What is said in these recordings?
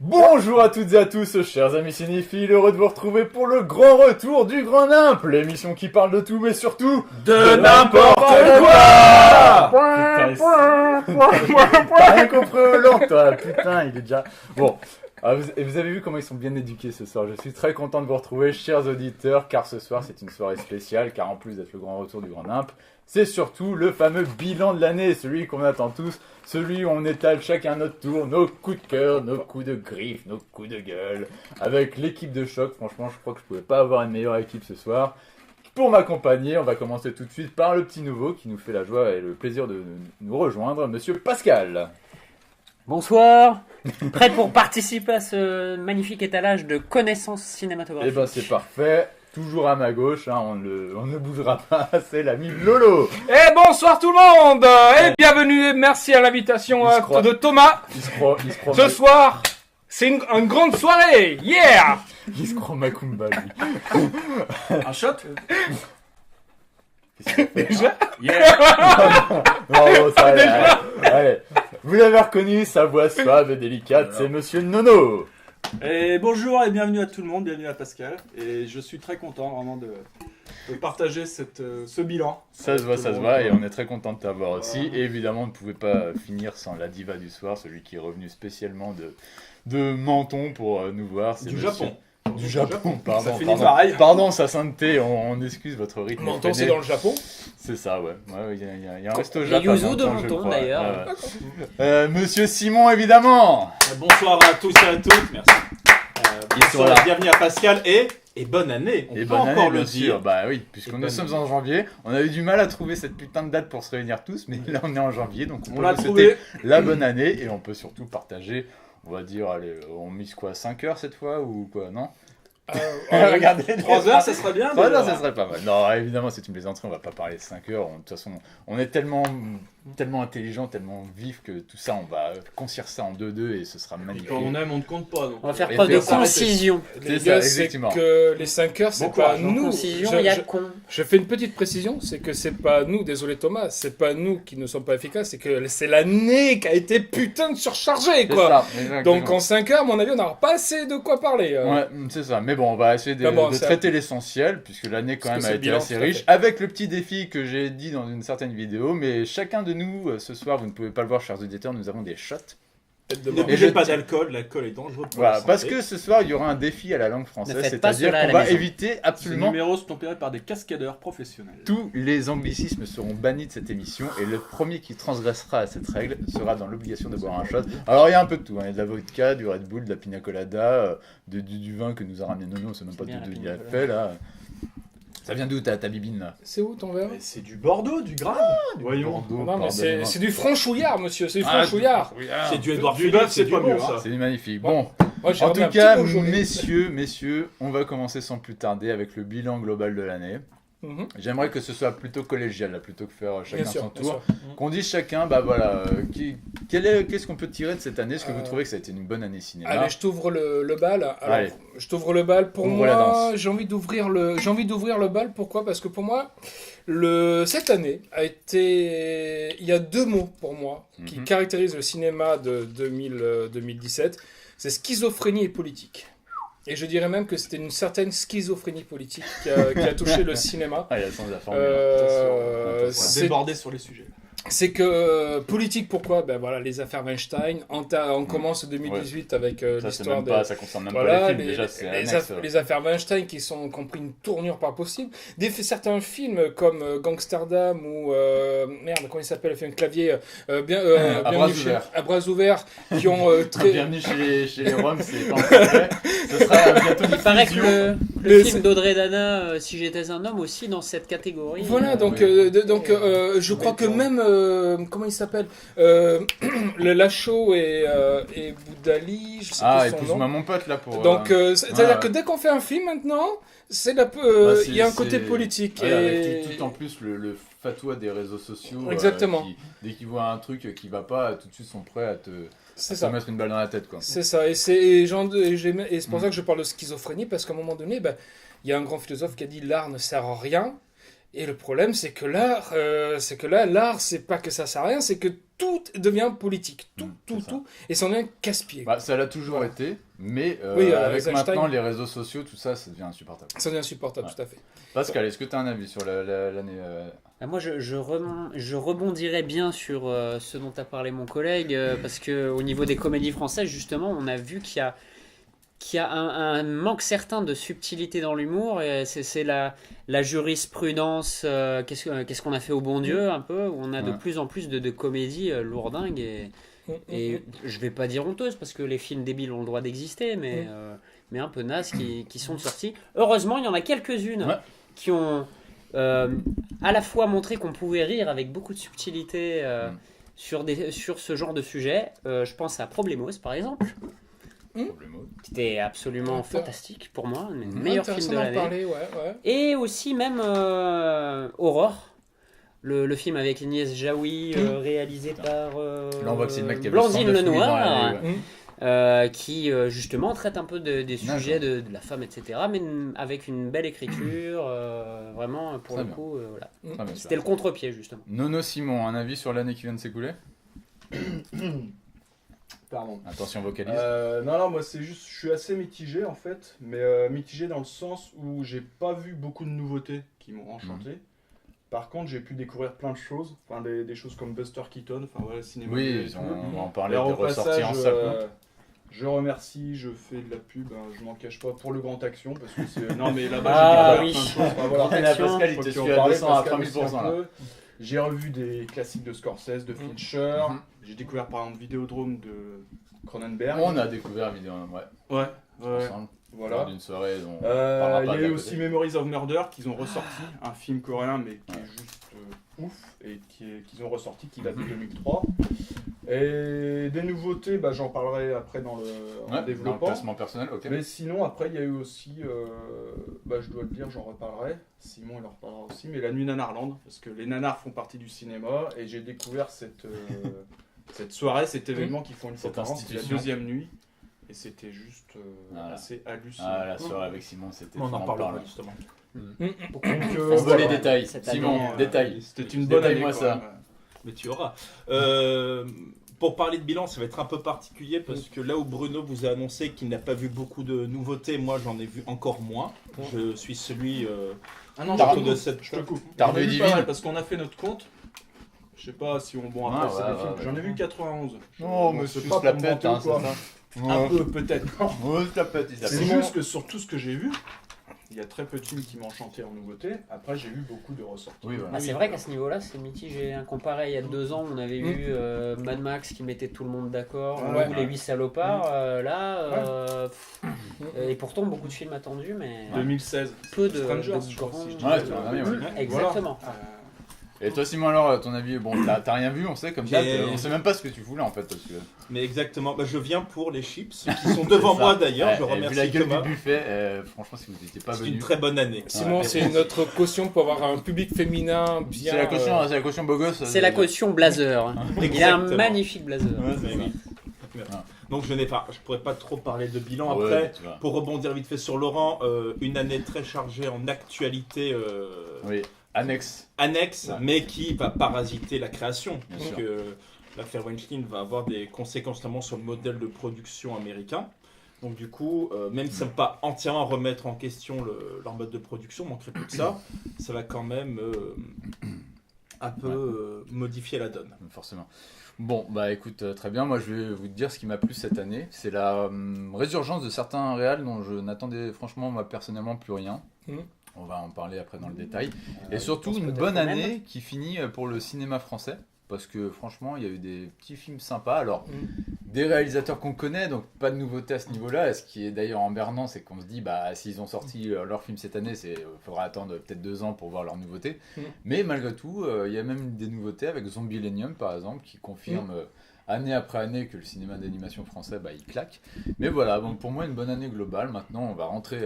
Bonjour à toutes et à tous, chers amis cinéphiles, heureux de vous retrouver pour le grand retour du Grand Nimp, l'émission qui parle de tout, mais surtout de n'importe quoi. Putain, rien compris au lent, toi, putain, il est déjà... Bon, vous avez vu comment ils sont bien éduqués ce soir. Je suis très content de vous retrouver, chers auditeurs, car ce soir c'est une soirée spéciale, car en plus d'être le grand retour du Grand Nimp, c'est surtout le fameux bilan de l'année, celui qu'on attend tous, celui où on étale chacun notre tour, nos coups de cœur, nos coups de griffe, nos coups de gueule, avec l'équipe de choc. Franchement, je crois que je pouvais pas avoir une meilleure équipe ce soir. Pour m'accompagner, on va commencer tout de suite par le petit nouveau qui nous fait la joie et le plaisir de nous rejoindre, Monsieur Pascal. Bonsoir, prêt pour participer à ce magnifique étalage de connaissances cinématographiques. Eh ben c'est parfait. Toujours à ma gauche, hein, on ne bougera pas, c'est l'ami Lolo. Et bonsoir tout le monde. Et bienvenue, et merci à l'invitation de Thomas. Il se croit Ce soir, c'est une grande soirée. Yeah. Il se croit Macumba, lui. Un shot. Déjà Bravo, ça allez. Vous l'avez reconnu, sa voix suave et délicate, c'est Monsieur Nono. Et bonjour et bienvenue à tout le monde, bienvenue à Pascal. Et je suis très content vraiment de partager ce bilan. Ça se voit, et on est très content de t'avoir aussi. Et évidemment, on ne pouvait pas finir sans la diva du soir, celui qui est revenu spécialement de Menton pour nous voir. C'est Japon. Du Japon, pardon. Ça finit pareil. Pardon, sa sainteté, on excuse votre rythme. Menton, c'est dans le Japon. C'est ça, ouais. Il y a un resto Japon. Les yuzu de Menton, d'ailleurs. Monsieur Simon, évidemment. Bonsoir à tous et à toutes, merci. Bonsoir, bienvenue à Pascal et bonne année. Et bonne année, bien sûr. Bah oui, puisque nous sommes en janvier. On a eu du mal à trouver cette putain de date pour se réunir tous, mais là on est en janvier, donc on peut vous souhaiter la bonne année et on peut surtout partager. On va dire, allez, on mise quoi, 5 heures cette fois ou quoi, non? Regardez, 3 heures, ça serait bien. 3 heures, ça serait pas mal. Non, évidemment, c'est une plaisanterie, on va pas parler de 5 heures. De toute façon, on est tellement intelligent, tellement vif que tout ça, on va concire ça en 2-2 et ce sera magnifique. Quand on aime, on ne compte pas. Donc on va faire preuve de concision. C'est ça, exactement. Que les 5 heures, c'est pas nous. Concision, il y a con. Je fais une petite précision, c'est que c'est pas nous, désolé Thomas, c'est pas nous qui ne sommes pas efficaces, c'est que c'est l'année qui a été putain de surchargée, quoi. Ça, donc en 5 heures, à mon avis, on n'aura pas assez de quoi parler. Ouais, c'est ça. Mais bon, on va essayer de traiter l'essentiel, puisque l'année quand même a été assez riche, avec le petit défi que j'ai dit dans une certaine vidéo, mais chacun de nous, ce soir, vous ne pouvez pas le voir, chers auditeurs, nous avons des shots. Ne buvez pas d'alcool, l'alcool est dangereux pour la santé. Parce que ce soir, il y aura un défi à la langue française, c'est-à-dire qu'on va éviter absolument... Ces numéros sont tempérés par des cascadeurs professionnels. Tous les anglicismes seront bannis de cette émission, et le premier qui transgressera à cette règle sera dans l'obligation de boire un shot. Alors il y a un peu de tout, hein. Il y a de la vodka, du Red Bull, de la pina colada, du vin que nous a ramené Nono, on sait même pas d'où il a fait là. Ça vient d'où ta bibine là? C'est où ton verre? C'est du Bordeaux, du Grave. Voyons. Non, mais c'est du franchouillard, monsieur, c'est du franchouillard. C'est du Édouard Philippe, c'est pas mieux ça. C'est magnifique. Bon, en tout cas, messieurs, on va commencer sans plus tarder avec le bilan global de l'année. J'aimerais que ce soit plutôt collégial, là, plutôt que faire chacun son tour. Qu'on dise chacun, bah voilà, qu'est-ce qu'on peut tirer de cette année? Est-ce que vous trouvez que ça a été une bonne année cinéma? Allez, je t'ouvre le bal. Alors, je t'ouvre le bal. Pour moi, j'ai envie d'ouvrir le bal. Pourquoi? Parce que pour moi, cette année a été... Il y a deux mots pour moi qui caractérisent le cinéma de 2017. C'est schizophrénie et politique. Et je dirais même que c'était une certaine schizophrénie politique qui a touché le cinéma. Ah, il y a le sens de la formule. C'est débordé sur les sujets. C'est que politique, pourquoi? Ben voilà, les affaires Weinstein. On commence 2018 avec l'histoire de. Ça concerne même pas les films. Déjà, c'est les affaires Weinstein qui ont pris une tournure pas possible. Certains films comme Gangsterdam ou merde, comment il s'appelle, le film Clavier, à bras ouverts, qui ont très. Bienvenue chez les Roms, c'est pas encore fait. Ce sera bientôt. Il paraît que le film d'Audrey Dana, Si j'étais un homme, aussi dans cette catégorie. Voilà, donc je crois que même comment il s'appelle, le Lachaud et Boudali, je sais plus son nom. Épouse-moi mon pote là pour. Donc c'est-à-dire que dès qu'on fait un film maintenant, il y a un côté politique. Avec tout en plus le fatwa des réseaux sociaux. Exactement. Dès qu'ils voient un truc qui va pas, tout de suite sont prêts à te mettre une balle dans la tête, quoi. C'est ça, et c'est pour ça que je parle de schizophrénie, parce qu'à un moment donné, il y a un grand philosophe qui a dit l'art ne sert à rien. Et le problème, c'est que l'art, l'art, c'est pas que ça sert à rien, c'est que tout devient politique, tout, et ça en devient casse-pied. Ça l'a toujours été, mais avec Einstein, maintenant les réseaux sociaux, tout ça, ça devient insupportable. Ça devient insupportable, tout à fait. Pascal, est-ce que tu as un avis sur l'année Moi, je rebondirais bien sur ce dont a parlé mon collègue, parce qu'au niveau des comédies françaises, justement, on a vu qu'il y a un manque certain de subtilité dans l'humour, et c'est la jurisprudence, qu'est-ce qu'on a fait au bon Dieu, un peu, où on a de plus en plus de comédies lourdingues, et je vais pas dire honteuses, parce que les films débiles ont le droit d'exister, mais un peu nazes qui sont sortis. Heureusement, il y en a quelques-unes qui ont à la fois montré qu'on pouvait rire avec beaucoup de subtilité sur ce genre de sujet. Je pense à Problemos, par exemple. C'était absolument fantastique pour moi, le meilleur film de l'année. Et aussi même Aurore, le film avec Agnès Jaoui, réalisé par Blanzine Lenoir, qui justement traite un peu des sujets de la femme, etc., mais avec une belle écriture, vraiment pour le coup, voilà. C'était le contre-pied, justement. Nono Simon, un avis sur l'année qui vient de s'écouler? Pardon. Attention, vocalise. Non, moi c'est juste, je suis assez mitigé en fait, mais mitigé dans le sens où j'ai pas vu beaucoup de nouveautés qui m'ont enchanté. Par contre, j'ai pu découvrir plein de choses, enfin des choses comme Buster Keaton, enfin voilà, le cinéma. Oui, on va en parler des ressorties en salle. Je remercie, je fais de la pub, je m'en cache pas pour le Grand Action parce que c'est non mais là-bas j'ai découvert plein de choses. Enfin, voilà, Pascal, il te suit à 200 à 3000%. Là. J'ai revu des classiques de Scorsese, de Fincher. J'ai découvert par exemple Vidéodrome de Cronenberg. On a découvert Vidéodrome, ouais. Ensemble. Voilà. Lors d'une soirée. Il y a eu aussi Memories of Murder qu'ils ont ressorti, un film coréen mais qui est juste ouf et qu'ils ont ressorti, qui date de 2003. Et des nouveautés, j'en parlerai après dans le développement. Dans le classement personnel, ok. Mais sinon, après, il y a eu aussi, je dois le dire, j'en reparlerai. Simon, il en reparlera aussi. Mais La Nuit Nanarland, parce que les nanars font partie du cinéma et j'ai découvert cette soirée, cet événement qu'ils font une fois par an, c'est la deuxième nuit. Et c'était juste assez hallucinant. Ah, la soirée avec Simon, c'était. On en parlera justement. On veut les détails. Simon, détails. C'était une bonne année. Détaille-moi ça. Mais tu auras. Pour parler de bilan, ça va être un peu particulier parce que là où Bruno vous a annoncé qu'il n'a pas vu beaucoup de nouveautés, moi j'en ai vu encore moins. Je suis celui je te coupe. T'as revu Divine parce qu'on a fait notre compte. Je sais pas si on après c'est des films. J'en ai vu 91. Non, mais c'est pas la pète, hein, c'est ça. Un peu peut-être. C'est Simon, juste que sur tout ce que j'ai vu, il y a très peu de films qui m'ont enchanté en nouveauté. Après, j'ai vu beaucoup de ressorties. Oui, voilà. C'est vrai qu'à ce niveau-là, c'est mitigé. Comparé à il y a 2 ans, on avait vu Mad Max qui mettait tout le monde d'accord, ou Les 8 salopards. Et pourtant, beaucoup de films attendus, mais 2016. peu de Strangers, grands... je crois, si je dis Ouais, tu l'as bien, oui. Exactement. Voilà. Et toi, Simon, alors, ton avis, bon, t'as rien vu, on sait, comme ça, on sait même pas ce que tu voulais en fait. Parce que... Mais exactement, je viens pour les chips, qui sont devant moi d'ailleurs, je remercie vu la gueule Thomas. du buffet, franchement, si vous n'étiez pas C'est venu. une très bonne année. Simon, c'est notre caution pour avoir un public féminin bien. C'est la caution beau gosse. C'est la caution blazer. Il a un magnifique blazer. Donc je pourrais pas trop parler de bilan après. Pour rebondir vite fait sur Laurent, une année très chargée en actualité. Oui. Annexe, mais qui va parasiter la création. Bien parce sûr. que l'affaire Weinstein va avoir des conséquences notamment sur le modèle de production américain. Donc du coup, même si ça ne va pas entièrement remettre en question leur mode de production, manquerait plus de ça, ça va quand même un peu modifier la donne. Forcément. Bon, écoute, très bien. Moi, je vais vous dire ce qui m'a plu cette année. C'est la résurgence de certains réals dont je n'attendais franchement, moi, personnellement, plus rien. On va en parler après dans le détail. Et surtout, une bonne année qui finit pour le cinéma français. Parce que franchement, il y a eu des petits films sympas. Alors, des réalisateurs qu'on connaît, donc pas de nouveauté à ce niveau-là. Ce qui est d'ailleurs emmerdant, c'est qu'on se dit, s'ils ont sorti leur film cette année, il faudra attendre peut-être 2 ans pour voir leur nouveauté. Mais malgré tout, il y a même des nouveautés avec Zombielenium, par exemple, qui confirme année après année que le cinéma d'animation français, il claque. Mais voilà, bon, pour moi, une bonne année globale. Maintenant, on va rentrer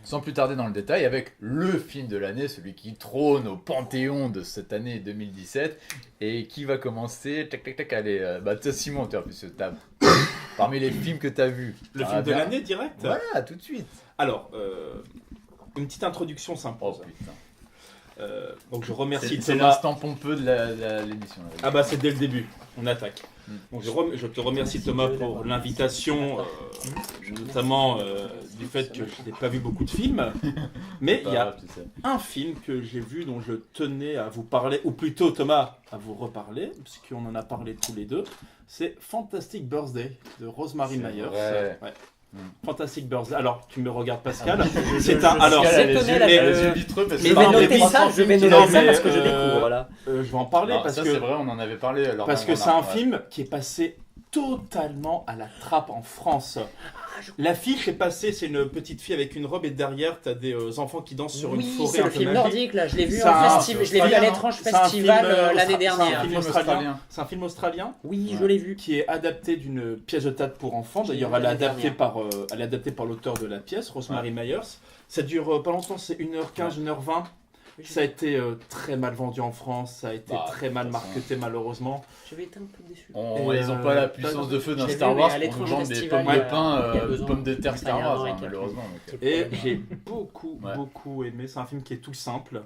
sans plus tarder dans le détail avec le film de l'année, celui qui trône au panthéon de cette année 2017 et qui va commencer. Tac, tac, tac, allez, toi, Simon, tu as plus parmi les films que tu as vus. Le film de l'année direct. Voilà, tout de suite. Alors, une petite introduction s'impose. Oh putain. Donc je remercie C'est Thomas. l'instant pompeux de l'émission. Là. Ah bah c'est dès le début, on attaque. Donc je te remercie Thomas pour l'invitation, notamment du fait que je n'ai pas vu beaucoup de films. Mais il y a un film que j'ai vu dont je tenais à vous parler, ou plutôt Thomas à vous reparler, puisqu'on en a parlé tous les deux. C'est Fantastic Birthday de Rosemary Myers. Ouais. Fantastic Birthday. Alors, tu me regardes Pascal. C'est un. Alors, je vais noter ça parce que je découvre. Voilà. Je vais en parler parce que c'est vrai, on en avait parlé. Parce que c'est un film qui est passé totalement à la trappe en France. L'affiche est passée, c'est une petite fille avec une robe et derrière t'as des enfants qui dansent sur une forêt. C'est le film nordique là, je l'ai vu à l'étrange festival l'année dernière. C'est un film australien. Oui, je l'ai vu. Qui est adapté d'une pièce de théâtre pour enfants. D'ailleurs, elle est adaptée par l'auteur de la pièce, Rosemary Myers. Ça dure pas longtemps, c'est 1h15, 1h20. Ça a été très mal vendu en France, ça a été très mal marketé malheureusement. J'avais été un peu déçu. Ils n'ont pas la puissance de feu d'un Star Wars pour nous vendre des pommes de pain, pommes de terre Star Wars, malheureusement. Et j'ai beaucoup aimé, c'est un film qui est tout simple.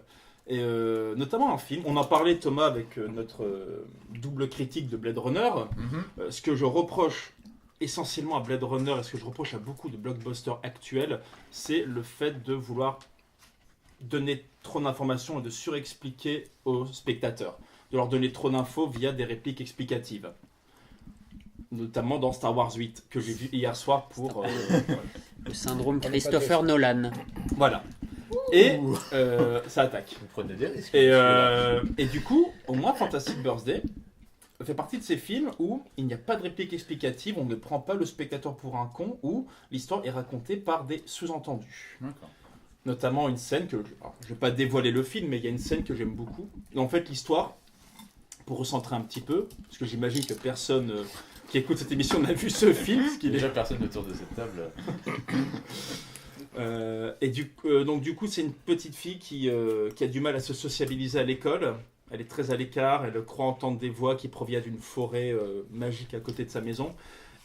Et notamment un film, on en parlait Thomas avec notre double critique de Blade Runner. Ce que je reproche essentiellement à Blade Runner et ce que je reproche à beaucoup de blockbusters actuels, c'est le fait de vouloir donner trop d'informations et de surexpliquer aux spectateurs, de leur donner trop d'infos via des répliques explicatives, notamment dans Star Wars 8 que j'ai vu hier soir pour le syndrome Christopher Nolan. Voilà. Et ça attaque. Vous prenez des risques. Et du coup, au moins Fantastic Birthday fait partie de ces films où il n'y a pas de réplique explicative, on ne prend pas le spectateur pour un con, où l'histoire est racontée par des sous-entendus. D'accord. Notamment une scène que, alors, je ne vais pas dévoiler le film, mais il y a une scène que j'aime beaucoup. Et en fait, l'histoire, pour recentrer un petit peu, parce que j'imagine que personne qui écoute cette émission n'a vu ce film. Déjà personne autour de cette table. Donc du coup, c'est une petite fille qui a du mal à se sociabiliser à l'école. Elle est très à l'écart, elle croit entendre des voix qui proviennent d'une forêt magique à côté de sa maison.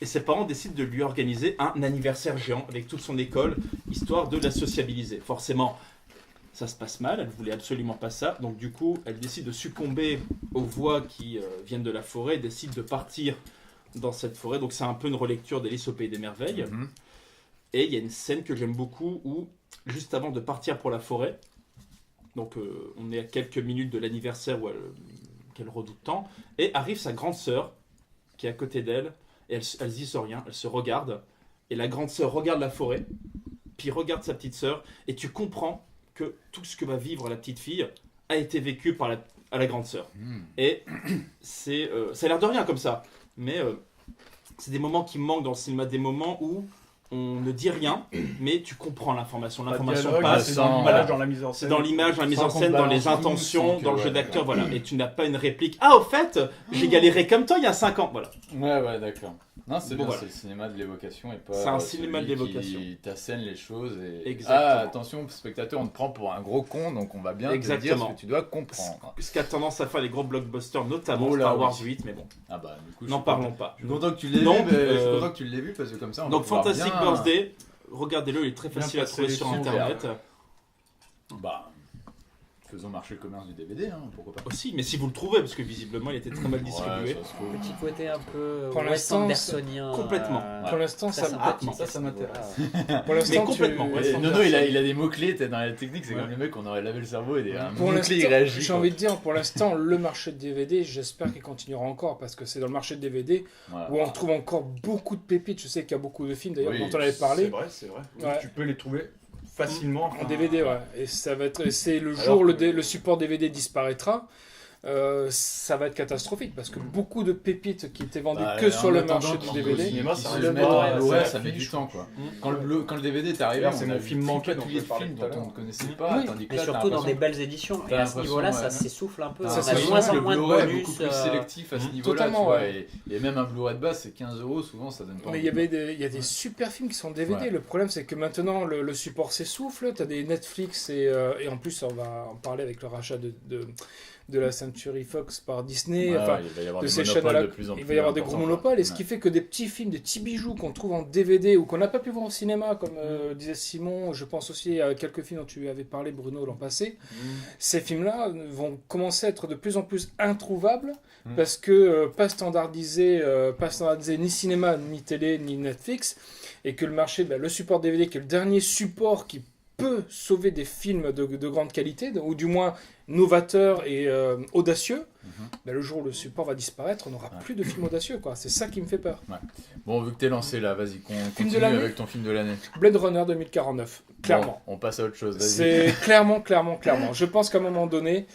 Et ses parents décident de lui organiser un anniversaire géant avec toute son école, histoire de la sociabiliser. Forcément, ça se passe mal, elle voulait absolument pas ça. Donc du coup, elle décide de succomber aux voix qui viennent de la forêt, décide de partir dans cette forêt. Donc c'est un peu une relecture d'Alice au Pays des Merveilles. Et il y a une scène que j'aime beaucoup où, juste avant de partir pour la forêt, donc on est à quelques minutes de l'anniversaire où qu'elle redoute tant, et arrive sa grande sœur qui est à côté d'elle. Et elles se disent rien, elles se regardent. Et la grande sœur regarde la forêt, puis regarde sa petite sœur. Et tu comprends que tout ce que va vivre la petite fille a été vécu par la grande sœur. Et ça a l'air de rien comme ça. Mais c'est des moments qui manquent dans le cinéma, des moments où on ne dit rien, mais tu comprends l'information. L'information passe. C'est dans l'image, dans la mise en scène. C'est dans l'image, dans la mise en scène, dans les intentions, dans le jeu d'acteur, voilà. Et tu n'as pas une réplique. Ah, au fait, j'ai galéré comme toi il y a 5 ans, voilà. Ouais, d'accord. Non, c'est bien, c'est le cinéma de l'évocation et pas. C'est un cinéma de l'évocation. Qui t'assène les choses et. Exactement. Ah, attention, spectateur, on te prend pour un gros con, donc on va bien te dire ce que tu dois comprendre. Ce qu'a tendance à faire les gros blockbusters, notamment Star Wars 8, mais bon. Ah bah, du coup, n'en parlons pas. Je suis content que tu l'aies vu. Je suis content que tu l'aies vu parce que comme ça, on donc Fantastic Birthday, regardez-le, il est très facile à trouver sur internet. Bah. Faisons marcher le commerce du DVD, hein, pourquoi pas. Aussi, mais si vous le trouvez, parce que visiblement il était très mal distribué. Petit côté un peu Wes Andersonien. Complètement. Pour l'instant, ça m'intéresse. Pour l'instant, complètement. Nono, il a des mots-clés, t'es dans la technique, c'est comme le mec, on aurait lavé le cerveau et un mot-clé, il réagit. J'ai envie de dire, pour l'instant, le marché de DVD, j'espère qu'il continuera encore, parce que c'est dans le marché de DVD où on trouve encore beaucoup de pépites. Je sais qu'il y a beaucoup de films, d'ailleurs, dont on avait parlé. C'est vrai. Tu peux les trouver facilement en DVD, ouais. Et ça va être, c'est le jour le support DVD disparaîtra. ça va être catastrophique parce que beaucoup de pépites qui étaient vendues que sur le marché du DVD. Cinéma, ça le met en met Blu-ray, en ça met du temps quoi. Quand le DVD est arrivé, D'ailleurs, c'est on mon a film vu manqué tous dont les je parlais films tout à dont on l'heure. ne connaissait pas, Oui. tandis que Et là, surtout dans des belles éditions. Et à ce niveau-là, ça s'essouffle un peu. T'as Ça On a de l'impression moins que en le moins de Blu-ray est bonus. beaucoup plus sélectif à ce niveau-là, Totalement, tu vois, ouais. et même un Blu-ray de base, c'est 15 €, souvent ça donne pas Mais envie. il y a des super films qui sont DVD. Ouais. Le problème, c'est que maintenant, le support s'essouffle. Tu as des Netflix et en plus, on va en parler avec le rachat de la Century Fox par Disney. Ouais, enfin, il va y avoir de des ces monopoles chaînes-là, de plus en plus il va y avoir des gros importants, monopoles. quoi. Et ce qui fait que des petits films, des petits bijoux qu'on trouve en DVD ou qu'on n'a pas pu voir au cinéma, comme disait Simon, je pense aussi à quelques films dont tu avais parlé, Bruno, l'an passé. Ces films-là vont commencer à être de plus en plus introuvables parce que pas standardisés ni cinéma, ni télé, ni Netflix, et que le marché, le support DVD, qui est le dernier support qui peut sauver des films de grande qualité, ou du moins novateurs et audacieux, le jour où le support va disparaître, on n'aura plus de films audacieux, quoi. C'est ça qui me fait peur. Bon, vu que t'es lancé là, vas-y, continue de l'année avec ton film de l'année. Blade Runner 2049, clairement. Bon, on passe à autre chose, vas-y. C'est clairement. Je pense qu'à un moment donné,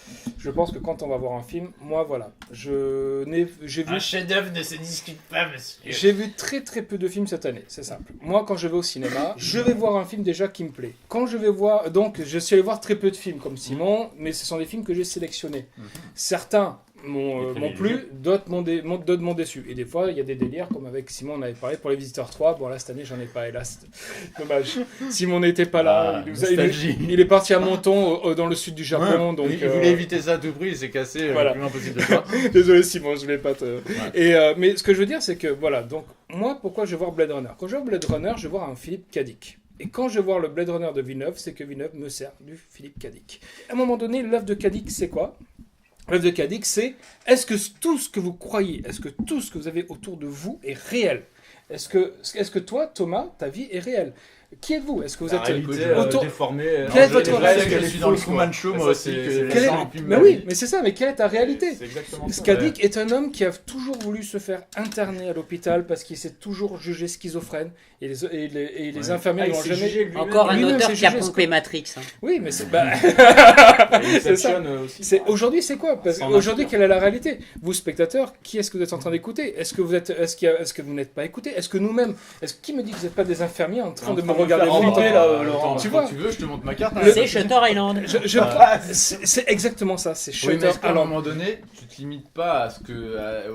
que quand on va voir un film, moi voilà, j'ai vu chef-d'œuvre ne se discute pas, monsieur. J'ai vu très très peu de films cette année, c'est simple. Moi, quand je vais au cinéma, je vais voir un film déjà qui me plaît. Quand je vais voir, donc je suis allé voir très peu de films comme Simon, mais ce sont des films que j'ai sélectionnés. Certains m'ont plu, d'autres m'ont déçu. Et des fois, il y a des délires, comme avec Simon, on avait parlé pour Les Visiteurs 3. Bon, là, cette année, j'en ai pas, hélas. Dommage. Simon n'était pas là. Il est parti à Menton, dans le sud du Japon. Donc, il voulait éviter ça à tout prix, il s'est cassé voilà. le plus loin possible de toi. Désolé, Simon, je voulais pas te... mais ce que je veux dire, c'est que, voilà, donc, moi, pourquoi je vais voir Blade Runner ? Quand je vais voir Blade Runner, je vais voir un Philippe K. Dick. Et quand je vais voir le Blade Runner de Villeneuve, c'est que Villeneuve me sert du Philippe K. Dick. À un moment donné, l'œuvre de K. Dick, c'est quoi ? L'œuvre de K. Dick, c'est est-ce que tout ce que vous croyez, est-ce que tout ce que vous avez autour de vous est réel ? Est-ce que toi, Thomas, ta vie est réelle ? Qui êtes-vous ? Est-ce que vous êtes autour déformée. Quelle est votre réalité ? Je suis dans le Truman Show, moi aussi. Mais oui, mais c'est ça, mais quelle est ta réalité ? C'est exactement ça. K. Dick est un homme qui a toujours voulu se faire interner à l'hôpital parce qu'il s'est toujours jugé schizophrène et les infirmières n'ont jamais... Encore un Lui-même auteur s'est qui a jugé, pompé Matrix. Hein. Oui, mais c'est... c'est ça. Aujourd'hui, c'est quoi ? Parce qu'aujourd'hui, quelle est la réalité ? Vous, spectateurs, qui est-ce que vous êtes en train d'écouter ? Est-ce que vous n'êtes pas écouté ? Est-ce que nous-mêmes... Qui me dit que vous n'êtes pas des infirmiers en train de me regarder Laurent, tu vois, tu veux, je te montre ma carte. C'est Shutter Island. C'est exactement ça, c'est Oui, mais Shutter est-ce qu'à un Island. moment donné, tu te limites pas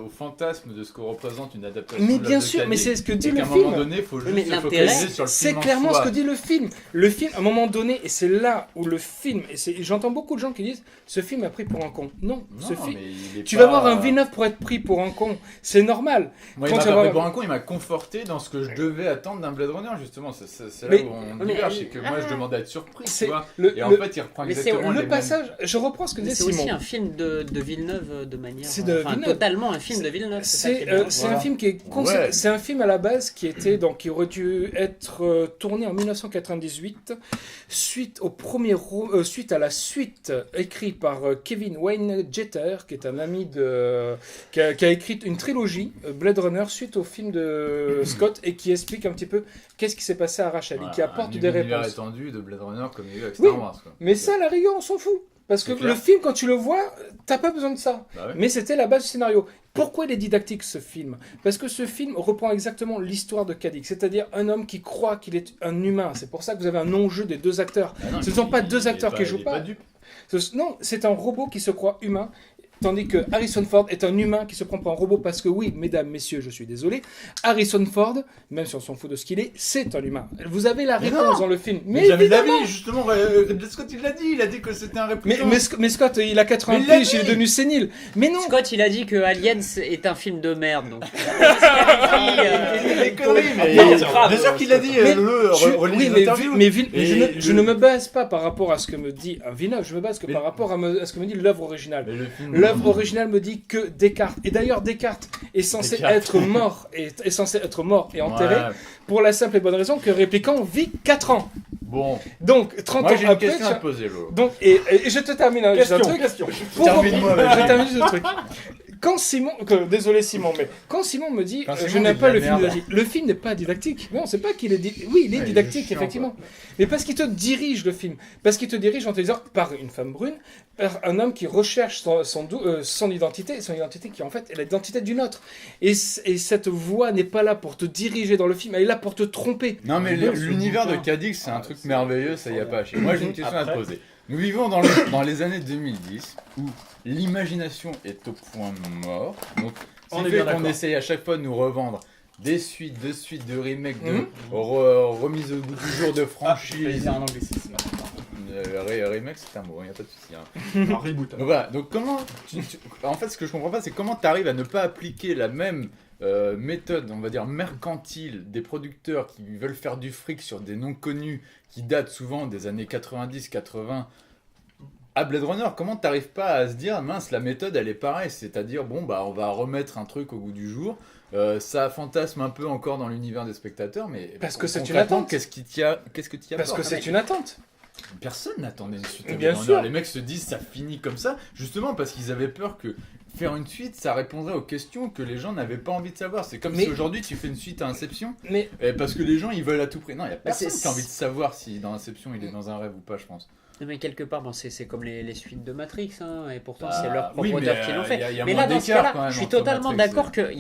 au fantasme de ce que représente une adaptation Mais de bien l'œuvre de sûr, mais K. c'est ce que dit Et le qu'à un moment film. donné, il faut mais juste se l'intérêt, focaliser sur le C'est film en clairement soi. ce que dit le film. Le film, à un moment donné, et c'est là où le film, j'entends beaucoup de gens qui disent, ce film a pris pour un con. Non, ce film. Tu vas voir un Villeneuve pour être pris pour un con, c'est normal. Moi, il Quand m'a tu vas pas pris voir- pour un con, il m'a conforté dans ce que je devais attendre d'un Blade Runner, justement. C'est là Mais- où on mais- diverge, c'est que moi, je demandais à être surpris, tu C'est vois. le, Et en le- fait, il reprend mais c'est exactement les le mêmes... passage, je reprends ce que Mais disait c'est Simon. aussi un film de Villeneuve de manière. C'est de Villeneuve. Totalement un film de Villeneuve. ça qui est bien. C'est un film qui est Ouais. c'est un film à la base qui aurait dû être tourné en 1998 suite à la suite écrite par Kevin Wayne Jeter, qui est un ami qui a écrit une trilogie Blade Runner suite au film de Scott et qui explique un petit peu qu'est-ce qui s'est passé à Rachel, qui apporte des univers réponses. étendu de Blade Runner comme il y a eu avec Oui, Star Wars. Quoi. Mais ça, à la rigueur, on s'en fout. Parce que C'est clair. le film, quand tu le vois, t'as pas besoin de ça. Bah ouais. Mais c'était la base du scénario. Pourquoi il est didactique ce film ? Parce que ce film reprend exactement l'histoire de K. Dick, c'est-à-dire un homme qui croit qu'il est un humain. C'est pour ça que vous avez un non-jeu des deux acteurs. Ah non, Ce ne sont pas deux il est acteurs qui il jouent est pas. dupe. Non, c'est un robot qui se croit humain. Tandis que Harrison Ford est un humain qui se prend pour un robot parce que oui, mesdames, messieurs, je suis désolé, Harrison Ford, même si on s'en fout de ce qu'il est, c'est un humain. Vous avez la Mais réponse non. dans le film. Mais jamais évidemment. d'avis, justement, Ridley Scott il a dit que c'était un répliquant. Mais Scott, il a 80 Mais il l'a piges, il est dit. devenu sénile. Mais non. Scott, il a dit que Aliens est un film de merde. Donc. Des conneries, mais bien sûr qu'il a dit, Mais relis oui, les interviews. mais je Et ne me base pas par rapport à ce que me dit un Villeneuve, je me base que Mais- par rapport à ce que me dit l'œuvre originale. Mais le film- L'œuvre originale me dit que Descartes, et d'ailleurs Descartes est censé Descartes. être mort, est censé être mort et enterré, Ouais. pour la simple et bonne raison que Répliquant vit 4 ans. Bon, Donc 30 moi ans j'ai une après, question à tu te poser, Lolo. donc, et je te termine juste un truc. Question. Pour Termine-moi, vas-y. je termine juste un truc. désolé Simon, mais quand Simon me dit Quand je Simon n'aime dit pas de le la film merde. didactique, le film n'est pas didactique. Non, c'est pas qu'il est oui, il est Ouais, il est didactique chiant, effectivement, mais parce qu'il te dirige le film, parce qu'il te dirige en te disant par une femme brune, par un homme qui recherche son identité, son identité qui en fait est l'identité d'une autre. Et cette voix n'est pas là pour te diriger dans le film, elle est là pour te tromper. Non, mais l'univers de Cadix, c'est un truc merveilleux, ça y a pas à chier. Moi, j'ai une question à te poser. Nous vivons dans les années 2010 où l'imagination est au point mort. Donc, On ce est qui bien fait qu'on d'accord. essaye à chaque fois de nous revendre des suites, de remakes, de remise au goût du jour de franchise. un anglicisme. Remake, c'est un mot, il n'y a pas de souci. Hein. Un reboot. Donc voilà, donc comment en fait, ce que je comprends pas, c'est comment tu arrives à ne pas appliquer la même méthode, on va dire mercantile, des producteurs qui veulent faire du fric sur des noms connus qui datent souvent des années 90-80 à Blade Runner. Comment t'arrives pas à se dire, mince, la méthode elle est pareille, c'est-à-dire bon bah on va remettre un truc au goût du jour, ça fantasme un peu encore dans l'univers des spectateurs, mais Parce que c'est une concrètement, attente. qu'est-ce que t'y apportes? Parce que c'est une attente. Personne n'attendait une suite à Bien Blade Runner. sûr. Les mecs se disent ça finit comme ça, justement parce qu'ils avaient peur que faire une suite, ça répondrait aux questions que les gens n'avaient pas envie de savoir. C'est comme Mais- si aujourd'hui tu fais une suite à Inception, Mais parce que les gens ils veulent à tout prix. Non, il y a personne c'est- qui a envie de savoir si dans Inception il est dans un rêve ou pas, je pense. Non, mais quelque part, bon, c'est comme les suites de Matrix, hein, et pourtant Bah, c'est leurs oui, propres mais, auteurs qui l'ont fait. y a Mais moins là, dans ce d'écart, quand cas-là, même, je suis entre totalement Matrix d'accord qu'il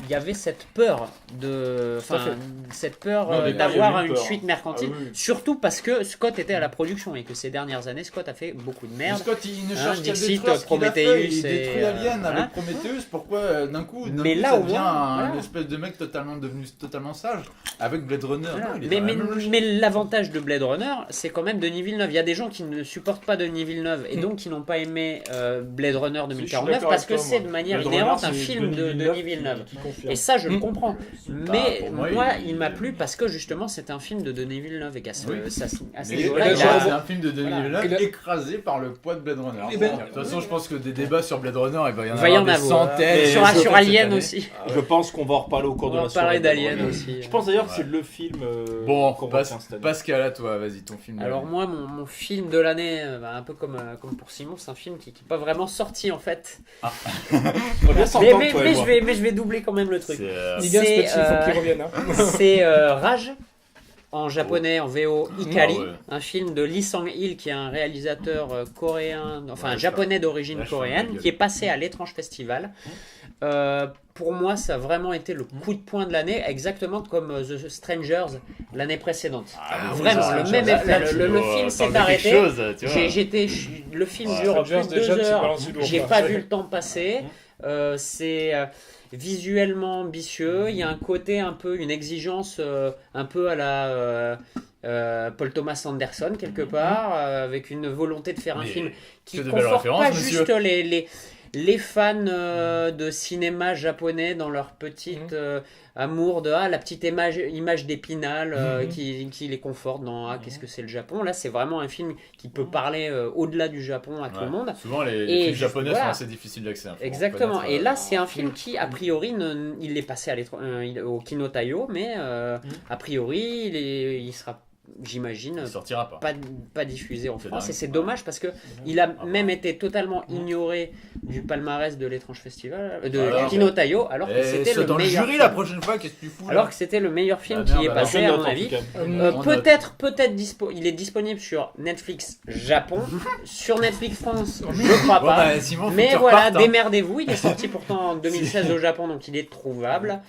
y avait cette peur de, Tout à fait. cette peur Non, mais il y a d'avoir eu une peur. suite mercantile, Ah oui. surtout parce que Scott était à la production et que ces dernières années, Scott a fait beaucoup de Mais merde. Scott il ne Hein, cherche qu'à Dixit, détruire ce qu'il a fait. Prometheus Il et, détruit Alien voilà. avec Prometheus. Pourquoi d'un coup Mais là, ça au devient moins, un voilà. espèce de mec devenu totalement sage avec Blade Runner. Voilà. Non, il est mais dans la même logique. mais l'avantage de Blade Runner, c'est quand même Denis Villeneuve. Il y a des gens qui ne supportent pas Denis Villeneuve et donc qui n'ont pas aimé Blade Runner Si, je suis 2049 d'accord parce avec que toi, c'est moi. de manière Blade inhérente Runner, un c'est film de Denis Villeneuve. qui confirme. Et ça, je le comprends. Mais pour moi, moi, il m'a plu parce que justement, c'est un film de Denis Villeneuve et qu'à ce, Oui. à ce Mais niveau-là, là, il genre, a- c'est un film de Denis Voilà. Villeneuve Et là- écrasé par le poids de Blade Runner. Et ben- de toute façon, je pense que des débats sur Blade Runner, il va y en il va y avoir en des avoir. centaines. Et Sur, je sur pense cette Alien année. aussi. Je pense qu'on va en reparler au cours On de va la soirée. parler d'Alien Blade Runner. aussi. Je pense d'ailleurs que c'est le film Bon, qu'on passe- retient cette année. Pascal, à toi, vas-y, ton film. de Alors l'année. moi, mon film de l'année, un peu comme pour Simon, c'est un film qui n'est pas vraiment sorti en fait. On va bien s'entendre, Mais toi et moi. je vais doubler quand même le truc. C'est, dis bien C'est, Scotty, il faut qu'il revienne. Hein. C'est Rage, en japonais, en VO, Ikari, Ah ouais. un film de Lee Sang-il, qui est un réalisateur coréen, enfin Ouais, japonais d'origine vachement coréenne, gueule. qui est passé à l'étrange festival. Pour moi, ça a vraiment été le coup de poing de l'année, exactement comme The Strangers l'année précédente. Ah, oui, Vraiment, ça, le ça, même ça, effet. là, tu Le dois film s'est t'enlever arrêté. quelque chose, tu vois. Le film Ouais, dure plus Strangers, de 2 déjà, tu heures. balances du lourd, J'ai quoi. pas vu le temps passer. C'est visuellement ambitieux. Il y a un côté un peu, une exigence un peu à la Paul Thomas Anderson quelque part, avec une volonté de faire un Mais film qui que de belles conforte références, pas monsieur. juste les fans de cinéma japonais dans leur petite amour de la petite image d'Épinal qui les conforte dans qu'est-ce que c'est le Japon. Là, c'est vraiment un film qui peut parler au-delà du Japon à tout le monde. Souvent, les Et films japonais voilà. sont assez difficiles d'accès. hein, faut Exactement. reconnaître, Et là, c'est un film qui, a priori, il est passé au Kino Taio, mais a priori, il sera, j'imagine, il sortira pas. pas diffusé en C'est France. dingue. Et c'est dommage parce que il a bah. même été totalement ignoré du palmarès de l'étrange festival, Alors, du Kino Taio, alors que Et c'était sois le dans le meilleur jury film. la prochaine fois, qu'est-ce que tu fous là Alors que c'était le meilleur film Ah, merde, qui est alors, passé, je à note, mon en avis. tout cas. On Peut-être il est disponible sur Netflix Japon, sur Netflix France, je crois Bon, pas. bah, Simon, faut que Mais tu voilà, repartes, hein. démerdez-vous. Il est sorti pourtant en 2016 au Japon, donc il est trouvable.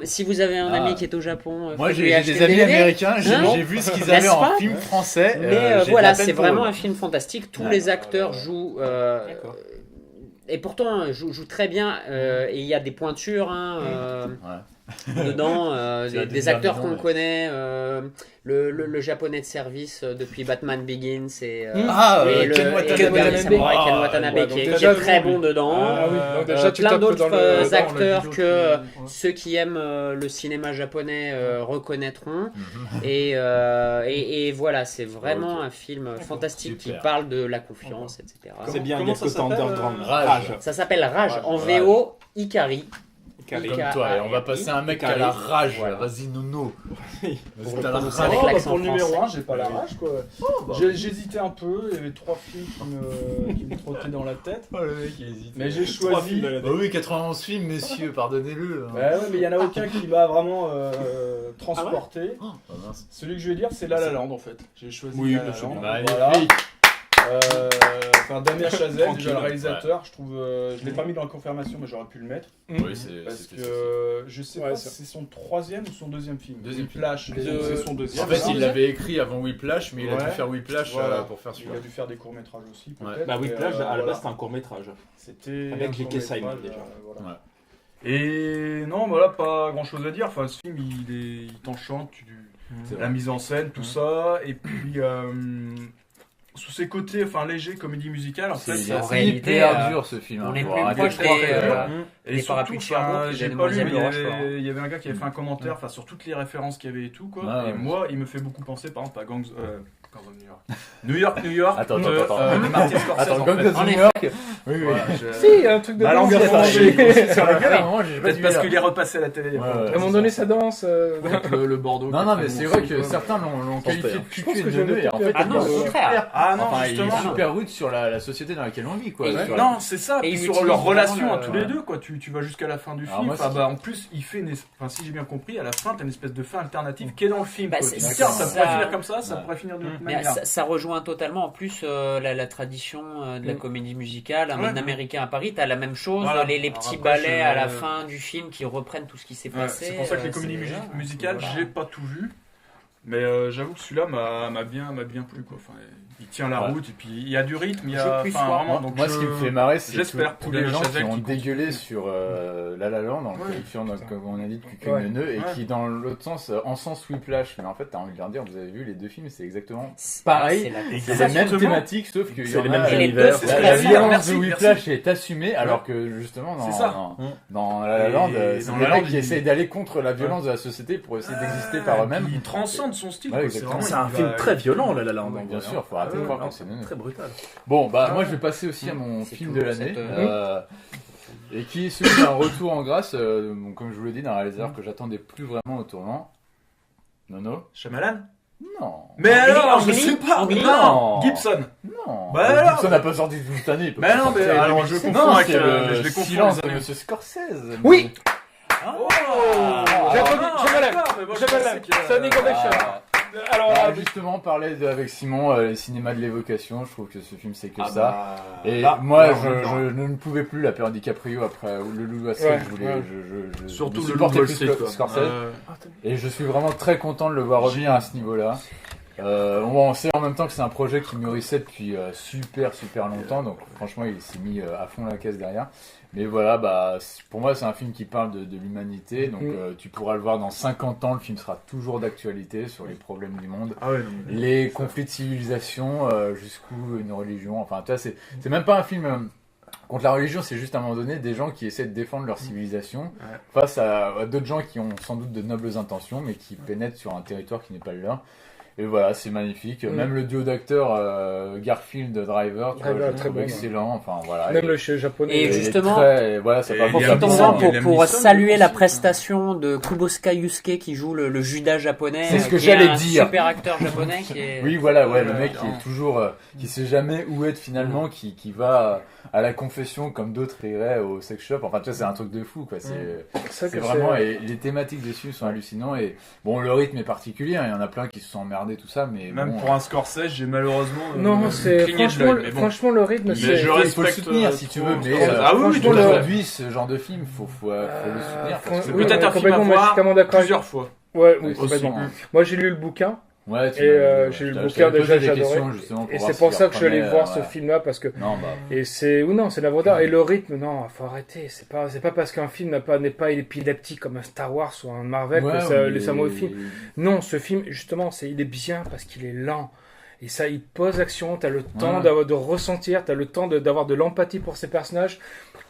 Si vous avez un ami qui est au Japon, Moi, faites-lui j'ai acheter des le amis DVD. américains, Hein j'ai vu ce qu'ils N'est-ce avaient en pas film français. Mais j'ai de voilà, la peine c'est pour vraiment eux. un film fantastique. Tous Ouais. les acteurs jouent. D'accord. Et pourtant, jouent très bien. Et il y a des pointures dedans, Tu as des des acteurs terminants, qu'on ouais. connaît. Le japonais de service depuis Batman Begins et, Ah, et le Ken et le Watanabe. dernier samouraï Ken Ah, Watanabe ouais, qui est donc qui est déjà, très bon dedans. Ah oui, donc déjà, tu plein tapes d'autres dans le- dans la acteurs vidéo que qui- ceux qui aiment le cinéma japonais reconnaîtront. Mhm. Et voilà, c'est vraiment Ok. un film fantastique Super. qui parle de la confiance, etc. C'est bien, il y Comment a ça ce côté s'appelle, underground. Rage. Ça s'appelle Rage, en Rage. VO, Ikari. Carré. Comme toi, et on va passer à un mec qui a la rage. Voilà. Vas-y, Nono. Pour T'as le la coup, rage. avec Oh, bah, l'accent pour le numéro français. 1, j'ai pas la rage quoi. J'hésitais un peu, il y avait 3 films qui me trottaient dans la tête. Oh, le mec, il hésite. Mais j'ai 3 choisi. films de la Bah oui, 91 films, messieurs, pardonnez-le. Ouais, mais il y en a aucun qui m'a vraiment transporté. Oh, mince. Celui que je vais dire, c'est La La Land en fait. J'ai choisi Oui, La La bah, c'est Land. bien. Voilà. Magnifique. Damien Chazelle, Tranquille, déjà le réalisateur, je trouve, je l'ai pas mis dans la confirmation, mais j'aurais pu le mettre. Oui, c'est Parce c'est- que je sais Ouais, pas ça. si c'est son 3e ou son 2e film. Deuxième film. Whiplash, c'est son 2e. En fait, il l'avait écrit avant Whiplash, mais il a dû Ouais. faire Whiplash Voilà. pour faire Il celui-là. a dû faire des courts-métrages aussi, Ouais. peut-être. Bah oui, plage, à la voilà. base c'était un court métrage. C'était Avec un J.K. Simon, court-métrage, déjà. voilà. Ouais. Et non, voilà, pas grand chose à dire. Enfin, ce film, il t'enchante, C'est la vrai. mise en scène, tout ça. Et puis, sous ses côtés, enfin, léger, comédie musicale, en fait, C'est c'est en assez réalité, hyper dur ce film. on hein, est faut plus arrêter proche de croire des, que- Et les surtout, parapluies de Cherbourg enfin, que j'ai des pas lu, Demoiselles mais de Rochefort. il y avait un gars qui avait fait un commentaire, enfin, sur toutes les références qu'il y avait et tout, quoi. Ah ouais. Et moi, il me fait beaucoup penser, par exemple, à Gangs of New York. New York, Attends, de, attends. de Martin Scorsese, Attends, en Gang fait. of En New effet. York. Oui, oui. Voilà, je- Si, il y a un truc de Bah, danse. l'ambiance il y a- changée. Sur la gueule, à un moment, j'ai pas Peut-être dû parce lire. qu'il est repassé à la télé. Ouais, ouais. À un moment donné, ça danse. Le Bordeaux. Non, non, mais c'est vrai que certains l'ont qualifié de pense cucu et que de j'avais neuneux, et en peut-être fait, Ah non, il est au contraire. Ah non, enfin, il est justement. super rude sur la société dans laquelle on vit, quoi. Et Sur Non, c'est ça. Et Puis il sur utilise leur vraiment relation à le- tous les deux, quoi. Tu vas jusqu'à la fin du Alors film. moi, Enfin, c'est- bah, en plus, il fait enfin, si j'ai bien compris, à la fin, t'as une espèce de fin alternative qui est dans le film. Bah, quoi. c'est- Tu dis, c'est tiens, ça. ça pourrait finir comme ça Ouais. pourrait finir d'une autre Mais manière. ça rejoint totalement en plus la tradition de la comédie musicale, un Ouais. Américain à Paris, t'as la même chose, Voilà. les Alors petits après, ballets à la je- fin du film qui reprennent tout ce qui s'est Ouais, passé. c'est pour ça que les euh, comédies c'est- musicales, voilà. j'ai pas tout vu. Mais j'avoue que celui-là m'a bien plu, quoi. Enfin, il tient la Ouais. route et puis il y a du rythme, il y Je a plus enfin, soir. vraiment. Moi, Donc moi, ce qui me fait marrer, c'est j'espère tous pour les Damien gens qui Chazelle ont qui dégueulé continue. sur La La Land en Ouais. qualifiant, comme on a dit, de cucu Ouais. neuneux, et Ouais. qui, dans l'autre sens, encensent Whiplash. Mais en fait, t'as envie de leur dire, vous avez vu les deux films, c'est exactement C'est- pareil. c'est la- C'est Exactement. les mêmes thématiques, sauf que C'est les mêmes Et les univers. deux, c'est c'est la la violence Merci, de merci. Whiplash est assumée, alors que justement C'est ça. dans La La Et Land, dans c'est La des La mecs Land, qui il- essayent d'aller contre la violence de la société pour essayer d'exister par eux-mêmes. Il transcende son style. Ouais, quoi. exactement. vraiment- C'est un il film va- très violent, La La Land. Bien en vrai, sûr, hein. faut arrêter de ouais, croire Non, que c'est neuneux. très brutal. Bon, bah moi je vais passer aussi à mon C'est film cool, de l'année, cette, et qui est celui d'un retour en grâce, bon, comme je vous l'ai dit, d'un réalisateur que j'attendais plus vraiment au tournant. Nono? Shyamalan. Non. Mais alors, je Angli- sais pas. Angli- Non, Gibson. Non. Bah Mais alors Gibson n'a pas sorti toute cette année. il peut Mais pas non, mais sortir. alors je confonds Non, avec c'est je le les confonds silence les de années. Monsieur Scorsese. Oui. Oh J'ai entendu, Ah, Shyamalan. d'accord, mais moi, je Shyamalan. pensais que- Standing ovation. Alors Voilà, là, justement, parler avec Simon, les cinémas de l'évocation, je trouve que ce film c'est que Ah ça. bah, Et là, moi, là, je on est ne pouvais plus la période DiCaprio après le Loup à Ouais, je voulais, ouais. je surtout je le supportais Wall plus Street, quoi. Scorsese. Ah, Et je suis vraiment très content de le voir revenir à ce niveau-là. On sait en même temps que c'est un projet qui mûrissait depuis super longtemps, donc franchement il s'est mis à fond la caisse derrière. Mais voilà, bah, pour moi c'est un film qui parle de l'humanité, donc tu pourras le voir dans 50 ans, le film sera toujours d'actualité sur les problèmes du monde. Ah ouais, non, mais- Les conflits de civilisation, jusqu'où une religion, enfin tu vois, c'est même pas un film contre la religion, c'est juste à un moment donné des gens qui essaient de défendre leur civilisation face à d'autres gens qui ont sans doute de nobles intentions mais qui pénètrent sur un territoire qui n'est pas le leur. Et voilà, c'est magnifique. Même le duo d'acteurs Garfield Driver, tu vois, Driver, je le très trouve bon, excellent. Enfin voilà. même le japonais. Et il est justement- voilà, ça Et parle il y a beaucoup Profitons-en Liam Neeson, pour Neeson, saluer la aussi, prestation de Kubosuka Yusuke qui joue le Judas japonais. C'est ce que qui est j'allais un dire. Super acteur japonais qui est. Oui, voilà, ouais, le mec qui Ouais. est toujours, qui sait jamais où être finalement, qui va à la confession comme d'autres iraient au sex shop. Enfin, tu vois, c'est un truc de fou, quoi. C'est vraiment, et les thématiques dessus sont hallucinants. Et bon, le rythme est particulier. Hein, il y en a plein qui se sont emmerdés, tout ça, mais Même bon, pour un Scorsese, j'ai malheureusement. Non, c'est cligné de franchement, l'œil, mais bon. franchement le rythme, Mais c'est. je il faut le respecte, soutenir si tu trop veux, mais Scorsese. Ah oui, oui, franchement, le- aujourd'hui, ce genre de film, faut le soutenir. Parce que oui, Peut-être un film à complètement, moi, je suis voir tellement d'accord avec- plusieurs fois. Ouais, oui, aussi, complètement. hein. Moi, j'ai lu le bouquin. Ouais, tu Et, m'as- j'ai lu je le t'avais bouquin, posé déjà, des questions, j'adorais. justement, Et voir c'est si pour tu ça que je suis allé reprenais, voir ce ouais. film-là parce que. Non, bah. Et c'est ou non, c'est l'avocat et le rythme. Non, faut arrêter. C'est pas parce qu'un film n'est pas épileptique comme un Star Wars ou un Marvel Ouais, que ça, mais- ça mauvais film. Non, ce film justement, il est bien parce qu'il est lent. Et ça, il pose action, t'as le temps de ressentir, t'as le temps d'avoir de l'empathie pour ces personnages,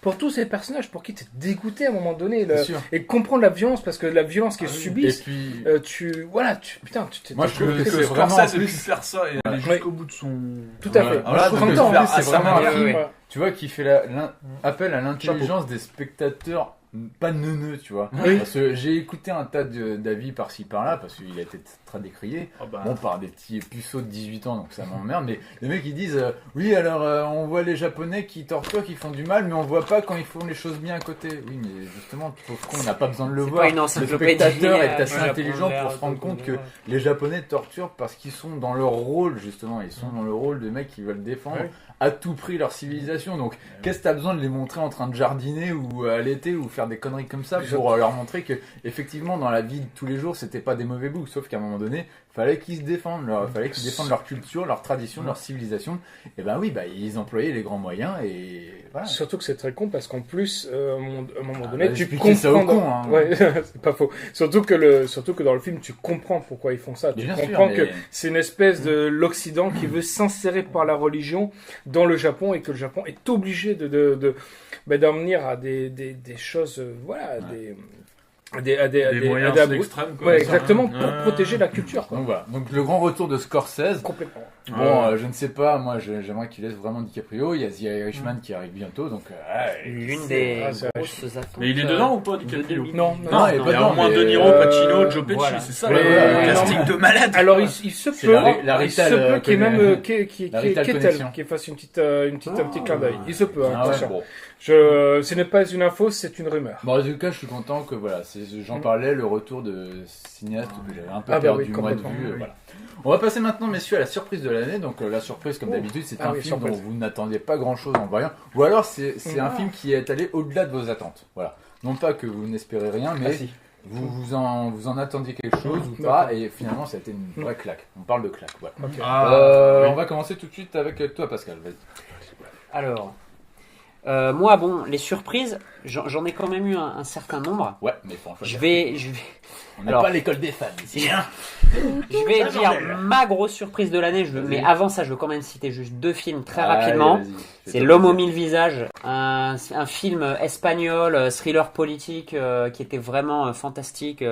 pour tous ces personnages, pour qui t'es dégoûté à un moment donné, Bien sûr. et comprendre la violence, parce que la violence qu'ils Et subissent, puis, putain, tu Moi, je trouve que Que c'est vraiment Scorsese en ait pu plus- faire ça et aller jusqu'au bout de son. tout à fait. Ouais. Moi, Voilà, je trouve donc, que ça, en plus, à c'est sa vraiment un manière, film, ouais. tu vois, qui fait appel à l'intelligence des spectateurs pas neuneux, tu vois. Oui. Parce que j'ai écouté un tas d'avis par-ci par-là, parce qu'il a été très décrié. Bon, par des petits puceaux de 18 ans, donc ça m'emmerde. Mais les mecs ils disent oui, alors on voit les Japonais qui torturent, qui font du mal, mais on voit pas quand ils font les choses bien à côté. Oui, mais justement, pauvre con, on n'a pas besoin de le voir. Le spectateur est assez intelligent pour se rendre compte que les Japonais torturent parce qu'ils sont dans leur rôle, justement. Ils sont dans le rôle de mecs qui veulent défendre à tout prix leur civilisation. Donc, qu'est-ce que t'as besoin de les montrer en train de jardiner ou à l'été ou faire des conneries comme ça pour leur montrer que, effectivement, dans la vie de tous les jours, c'était pas des mauvais bouts. Sauf qu'à un moment donné, fallait qu'ils se défendent. Fallait qu'ils défendent leur culture, leur tradition, leur civilisation. Et ben oui, ils employaient les grands moyens et voilà. Surtout que c'est très con parce qu'en plus, à un moment donné, tu comprends ça au con, hein. Ouais, c'est pas faux. Surtout que dans le film, tu comprends pourquoi ils font ça. Tu comprends que c'est une espèce de l'Occident qui veut s'insérer par la religion dans le Japon et que le Japon est obligé d'en venir à des choses, voilà, des moyens extrêmes. Ouais, exactement, pour protéger la culture. Quoi. Donc voilà. Donc le grand retour de Scorsese. Complètement. Bon, je ne sais pas, moi j'aimerais qu'il laisse vraiment DiCaprio. Il y a The Irishman qui arrive bientôt, donc. L'une des grosses attentes. Mais il est dedans ou pas, DiCaprio? Non, il y a au moins De Niro, Pacino, Joe Pesci, c'est ça. Casting de malade. Alors il se peut qu'il fasse un petit clin d'œil. Il se peut, attention. Ce n'est pas une info, c'est une rumeur. Bon, en tout cas, je suis content que j'en parlais, le retour de cinéaste que j'avais un peu perdu moi de vue. Voilà. On va passer maintenant, messieurs, à la surprise de l'année. Donc la surprise, comme d'habitude, c'est un film dont vous n'attendiez pas grand-chose en voyant. Ou alors c'est un film qui est allé au-delà de vos attentes. Voilà. Non pas que vous n'espérez rien, mais vous en attendiez quelque chose ou pas, et finalement ça a été une vraie claque. On parle de claque. Voilà. Okay. On va commencer tout de suite avec toi, Pascal. Vas-y. Alors. Moi, les surprises, j'en ai quand même eu un certain nombre. Ouais, mais franchement. Je vais. On n'est pas l'école des fans ici. Je vais dire ma grosse surprise de l'année, mais avant ça, je veux quand même citer juste 2 films très rapidement. C'est L'Homme aux 1000 visages, un film espagnol, thriller politique qui était vraiment fantastique,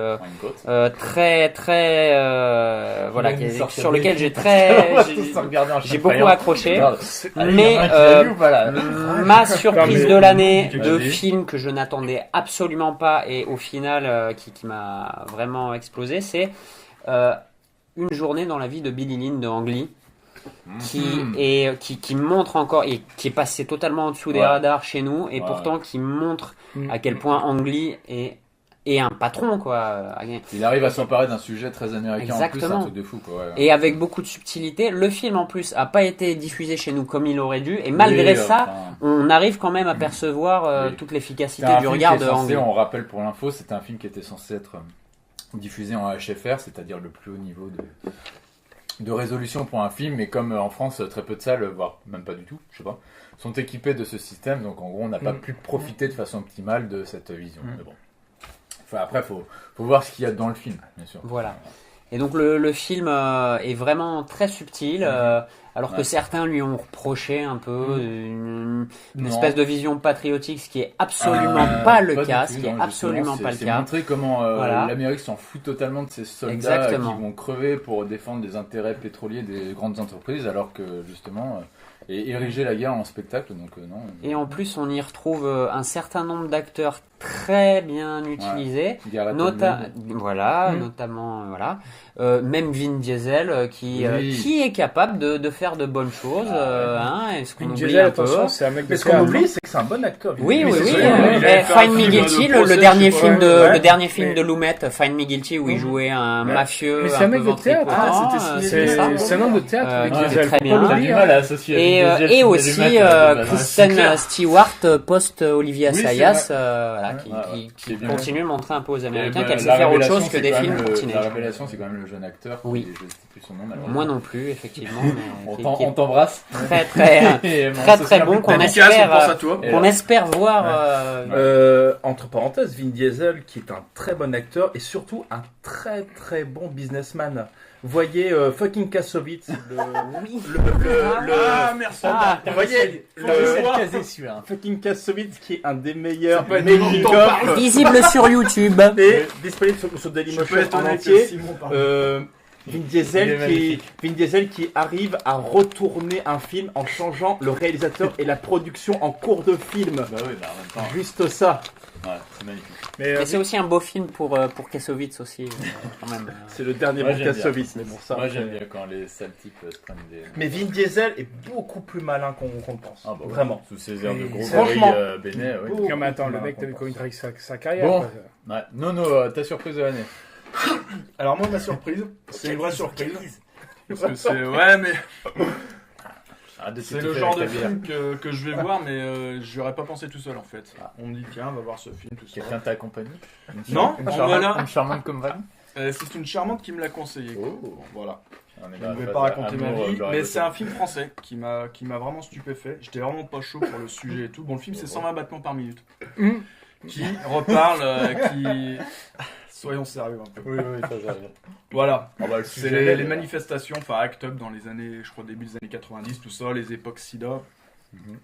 très voilà, sur lequel j'ai beaucoup accroché. Mais ma surprise de l'année, de film que je n'attendais absolument pas et au final qui m'a vraiment explosé, c'est Une journée dans la vie de Billy Lynn de Ang Lee, qui montre encore et qui est passé totalement en dessous des radars chez nous et pourtant qui montre à quel point Ang Lee est un patron, quoi. Il arrive à s'emparer d'un sujet très américain. Exactement. En plus, un truc de fou, quoi. Ouais. Et avec beaucoup de subtilité. Le film en plus a pas été diffusé chez nous comme il aurait dû et malgré ça on arrive quand même à percevoir toute l'efficacité du regard de Ang Lee. On rappelle pour l'info, c'était un film qui était censé être diffusé en HFR, c'est-à-dire le plus haut niveau de résolution pour un film, mais comme en France, très peu de salles, voire même pas du tout, je sais pas, sont équipées de ce système, donc en gros, on n'a pas pu profiter de façon optimale de cette vision. Mais bon. Enfin, après, faut voir ce qu'il y a dans le film, bien sûr. Voilà. Et donc le film est vraiment très subtil, alors que certains lui ont reproché un peu une espèce de vision patriotique, ce qui est absolument pas le cas. Ce qui est absolument pas le cas. C'est montrer comment l'Amérique s'en fout totalement de ses soldats qui vont crever pour défendre les intérêts pétroliers des grandes entreprises, alors que justement et ériger la guerre en spectacle. Donc non. Et en plus, on y retrouve un certain nombre d'acteurs très bien utilisés, notamment même Vin Diesel qui est capable de faire de bonnes choses. Est-ce qu'on oublie un peu? C'est un mec de ce qu'on oublie, c'est que c'est un bon acteur. Oui. Find Me Guilty, le dernier film de Lumet, Find Me Guilty, où il jouait un mafieux. Mais c'est un mec de théâtre. C'est un homme de théâtre. Très bien. Et aussi Kristen Stewart post Olivia Assayas, qui continue de montrer un peu aux Américains qu'elle sait faire autre chose que des films pour teenage. La révélation, c'est quand même le jeune acteur. Oui. Je ne sais plus son nom, malheureusement. Moi non plus, effectivement. On t'embrasse. Très bon, qu'on espère voir. Entre parenthèses, Vin Diesel, qui est un très bon acteur et surtout un très très bon businessman. Voyez fucking Kassovitz, merci. Vous voyez fucking Kassovitz, qui est un des meilleurs making-of visible sur YouTube et disponible sur Dailymotion en entier. Vin Diesel qui arrive à retourner un film en changeant le réalisateur et la production en cours de film. Juste ça. Ouais, c'est magnifique. Mais c'est aussi un beau film pour Kassovitz aussi, quand même. C'est le dernier Moi, pour j'aime Kassovitz, mais pour ça. Moi j'aime bien quand les sales types se prennent des. Mais Vin Diesel est beaucoup plus malin qu'on le pense. Ah bah, Vraiment. Sous ses airs de gros Franchement. Bénet, oui. Oh. Non, mais attends, le Voilà, mec qu'on t'avait pense. connu sa carrière. Bon. quoi. Ouais. Nono, ta surprise de l'année. Alors moi, ma surprise, c'est une vraie surprise. Parce que c'est... Ouais, mais Arrête de c'est t'étouffer le genre de avec la bière. film que je vais voir, mais j'aurais pas pensé tout seul en fait. Ah. On me dit, tiens, va voir ce film, tout ça. Quelqu'un t'a accompagné Non, une en charmante, voilà. une charmante comme Van. C'est une charmante qui me l'a conseillé. quoi. Oh. Bon, voilà. On est Je dans ne la vais phase pas raconter ma amour, vie, gloire et mais beauté. c'est un film français qui m'a vraiment stupéfait. J'étais vraiment pas chaud pour le sujet et tout. Bon, le film c'est 120 battements par minute. Qui reparle, qui... Soyons sérieux un peu. Oui, oui, ça j'arrive. Voilà. Ah bah, le C'est sujet, les manifestations, enfin Act Up dans les années, je crois début des années 90, tout ça, les époques SIDA,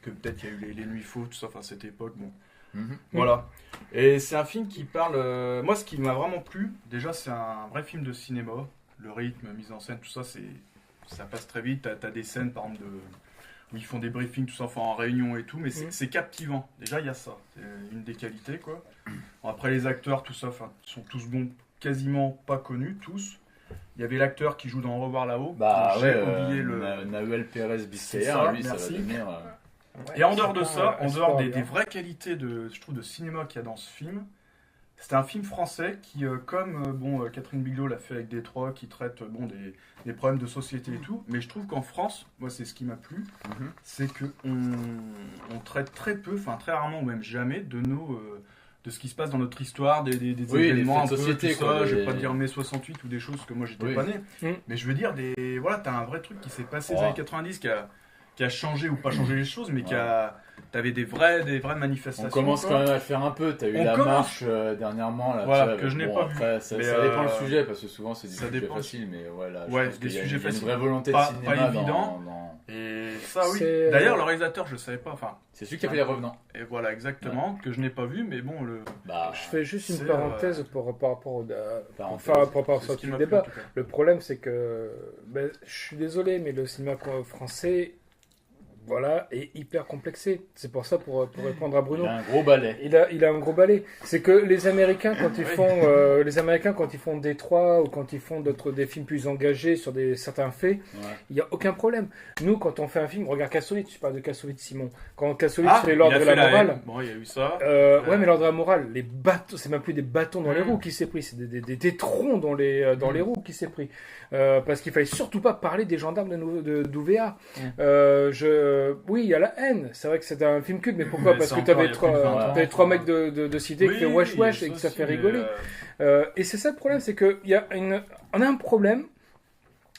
que peut-être il y a eu les nuits faux, tout ça, enfin cette époque, bon. Mhm. Voilà. Et c'est un film qui parle... moi, ce qui m'a vraiment plu, déjà, c'est un vrai film de cinéma. Le rythme, mise en scène, tout ça, ça passe très vite. T'as des scènes, par exemple, où ils font des briefings, tout ça, enfin, en réunion et tout, mais c'est captivant. Déjà, il y a ça. C'est une des qualités, quoi. Bon, après, les acteurs, tout ça, enfin, sont tous bons, quasiment pas connus, tous. Il y avait l'acteur qui joue dans Au revoir là-haut. Bah J'ai ouais, oublié le... Nahuel Pérez C'est Biscayer, ça, lui, merci. ça va devenir... Et en dehors de ça, en dehors des bien. vraies qualités je trouve, de cinéma qu'il y a dans ce film, c'est un film français qui, comme Catherine Bigelow l'a fait avec Détroit, qui traite des problèmes de société et tout, mais je trouve qu'en France, moi c'est ce qui m'a plu, c'est qu'on traite très peu, enfin très rarement ou même jamais, de ce qui se passe dans notre histoire, des Oui, les événements un faits de peu, société, tout quoi, ça. Je vais les- pas te dire mai 68 ou des choses que moi j'étais Oui. pas né, Mm. mais je veux dire, voilà, t'as un vrai truc qui s'est passé dans Oh. les années 90 qui a changé ou pas changé les choses, mais Ouais. t'avais des vraies manifestations. On commence quoi. quand même à le faire un peu. T'as eu On la commence. marche dernièrement. Là, Voilà, tu vois, que je n'ai bon, pas après, vu. Ça, Mais, ça dépend le sujet, parce que souvent c'est des ça sujets dépend. faciles, mais ouais, là, je Ouais, pense des qu'il y a sujets une faciles. vraie volonté Pas- de pas cinéma évident. dans... Et ça, oui. C'est- D'ailleurs, le réalisateur, je savais pas. Enfin, C'est celui qui a fait Les Revenants. et voilà, exactement, que je n'ai pas vu, mais bon, Bah, Je fais juste une C'est, parenthèse par rapport au parenthèse. par rapport à c'est ce ce qui m'a débat. plu, en tout cas. Le problème, c'est que je suis désolé, mais le cinéma français, voilà, est hyper complexé. C'est pour ça, pour répondre à Bruno. il a un gros balai. Il a un gros balai. C'est que les Américains, quand ils font Détroit ou quand ils font des films plus engagés sur certains faits, Ouais. il n'y a aucun problème. Nous, quand on fait un film, regarde Kassovitz, tu parles de Kassovitz, Simon. Quand Kassovitz fait l'ordre il a de fait la morale, haine. Bon, il y a eu ça. ouais, mais l'ordre de la morale, les bâtons, c'est même plus des bâtons dans les roues qui s'est pris, c'est des troncs dans les roues qui s'est pris. Parce qu'il fallait surtout pas parler des gendarmes d'UVA. Oui, il y a la haine. C'est vrai que c'était un film culte, mais pourquoi? Mais Parce c'est que encore il y a plus de 20 ans, t'avais trois mecs de cité qui fait wesh wesh et que ça fait rigoler. Et c'est ça le problème, c'est que on a un problème.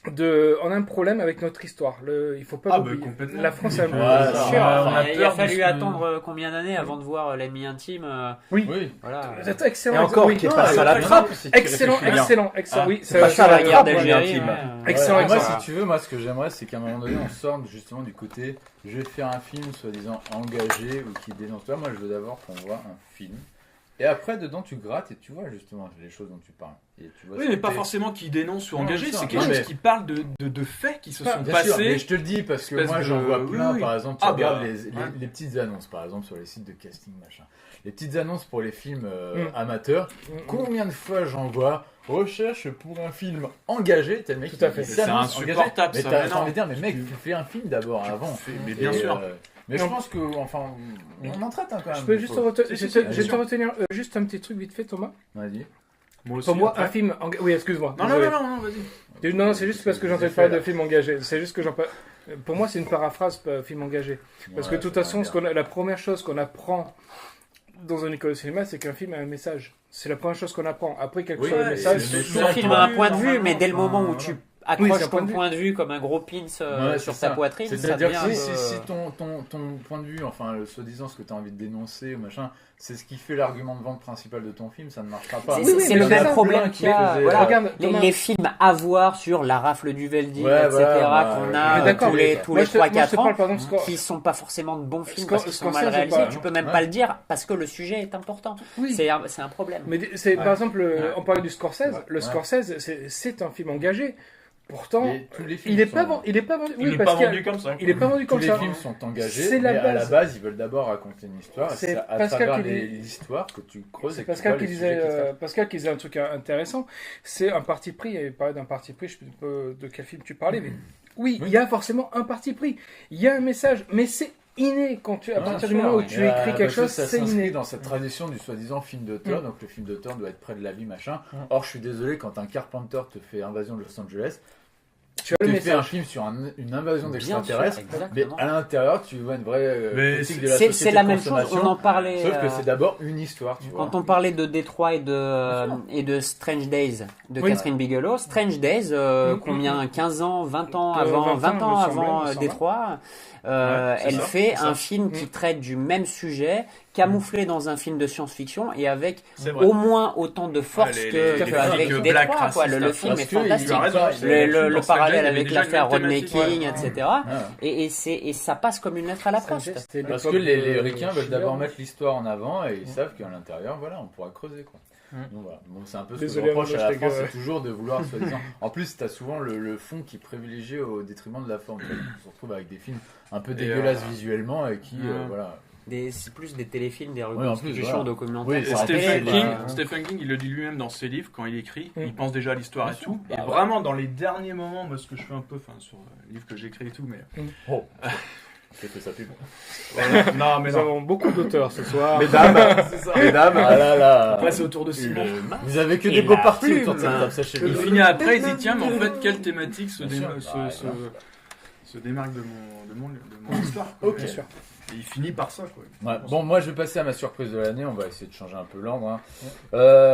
On a un problème avec notre histoire. Il faut pas l'oublier. complètement. La France a un Ouais, problème. ça, Sûr, on a enfin, il a peur de fallu ce que- attendre combien d'années avant de voir l'ennemi intime Oui. Voilà. C'est excellent. Et encore, Oui. qui est passé à la trappe. si tu Excellent, réfléchis bien. excellent. Ah. Oui, C'est pas ça, la guerre trappe, d'Algérie. l'intime. Excellent, Ouais, moi, excellent. si tu veux, moi, ce que j'aimerais, c'est qu'à un moment donné, on sorte justement du côté je vais faire un film soi-disant engagé ou qui dénonce. Là, moi, je veux d'abord qu'on voit un film. Et après, dedans, tu grattes et tu vois justement les choses dont tu parles. Et tu vois Oui, ce mais que pas t'es- forcément qui dénonce ou Non, engagé, bien sûr. c'est quelque Non, chose mais- qui parle de faits qui se sont Bien sûr, mais passés. je te le dis parce que espèce moi j'en de- vois plein, oui. par exemple, tu Ah, regardes bah, les ouais. petites annonces, par exemple, sur les sites de casting, machin. Les petites annonces pour les films amateurs, combien de fois j'en vois recherche pour un film engagé, t'as le mec Tout à qui fait. s'annonce C'est engagé. insupportable, Mais ça, t'as mais non. envie de dire, mais mec, fais un film d'abord avant. Mais bien Et, sûr. mais je Non. pense que, enfin, on en traite hein, quand même. Je peux juste Faut- te Si, si, je bien vais te sûr. retenir juste un petit truc vite fait, Thomas. Vas-y. Moi aussi, Pour moi, après. un film. Oui, excuse-moi. Non, désolé. non, vas-y. Non, c'est juste parce que j'entends J'ai parler fait, de là. film engagé. C'est juste que pour moi, c'est une paraphrase film engagé. Parce que de toute façon, la première chose qu'on apprend dans une école de cinéma, c'est qu'un film a un message. C'est la première chose qu'on apprend. Après, quel que Oui, soit le ouais, message, c'est le Le message. film a un point de vue, mais dès le moment où Voilà. tu Oui, accroches c'est un point ton de vue. point de vue comme un gros pins Ouais, sur c'est ta ça. poitrine, ça C'est-à-dire devient que un si, peu- si ton point de vue, enfin, soi-disant ce que tu as envie de dénoncer ou machin, c'est ce qui fait l'argument de vente principal de ton film, ça ne marchera pas. C'est mais le c'est même ça, problème plein qu'il y a. qui faisaient, Voilà. Regarde, Les, Thomas. les films à voir sur la rafle du Veldiv, Ouais, etc., voilà, qu'on ouais. a Mais d'accord, tous mais les moi, je te 3-4 parle, ans, par exemple, qui sont pas forcément de bons films Scor- parce qu'ils sont mal Scorsese, réalisés. pas- Tu peux même Ouais. pas le dire parce que le sujet est important. Oui. C'est un problème. Mais c'est par exemple, on parlait du Scorsese. Ouais. Le Scorsese, c'est un film engagé. Pourtant, Et tous les films il est sont- pas vendu. Il est pas vendu. Il Oui, n'est parce pas qu'il y a- vendu comme ça. il est pas vendu Tous comme les ça. films sont engagés, C'est la mais à la base. base, ils veulent d'abord raconter une histoire. Et C'est c'est à Pascal travers qui dit- l'histoire que tu creuses. C'est et que tu Pascal vois qui les disait, sujets qui te font. Pascal qui disait un truc intéressant. C'est un parti pris. Il avait parlé d'un parti pris. Je sais pas de quel film tu parlais, mais oui, il y a forcément un parti pris. Il y a un message, mais c'est inné quand à partir du moment où tu écris quelque chose, ça c'est s'inscrit inné. dans cette tradition du soi-disant film d'auteur. Donc le film d'auteur doit être près de la vie, machin. Or, je suis désolé, quand un Carpenter te fait Invasion de Los Angeles, Tu as le tu fais un message. film sur une invasion Bien d'extraterrestres, sûr, mais exactement. à l'intérieur, tu vois une vraie Mais critique de la C'est société la de même chose, consommation. on en parlait. Sauf que c'est d'abord une histoire, tu vois. Quand on parlait de Détroit et de Strange Days de Oui. Catherine Bigelow, Strange Days, combien 15 ans, 20 ans avant, 20 ans me avant semble. Détroit, c'est elle ça, fait c'est ça. un film qui traite du même sujet, camouflé dans un film de science-fiction et avec C'est vrai. au moins autant de force Ouais, que les avec flics Détroit. black Quoi. Le racistes film parce est que il- fantastique. Tu as raison, Le dans Stranger, parallèle il y avait avec déjà l'affaire une même Rodney thématique, King, ouais. etc. Et ça passe comme une lettre à la poste. C'était Parce l'époque que les de ricains veulent Schiller. d'abord mettre l'histoire en avant et ils savent qu'à l'intérieur, voilà, on pourra creuser, quoi. Donc voilà, bon, c'est un peu ce que je Désolé, reproche à la Hashtag, France, c'est toujours de vouloir soi-disant. En plus, t'as souvent le fond qui est privilégié au détriment de la forme. On se retrouve avec des films un peu dégueulasses visuellement et qui, voilà. C'est plus des téléfilms, des en plus, reconstitutions, voilà. documentaires. Oui, Et sur la télé, Stephen quoi. King, Stephen King, il le dit lui-même dans ses livres, quand il écrit, il pense déjà à l'histoire et tout. Et Bah, vraiment, dans les derniers moments, moi, ce que je fais un peu, enfin, sur les livres que j'écris et tout, mais. Oh, j'ai fait sa pub. Voilà. Non, mais Nous non. avons beaucoup d'auteurs ce soir. Mesdames, C'est ça. mesdames, Ah là là. Après, c'est autour de Simon. Vous avez que Et des beaux la parties plume. autour de cette table, sachez-le. Il finit après, il dit tiens, mais en fait, quelle thématique se, Bien dé- sûr. se- Bah, se- voilà. se démarque de mon histoire. Ok. Bien sûr. Et il finit par ça, quoi. Ouais, bon, moi je vais passer à ma surprise de l'année. On va essayer de changer un peu l'ordre. Hein.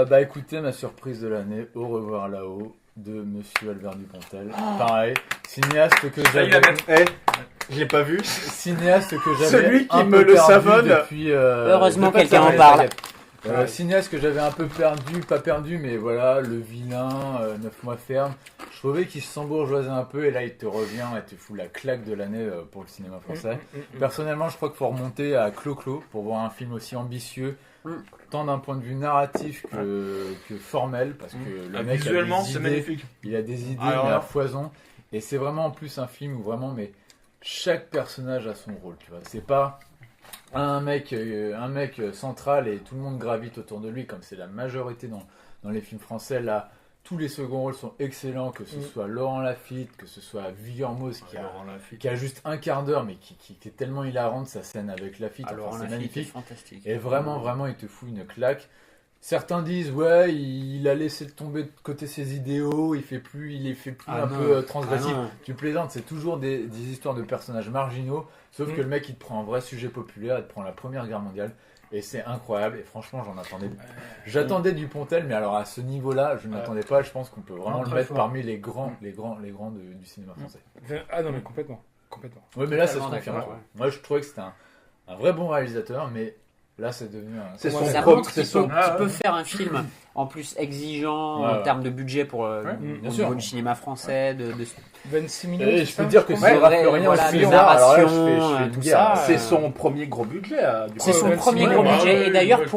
Bah écoutez, ma surprise de l'année, Au revoir là-haut, de Monsieur Albert Dupontel. Pareil, cinéaste que Failli j'avais. la mettre. je l'ai pas vu. Cinéaste que j'avais Celui qui un me peu le perdu savonne. depuis. Heureusement, je vais pas quelqu'un te en savonner, parle. t'inquiète. Cinéaste que j'avais un peu perdu, pas perdu, mais voilà, Le Vilain, 9 mois ferme. Je trouvais qu'il s'embourgeoisait un peu et là il te revient et te fout la claque de l'année pour le cinéma français. Personnellement, je crois qu'il faut remonter à Clo-Clo pour voir un film aussi ambitieux, tant d'un point de vue narratif que formel, parce que le mec Visuellement, a des c'est idées, magnifique. il a des idées Alors mais à là. foison, et c'est vraiment en plus un film où vraiment, mais chaque personnage a son rôle, tu vois. C'est pas un mec central et tout le monde gravite autour de lui, comme c'est la majorité dans les films français. Là, tous les seconds rôles sont excellents, que ce soit Laurent Lafitte, que ce soit Vigormos qui a juste un quart d'heure, mais qui est tellement hilarante sa scène avec Lafitte. Enfin, Alors, c'est la fille est magnifique. fantastique. Et vraiment, il te fout une claque. Certains disent, ouais, il a laissé tomber de côté ses idéaux, il les fait plus Ah un non. peu Ah transgressifs. non. Tu plaisantes, c'est toujours des histoires de personnages marginaux, sauf que le mec, il te prend un vrai sujet populaire, il te prend la Première Guerre mondiale, et c'est incroyable, et franchement, j'attendais Dupontel, mais alors à ce niveau-là, je ne m'attendais pas, je pense qu'on peut vraiment Non, le très mettre fort. parmi les grands du cinéma français. Ah non, mais complètement. Oui, mais là, ça se Totalement confirme. d'accord, ouais. Moi, je trouvais que c'était un vrai bon réalisateur, mais là, c'est devenu un... C'est Ça son montre propre. qu'il C'est son. peut faire un film en plus exigeant Ouais, en ouais. termes de budget pour bien au sûr. niveau du cinéma français, de 26 millions. Et c'est je peux ça, dire que crois. c'est Ouais, Florian voilà, aussi, des alors là, je narrations, fais une tout guerre. ça. C'est son premier gros budget. Du C'est coup. son 26 premier millions, gros ah budget. oui, Et d'ailleurs, oui,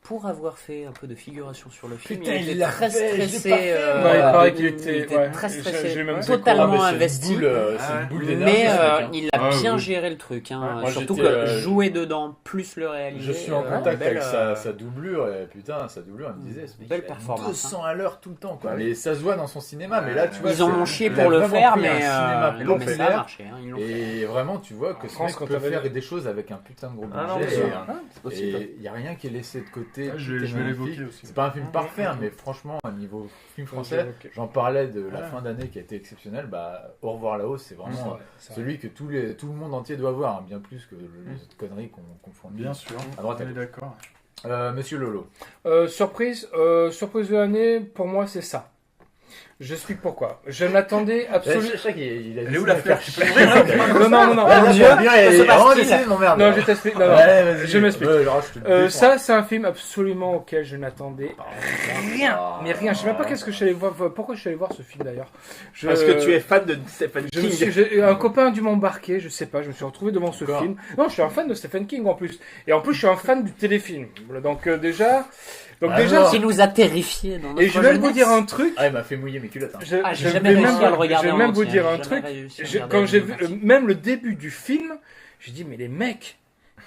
pour avoir fait un peu de figuration sur le film, Putain, il il était l'a très fait, je l'ai stressé. pas fait. Ouais, il paraît qu'il était très j'ai stressé, même totalement Ah, mais c'est investi. une boule, c'est une boule d'énergie. Mais ce mec, hein. il a bien oui. géré le truc. Hein. Moi, Surtout j'étais, que jouer dedans, plus le réaliser. Je suis en une contact belle, avec sa doublure, et putain, sa doublure, elle me disait, ce mec, belle il a performance, 200 à l'heure tout le temps, quoi. Mais ça se voit dans son cinéma, mais là, tu vois. Ils en c'est- ont chié il a pour le vraiment faire, pris un mais cinéma mais populaire, ça a marché. Hein, ils l'ont fait. Et vraiment, tu vois que En ce France, mec quand peut t'avais- faire des choses avec un putain de gros Ah non, budget. mais et c'est possible. Et il n'y a rien qui est laissé de côté. Ah, tout je est vais magnifique. l'évoquer aussi. C'est pas un film parfait, hein, mais franchement, au niveau film français, j'en parlais de la fin d'année qui a été exceptionnelle. Bah, Au revoir là-haut, c'est vraiment celui que tout le monde entier doit voir, hein, bien plus que les autres conneries qu'on fournit. Bien sûr, À droite, à on est gauche. d'accord. Monsieur Lolo. Surprise de l'année, pour moi, c'est ça. Je suis pourquoi. Je n'attendais absolument. Je sais qu'il a Elle est où la fleur faire Tu peux l'ouvrir là Non. Mon Dieu, il m'emmerde. Non, je t'explique. Non, non. Ouais, vas-y. Je m'explique. Ouais, alors, je te le défends. Ça, c'est un film absolument auquel je n'attendais rien. Mais rien. Je sais même pas qu'est-ce que je suis allé voir. Pourquoi je suis allé voir ce film d'ailleurs. Parce que tu es fan de Stephen Je me King. suis, un copain a dû m'embarquer, je sais pas, je me suis retrouvé devant ce D'accord. film. Non, je suis un fan de Stephen King en plus. Et en plus, je suis un fan du téléfilm. Voilà, donc déjà, Donc Ah déjà, non. Qui nous a terrifiés dans notre et je vais même vous jeunesse. dire un truc. Ah, il m'a fait mouiller mes culottes. Hein. Je, Ah, je j'ai jamais vais réussi même, à le regarder je vais en même vous entier, dire j'ai un jamais truc. réussi à Je- regarder quand la j'ai vidéo vu entière. même le début du film, j'ai dit mais les mecs,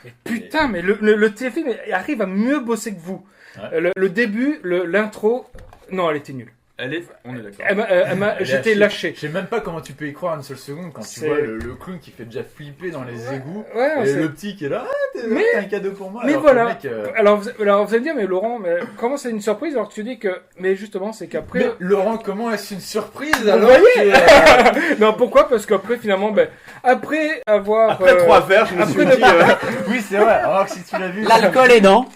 mais putain, mais le téléfilm arrive à mieux bosser que vous. Ouais. Le début, l'intro, non, elle était nulle. On est d'accord. J'étais lâché. Je sais même pas comment tu peux y croire une seule seconde quand tu C'est- vois le clown qui fait déjà flipper dans les égouts Ouais, et c'est- le petit qui est là. Ah, Mais- t'as un cadeau pour moi. mais alors que voilà. le mec, Alors vous allez me dire, mais Laurent, mais comment c'est une surprise alors que tu dis que. Mais justement, c'est qu'après. Mais Laurent, comment est-ce une surprise Vous alors voyez que, Non, pourquoi? Parce qu'après, finalement, après avoir. Après 3 verres, je me suis dit. Oui, c'est vrai. Alors que si tu l'as vu. L'alcool aidant.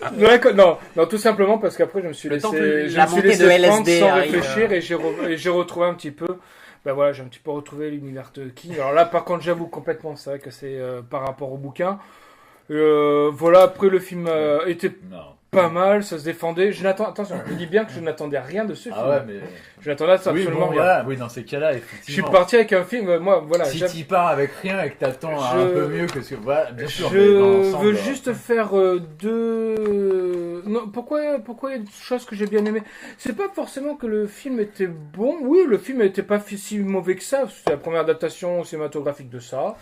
Non, tout simplement parce qu'après, je me suis Le temps que laissé, je la me suis montée laissé de prendre LSD sans arrive, réfléchir et j'ai retrouvé un petit peu. Ben voilà, j'ai un petit peu retrouvé l'univers de King. Alors là, par contre, j'avoue complètement, c'est vrai que c'est par rapport au bouquin. Voilà, après le film était Non. pas mal, ça se défendait. Attention, je dis bien que je n'attendais rien de ce film. Ah ouais, mais. Je n'attendais Oui, absolument bon, rien. voilà. Oui, dans ces cas-là, Je suis effectivement. parti avec un film, moi, voilà. Si j'aime- tu pars avec rien et que t'attends Je- un peu mieux que ce que. Voilà, bien sûr. mais dans Je l'ensemble, veux juste faire deux. Non, pourquoi il y a des choses que j'ai bien aimées? C'est pas forcément que le film était bon. Oui, le film n'était pas si mauvais que ça. C'est la première adaptation cinématographique de ça.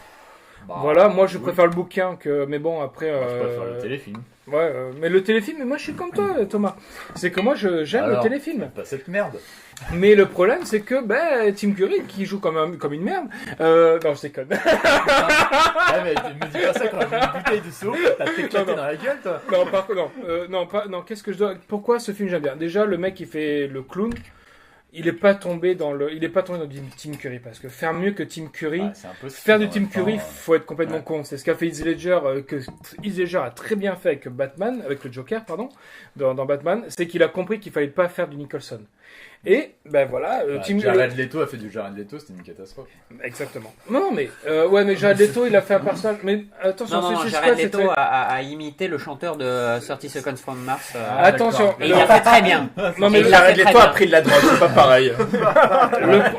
bah, Voilà, moi je oui. préfère le bouquin que. Mais bon, après. Moi, je préfère le téléfilm. Ouais, mais le téléfilm, mais moi je suis comme toi, Thomas. C'est que moi j'aime le Alors, téléfilm. Pas cette merde. Mais le problème, c'est que Tim Curry, qui joue comme une merde. Non, je déconne. Ah, mais me dis pas ça quand j'ai une bouteille de seau, t'as t'éclaté Non, dans la gueule, toi. Non, par contre, non, qu'est-ce que je dois. Pourquoi ce film j'aime bien? Déjà, le mec qui fait le clown, il est pas tombé dans du Tim Curry, parce que faire mieux que Tim Curry, Ouais, c'est impossible. faire du en Tim même temps, Curry, faut être complètement ouais. con. C'est ce qu'a fait Heath Ledger, que Heath Ledger a très bien fait avec Batman, avec le Joker, pardon, dans Batman, c'est qu'il a compris qu'il fallait pas faire du Nicholson. Et ben voilà, Jared Leto a fait du Jared Leto, c'était une catastrophe. exactement. Non, mais ouais, mais Jared Leto, il a fait un personnage. Mais attention, Non, Suicide Jared Squad, c'est Leto très- a imité le chanteur de 30 Seconds from Mars. Attention, Et il a fait très bien. non mais Et le- il a fait Jared très Leto a bien. pris de la drogue, c'est pas pareil.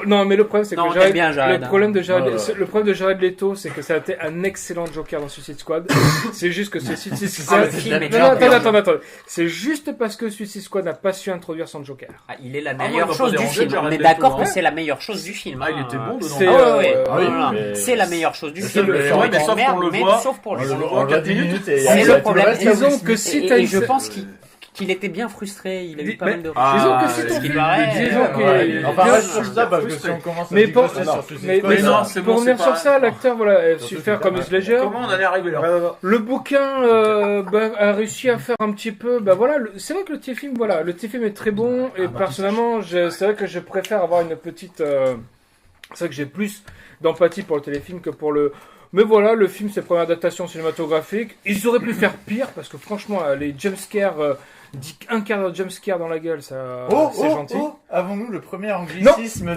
non, mais le problème, c'est que Non, on Jared, aime bien Jared, le problème de Jared, Ouais, ouais. le problème de Jared Leto, c'est que ça a été un excellent Joker dans Suicide Squad. C'est juste que Suicide Ah, Squad. le film est Non, bien bien. attends. C'est juste parce que Suicide Squad n'a pas su introduire son Joker. Ah, il est la moi, meilleure il m'a chose pas du dérangé, film. Jared On est Leto, d'accord hein. que c'est la meilleure chose du film. Ah, il hein. était bon dedans. C'est, Ah ouais, euh, ouais, oui, non, mais- c'est la meilleure chose du C'est film. le- C'est ouais, mais sauf merde, qu'on le mais voit. sauf pour On lui. le le voit voit en 4 10 minutes et C'est après, le tout problème. reste, Disons Will que Smith. si Et, t'as et une- je pense qu'il était bien frustré. Il a eu pas Mais- mal de. disons que si ce ton qui film- paraît. disons que- Ouais, enfin, Bien reste sûr, sur ça parce que frustré. si on commence à Mais pour, digresser sur Suicide mais, Squad, mais non, non, c'est pour bon, revenir c'est sur pas- ça, l'acteur voilà, a Surtout su que faire c'est comme pas Heath Ledger. Comment on en est arrivé là? Le bouquin a réussi à faire un petit peu. Bah voilà, c'est vrai que le téléfilm, voilà, le téléfilm est très bon et personnellement, c'est vrai que je préfère avoir une petite. C'est vrai que j'ai plus d'empathie pour le téléfilm que pour le. Mais voilà, le film, c'est la première adaptation cinématographique. Ils auraient pu faire pire parce que franchement, les jumpscares, un quart d'heure de jumpscare dans la gueule, ça, c'est gentil. Avons-nous le premier anglicisme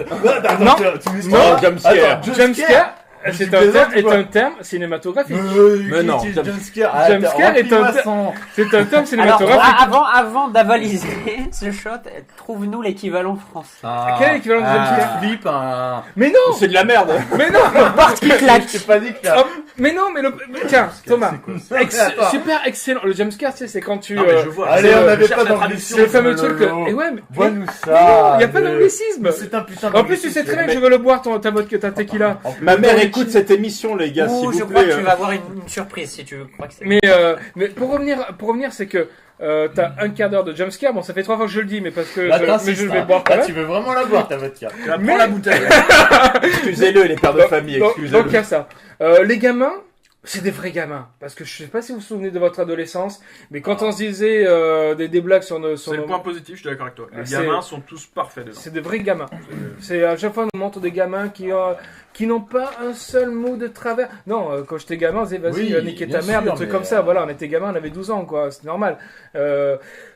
Non. tu m'excuses. Non. Jumpscare. Jumpscare, Tu c'est plaisantes ou est quoi un terme cinématographique. Mais non. Jumpscare. Jumpscare est un- C'est un terme Alors, cinématographique. avant d'avaliser ce shot, trouve-nous l'équivalent français. Quel est l'équivalent de jumpscare Flip, un. Mais non, C'est de la merde. mais non, Porte qui claque. Je t'ai pas dit que Oh, mais non, mais tiens, Thomas, Attends. super excellent. Le jumpscare, tu sais, c'est quand tu. Non, mais je vois. Allez, c'est, on n'avait je pas cherche la d'anglicisme. c'est le fameux truc. Lolo. Et ouais, mais Bois-nous non, ça. il n'y a pas d'anglicisme. Mais c'est un putain En plus, tu sais très bien que je veux le boire, ta vodka, ta tequila. Ma mère écoute cette émission, les gars, s'il Ouh, je vous crois plaît. que tu vas avoir une surprise si tu crois que c'est. Mais pour revenir, c'est que t'as un quart d'heure de jumpscare. Bon, ça fait 3 fois que je le dis, mais parce que Là, mais t'insistes, je vais hein. boire quand Là, même. tu veux vraiment la boire, ta vodka. Tu vas Mais- prendre la bouteille. Excusez-le, les pères de famille, Donc, excusez-le. il y a ça. Les gamins, c'est des vrais gamins. Parce que je sais pas si vous vous souvenez de votre adolescence, mais quand on se disait des blagues sur nos... C'est le point positif, je suis d'accord avec toi. Les C'est- gamins sont tous parfaits dedans. C'est des vrais gamins. C'est à chaque fois on nous montre des gamins qui n'ont pas un seul mot de travers. Non, quand j'étais gamin, on disait vas-y, Oui, niquer bien ta mère, sûr, des trucs mais, comme ça. Voilà, on était gamin, on avait 12 ans, quoi. C'est normal.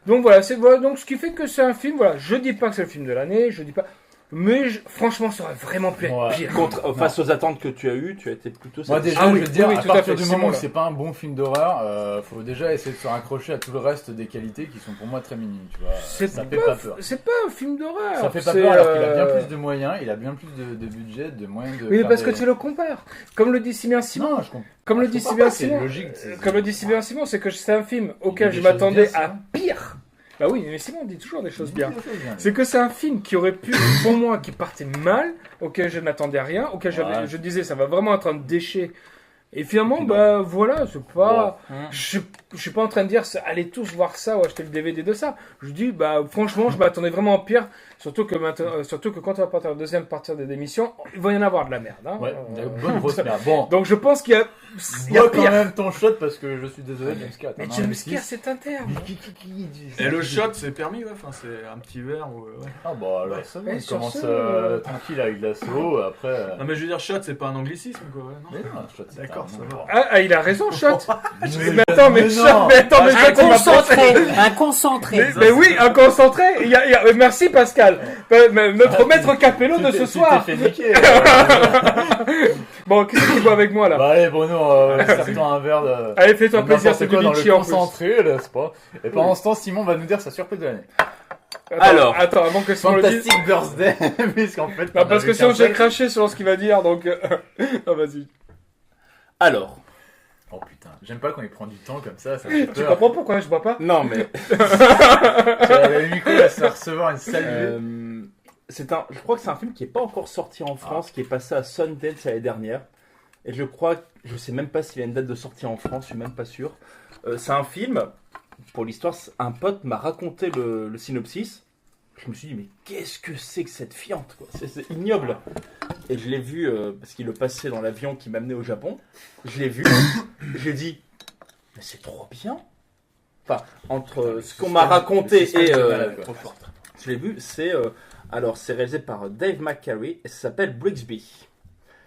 Donc voilà, donc ce qui fait que c'est un film. Voilà, je dis pas que c'est le film de l'année, je dis pas. Mais franchement, ça aurait vraiment pu être Ouais. pire. Face aux attentes que tu as eues, tu as été plutôt Moi satisfait. déjà, Ah oui, je veux te dire, oui, à tout à partir fait, du Simon, moment où là. c'est pas un bon film d'horreur, faut déjà essayer de se raccrocher à tout le reste des qualités qui sont pour moi très minimes, tu vois. C'est Ça fait pas peur. C'est pas un film d'horreur. Ça fait pas c'est, peur alors qu'il a bien plus de moyens, il a bien plus de budget, de moyens de. Oui, mais faire parce que des- tu le compares. Comme le dit si bien Simon. Non, je comprends. Comme le je dit si comprends bien pas, c'est Simon. logique, c'est- Comme le dit si bien Simon, c'est que c'est un film auquel dit je des choses m'attendais bien, à ça. pire. Bah oui, mais Simon dit toujours des choses bien. C'est que c'est un film qui aurait pu, pour moi, qui partait mal, auquel je n'attendais rien, auquel je disais ça va vraiment être un déchet. Et finalement, bah voilà, c'est pas. Je suis pas en train de dire allez tous voir ça ou acheter le DVD de ça. Je dis, bah franchement, je m'attendais vraiment à pire. Surtout que quand on va partir la deuxième partie des émissions, il va y en avoir de la merde. Hein. Ouais, bonne grosse merde. Bon. Donc je pense qu'il y a Moi, pire. quand même ton shot parce que je suis désolé, James Scott. Mais James Scott, c'est un terme. Et le shot, c'est permis, ouais. Enfin, c'est un petit verre ou. Ouais. Ah bah alors ça va, Ouais, on sur commence ce, tranquille avec l'assaut, après... Non, mais je veux dire, shot, c'est pas un anglicisme, quoi. Ouais, non. Mais non, shot, c'est D'accord, un ça nom. va. Ah, il a raison, shot. Mais Mais attends, mais non. shot, mais attends, mais Un shot, il m'a concentré. Un concentré. Mais oui, un concentré. Merci Pascal. Notre maître Capello de ce soir. Tu t'es fait niquer. Bon, qu'est-ce qu'il boit avec moi là? Bah allez Bruno, serre-toi un verre de... Allez, fais-toi plaisir, n'importe c'est quoi du dans le litchi en plus. concentré, n'est-ce pas? Et pendant ce temps, Simon va nous dire sa surprise de l'année. Alors. Attends, avant que Simon le dise. Fantastic Birthday, puisqu'en fait... Non, parce que sinon j'ai craché sur ce qu'il va dire, donc. Non, vas-y. Alors. Oh putain, j'aime pas quand il prend du temps comme ça me fait Tu peur. comprends pourquoi je bois pas? Non, mais. Nico va se faire recevoir une saluée. Je crois que c'est un film qui n'est pas encore sorti en France, qui est passé à Sundance l'année dernière. Et je sais même pas s'il a une date de sortie en France, je suis même pas sûr. C'est un film, pour l'histoire, un pote m'a raconté le synopsis. Je me suis dit, mais qu'est-ce que c'est que cette fiente, quoi. C'est ignoble. Et je l'ai vu, parce qu'il le passait dans l'avion qui m'amenait au Japon. Je l'ai vu, j'ai dit, mais c'est trop bien. Enfin, entre ce qu'on m'a raconté et... je l'ai vu, c'est réalisé par Dave McCary et ça s'appelle Brixby.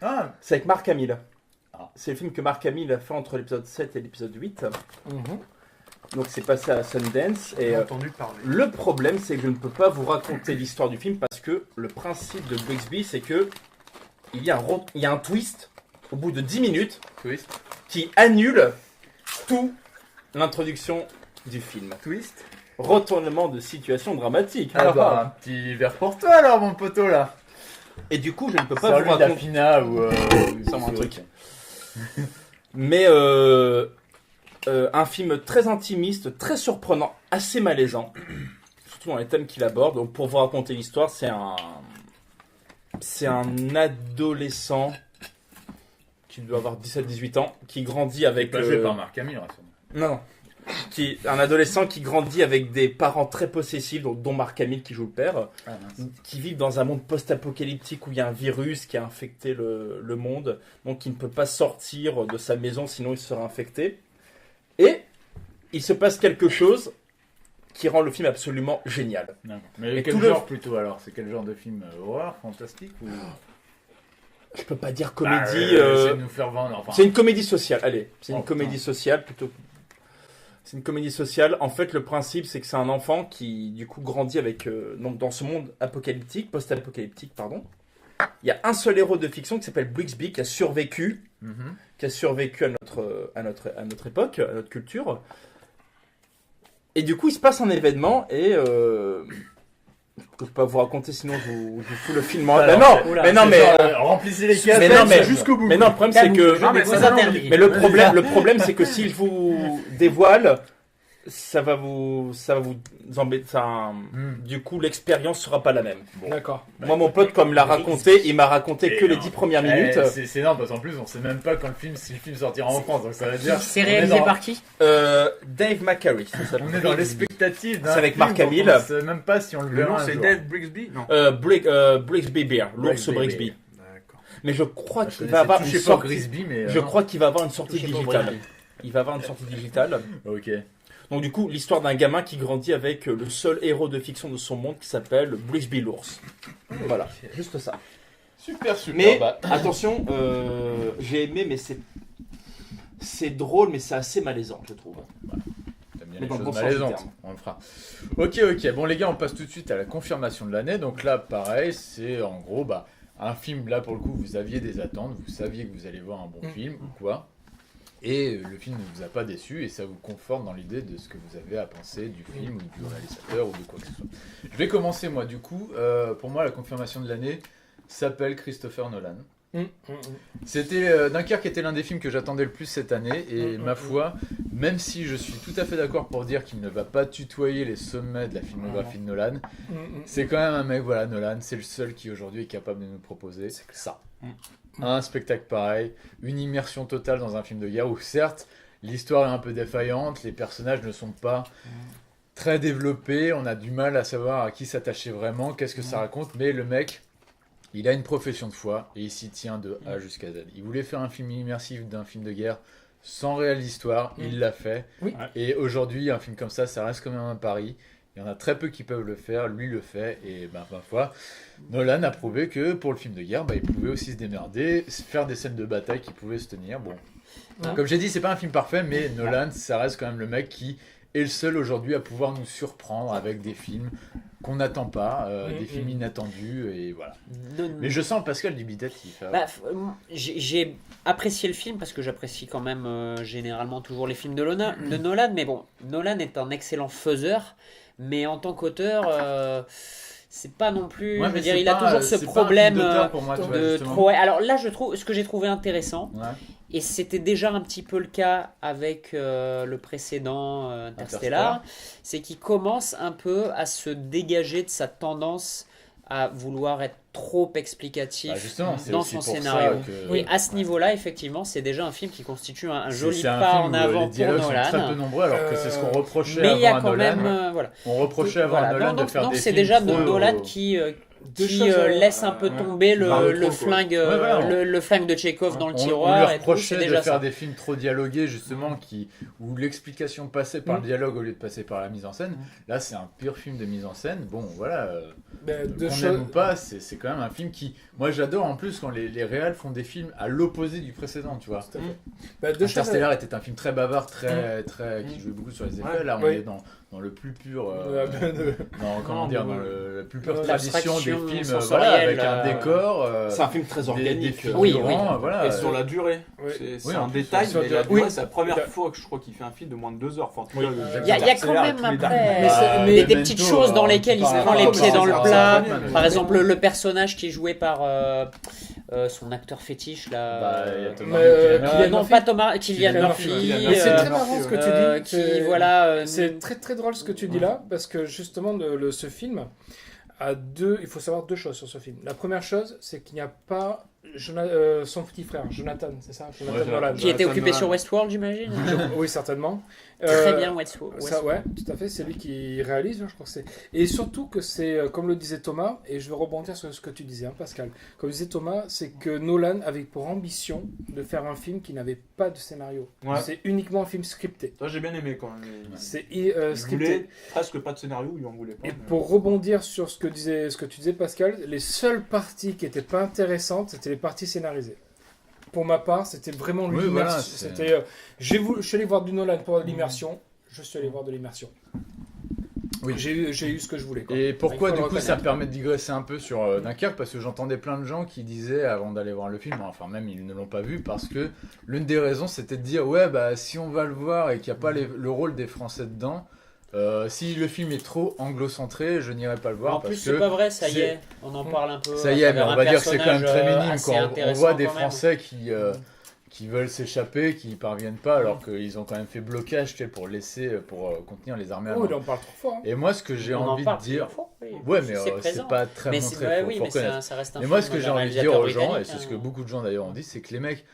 Ah, C'est avec Mark Hamill. Ah. C'est le film que Mark Hamill a fait entre l'épisode 7 et l'épisode 8. Donc c'est passé à Sundance. Et J'ai entendu parler. le problème, c'est que je ne peux pas vous raconter l'histoire du film parce que le principe de Brixby, c'est que il y a un twist au bout de 10 minutes twist. qui annule tout l'introduction du film. Twist. Retournement de situation dramatique. Ah bah, un petit verre pour toi alors, mon poteau là. Et du coup, je ne peux pas C'est vous lui de la raconter. Pina ou... Ça, un truc. Mais un film très intimiste, très surprenant, assez malaisant, surtout dans les thèmes qu'il aborde. Donc, pour vous raconter l'histoire, c'est un adolescent qui doit avoir 17-18 ans, qui grandit avec... Pas joué par Mark Hamill, rassure-moi. Non. Un adolescent qui grandit avec des parents très possessifs, dont Mark Hamill qui joue le père, qui vivent dans un monde post-apocalyptique où il y a un virus qui a infecté le monde, donc il ne peut pas sortir de sa maison sinon il sera infecté. Et il se passe quelque chose qui rend le film absolument génial. Non. Mais Et quel tout genre plutôt alors? C'est quel genre de film? Horreur, fantastique ou... Je peux pas dire comédie. Essayez de nous faire vendre. Enfin... C'est une comédie sociale, allez. C'est une Oh, comédie putain. sociale plutôt. C'est une comédie sociale. En fait, le principe, c'est que c'est un enfant qui, du coup, grandit avec donc dans ce monde apocalyptique, post-apocalyptique, pardon. Il y a un seul héros de fiction qui s'appelle Brixby qui a survécu, à notre époque, à notre culture. Et du coup, il se passe un événement et je peux pas vous raconter, sinon je vous fous le film. Alors, mais remplissez les cases. mais non, mais jusqu'au bout. Mais non, le problème c'est que Non, mais c'est interdit. mais le problème c'est que s'il vous dévoile, ça va vous embêter. Enfin, du coup, l'expérience sera pas la même. D'accord. Moi, mon pote, comme l'a raconté, il m'a raconté que les 10 premières minutes. C'est énorme parce qu'en plus, on sait même pas quand si le film sortira en France. Donc ça veut dire. C'est réalisé par qui? Dave McCary. ça s'appelle. On est dans l'expectative d'un C'est avec film Mark dont Hamill. On sait même pas si on le Le verra. nom, un c'est jour. Dave Brixby? Non. Brixby Bear, l'ours Brixby Brixby. D'accord. Mais je crois Je qu'il connaissais va avoir une touché pas sortie. Grisby, mais. Je crois qu'il va avoir une sortie Touché pas au digitale. Brixby. Il va avoir une sortie digitale. Ok. Donc du coup, l'histoire d'un gamin qui grandit avec le seul héros de fiction de son monde qui s'appelle Brixby l'ours. Voilà, juste ça. Super. Mais attention, j'ai aimé, mais c'est drôle, mais c'est assez malaisant, je trouve. T'aimes bien Mais les dans le choses bon sens du malaisantes. terme. On le fera. Ok. Bon, les gars, on passe tout de suite à la confirmation de l'année. Donc là, pareil, c'est en gros un film. Là, pour le coup, vous aviez des attentes. Vous saviez que vous allez voir un bon film ou quoi. Et le film ne vous a pas déçu et ça vous conforte dans l'idée de ce que vous avez à penser du film ou du réalisateur ou de quoi que ce soit. Je vais commencer moi du coup. Pour moi la confirmation de l'année s'appelle Christopher Nolan. C'était Dunkerque était l'un des films que j'attendais le plus cette année et ma foi, même si je suis tout à fait d'accord pour dire qu'il ne va pas tutoyer les sommets de la filmographie de Nolan, c'est quand même un mec, voilà, Nolan, c'est le seul qui aujourd'hui est capable de nous proposer ça. Un spectacle pareil, une immersion totale dans un film de guerre où certes, l'histoire est un peu défaillante, les personnages ne sont pas très développés, on a du mal à savoir à qui s'attacher vraiment, qu'est-ce que ça raconte, mais le mec, il a une profession de foi et il s'y tient de A jusqu'à Z. Il voulait faire un film immersif d'un film de guerre sans réelle histoire, il l'a fait. Oui. Et aujourd'hui, un film comme ça reste quand même un pari. Il y en a très peu qui peuvent le faire, lui le fait. Et ma foi, Nolan a prouvé que pour le film de guerre, il pouvait aussi se démerder, faire des scènes de bataille qui pouvaient se tenir. Bon, comme j'ai dit, c'est pas un film parfait, mais Nolan, ça reste quand même le mec qui est le seul aujourd'hui à pouvoir nous surprendre avec des films qu'on n'attend pas, des films inattendus, et voilà. Mais je sens Pascal dubitatif. J'ai apprécié le film parce que j'apprécie quand même généralement toujours les films de Nolan, mais bon, Nolan est un excellent faiseur, mais en tant qu'auteur, c'est pas non plus. Je veux dire, il a toujours ce problème de trop. Alors là, je trouve ce que j'ai trouvé intéressant. Et c'était déjà un petit peu le cas avec le précédent Interstellar, c'est qu'il commence un peu à se dégager de sa tendance à vouloir être trop explicatif dans son scénario. Oui, à ce niveau-là, effectivement, c'est déjà un film qui constitue un joli pas en avant pour Nolan. Sont très peu nombreux, alors que c'est ce qu'on reprochait mais avant il y a à quand Nolan. même, On reprochait avant à Nolan de faire des films. C'est déjà trop, Nolan qui laisse un peu tomber le flingue de Tchekhov dans le tiroir. On lui reprochait de faire des films trop dialogués, justement, où l'explication passait par le dialogue au lieu de passer par la mise en scène. Là, c'est un pur film de mise en scène. Bon, voilà, qu'on aime ou pas, c'est quand même un film qui... Moi, j'adore en plus quand les réals font des films à l'opposé du précédent, tu vois. Interstellar était un film très bavard, qui jouait beaucoup sur les effets. Là, on est dans le plus pur... dans la plus pure tradition des films, avec un décor. C'est un film très organique. Voilà. Et sur la durée. C'est un détail, mais la durée, c'est la première fois que je crois qu'il fait un film de moins de 2 heures. Il y a quand même après des petites choses dans lesquelles il se prend les pieds dans le plat. Par exemple, le personnage qui est joué par son acteur fétiche là. Non, pas Thomas, Cillian Murphy. C'est très marrant ce que tu dis. C'est très très drôle ce que tu dis là, parce que justement ce film il faut savoir deux choses sur ce film. La première chose, c'est qu'il n'y a pas son petit frère, Jonathan, c'est ça, Jonathan Nolan. Qui était occupé sur Westworld, j'imagine. Oui, certainement. Très bien, Westworld. Ouais, tout à fait, c'est lui qui réalise, je crois que c'est. Et surtout que c'est, comme le disait Thomas, et je vais rebondir sur ce que tu disais, Pascal. Comme disait Thomas, c'est que Nolan avait pour ambition de faire un film qui n'avait pas de scénario. Ouais. C'est uniquement un film scripté. Ça, j'ai bien aimé quand même. C'est il scripté. voulait presque pas de scénario, il en voulait pas. Et pour rebondir sur ce que tu disais, Pascal, les seules parties qui n'étaient pas intéressantes, c'était les parties scénarisées. Pour ma part, c'était vraiment l'immersion. Je suis allé voir du Nolan pour l'immersion. Je suis allé voir de l'immersion. Oui. J'ai eu ce que je voulais. Quoi. Et pourquoi du coup ça me permet de digresser un peu sur Dunkerque, parce que j'entendais plein de gens qui disaient avant d'aller voir le film, enfin même ils ne l'ont pas vu, parce que l'une des raisons c'était de dire si on va le voir et qu'il n'y a pas le rôle des Français dedans, si le film est trop anglo-centré, je n'irai pas le voir. En plus, c'est pas vrai, ça y est, on en parle un peu. Ça y est, mais on va dire que c'est quand même très minime quand on voit des Français qui veulent s'échapper, qui n'y parviennent pas, alors qu'ils ont quand même fait blocage pour contenir les armées allemandes. Oui, on parle trop fort. Et moi, ce que j'ai envie de dire. Ouais, mais c'est pas très montré, faut reconnaître. Mais moi, ce que j'ai envie de dire aux gens, et c'est ce que beaucoup de gens d'ailleurs ont dit, c'est que les mecs.